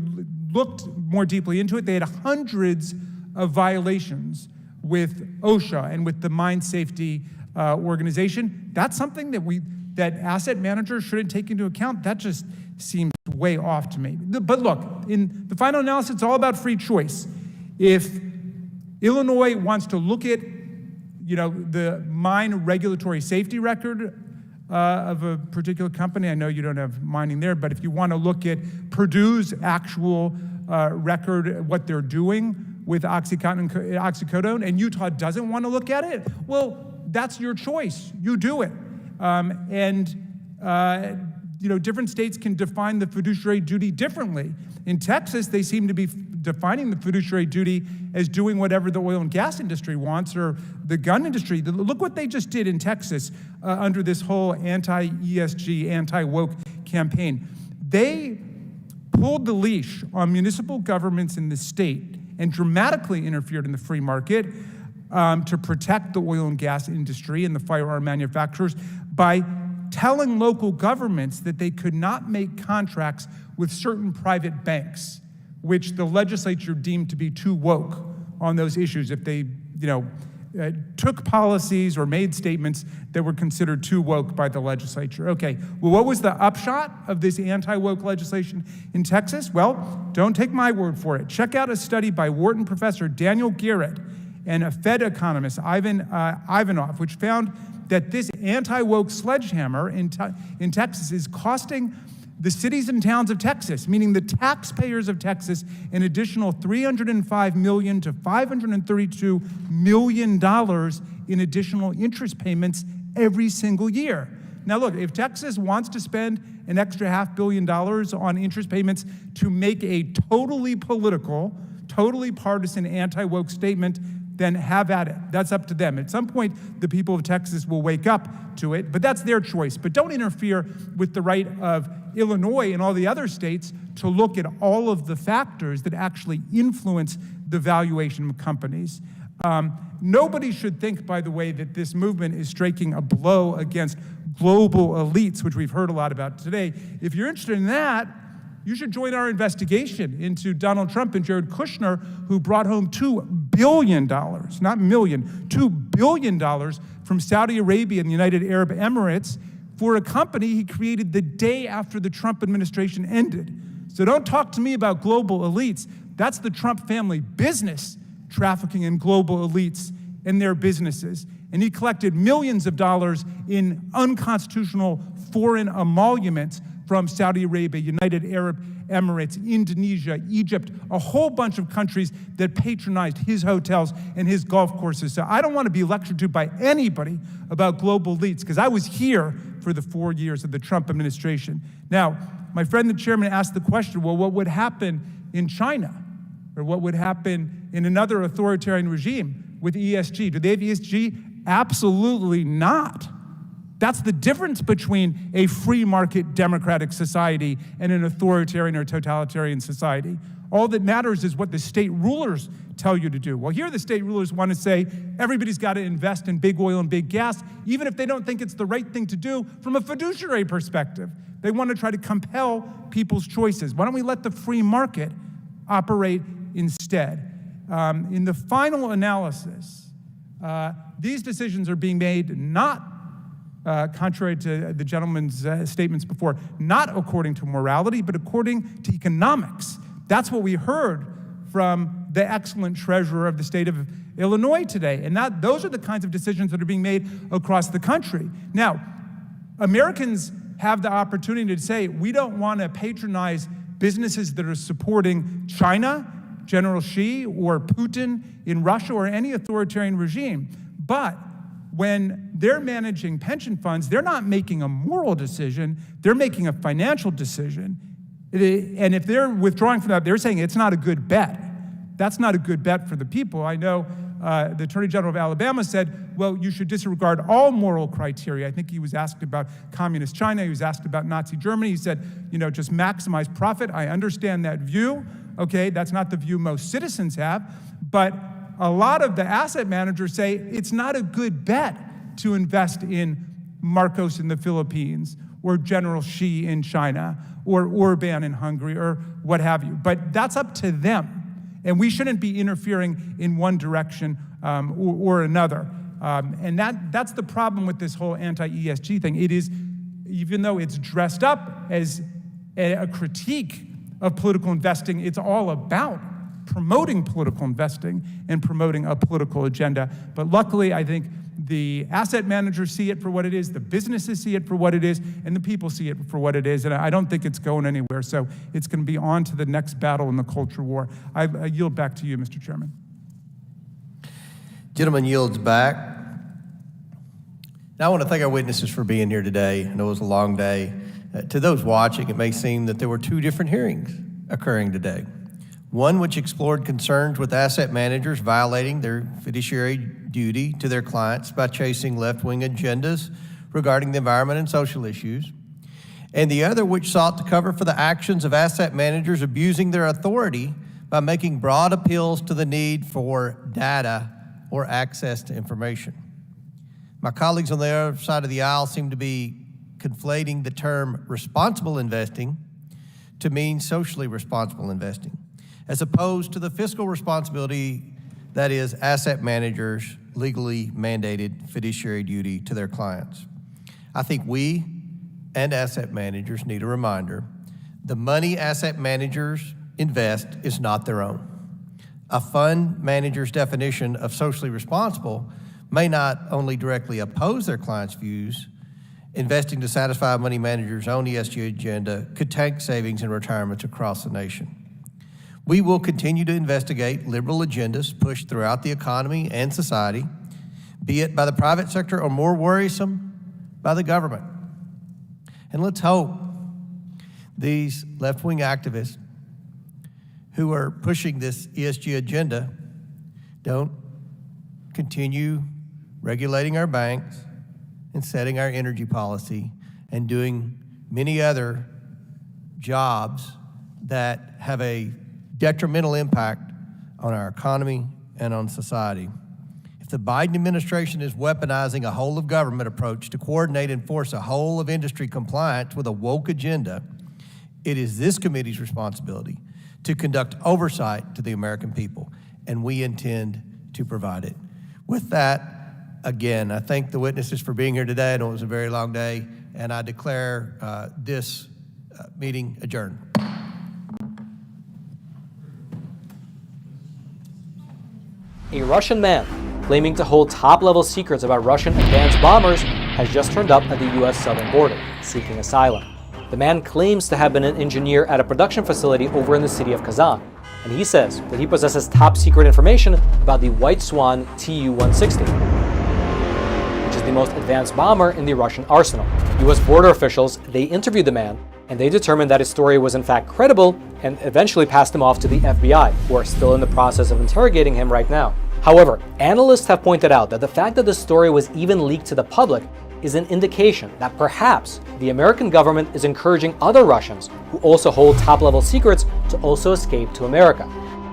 looked more deeply into it, they had hundreds of violations with OSHA and with the Mine Safety Organization. That's something that asset managers shouldn't take into account. That just seems way off to me. But look, in the final analysis, it's all about free choice. If Illinois wants to look at the mine regulatory safety record of a particular company, I know you don't have mining there, but if you want to look at Purdue's actual record, what they're doing with OxyContin and oxycodone, and Utah doesn't want to look at it, well, that's your choice. You do it. Different states can define the fiduciary duty differently. In Texas, they seem to be defining the fiduciary duty as doing whatever the oil and gas industry wants, or the gun industry. Look what they just did in Texas under this whole anti-ESG, anti-woke campaign. They pulled the leash on municipal governments in the state and dramatically interfered in the free market to protect the oil and gas industry and the firearm manufacturers by telling local governments that they could not make contracts with certain private banks, which the legislature deemed to be too woke on those issues if they, took policies or made statements that were considered too woke by the legislature. Okay, well, what was the upshot of this anti-woke legislation in Texas? Well, don't take my word for it. Check out a study by Wharton professor Daniel Garrett and a Fed economist, Ivanov, which found that this anti-woke sledgehammer in Texas is costing the cities and towns of Texas, meaning the taxpayers of Texas, an additional $305 million to $532 million in additional interest payments every single year. Now look, if Texas wants to spend an extra $500 million on interest payments to make a totally political, totally partisan anti-woke statement, then have at it. That's up to them. At some point, the people of Texas will wake up to it, but that's their choice. But don't interfere with the right of Illinois and all the other states to look at all of the factors that actually influence the valuation of companies. Nobody should think, by the way, that this movement is striking a blow against global elites, which we've heard a lot about today. If you're interested in that, you should join our investigation into Donald Trump and Jared Kushner, who brought home $2 billion, not million, $2 billion from Saudi Arabia and the United Arab Emirates for a company he created the day after the Trump administration ended. So don't talk to me about global elites. That's the Trump family business, trafficking in global elites and their businesses. And he collected millions of dollars in unconstitutional foreign emoluments from Saudi Arabia, United Arab Emirates, Indonesia, Egypt, a whole bunch of countries that patronized his hotels and his golf courses. So I don't want to be lectured to by anybody about global elites, because I was here for the 4 years of the Trump administration. Now, my friend the chairman asked the question, well, what would happen in China? Or what would happen in another authoritarian regime with ESG? Do they have ESG? Absolutely not. That's the difference between a free market democratic society and an authoritarian or totalitarian society. All that matters is what the state rulers tell you to do. Well, here the state rulers want to say everybody's got to invest in big oil and big gas, even if they don't think it's the right thing to do from a fiduciary perspective. They want to try to compel people's choices. Why don't we let the free market operate instead? In the final analysis, these decisions are being made not contrary to the gentleman's statements before, not according to morality, but according to economics. That's what we heard from the excellent treasurer of the state of Illinois today. And those are the kinds of decisions that are being made across the country. Now, Americans have the opportunity to say, we don't want to patronize businesses that are supporting China, General Xi, or Putin in Russia, or any authoritarian regime. But when they're managing pension funds, they're not making a moral decision, they're making a financial decision. And if they're withdrawing from that, they're saying it's not a good bet. That's not a good bet for the people. I know the Attorney General of Alabama said, well, you should disregard all moral criteria. I think he was asked about communist China, he was asked about Nazi Germany. He said, just maximize profit. I understand that view. Okay, that's not the view most citizens have, but a lot of the asset managers say it's not a good bet to invest in Marcos in the Philippines or General Xi in China or Orban in Hungary or what have you. But that's up to them. And we shouldn't be interfering in one direction or another. And that's the problem with this whole anti-ESG thing. It is, even though it's dressed up as a critique of political investing, it's all about promoting political investing and promoting a political agenda. But luckily, I think the asset managers see it for what it is, the businesses see it for what it is, and the people see it for what it is. And I don't think it's going anywhere. So it's going to be on to the next battle in the culture war. I yield back to you, Mr. Chairman. Gentleman yields back. Now I want to thank our witnesses for being here today. I know it was a long day. To those watching, it may seem that there were two different hearings occurring today. One which explored concerns with asset managers violating their fiduciary duty to their clients by chasing left-wing agendas regarding the environment and social issues, and the other which sought to cover for the actions of asset managers abusing their authority by making broad appeals to the need for data or access to information. My colleagues on the other side of the aisle seem to be conflating the term responsible investing to mean socially responsible investing, as opposed to the fiscal responsibility that is asset managers' legally mandated fiduciary duty to their clients. I think we and asset managers need a reminder: the money asset managers invest is not their own. A fund manager's definition of socially responsible may not only directly oppose their clients' views, investing to satisfy a money manager's own ESG agenda could tank savings and retirements across the nation. We will continue to investigate liberal agendas pushed throughout the economy and society, be it by the private sector or, more worrisome, by the government. And let's hope these left-wing activists who are pushing this ESG agenda don't continue regulating our banks and setting our energy policy and doing many other jobs that have a detrimental impact on our economy and on society. If the Biden administration is weaponizing a whole-of-government approach to coordinate and force a whole-of-industry compliance with a woke agenda, it is this committee's responsibility to conduct oversight to the American people, and we intend to provide it. With that, again, I thank the witnesses for being here today. I know it was a very long day, and I declare this meeting adjourned. A Russian man claiming to hold top-level secrets about Russian advanced bombers has just turned up at the U.S. southern border, seeking asylum. The man claims to have been an engineer at a production facility over in the city of Kazan, and he says that he possesses top-secret information about the White Swan Tu-160, which is the most advanced bomber in the Russian arsenal. U.S. border officials, they interviewed the man, and they determined that his story was in fact credible and eventually passed him off to the FBI, who are still in the process of interrogating him right now. However, analysts have pointed out that the fact that the story was even leaked to the public is an indication that perhaps the American government is encouraging other Russians who also hold top-level secrets to also escape to America.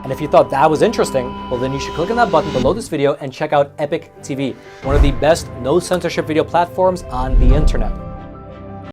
And if you thought that was interesting, well then you should click on that button below this video and check out Epic TV, one of the best no-censorship video platforms on the internet.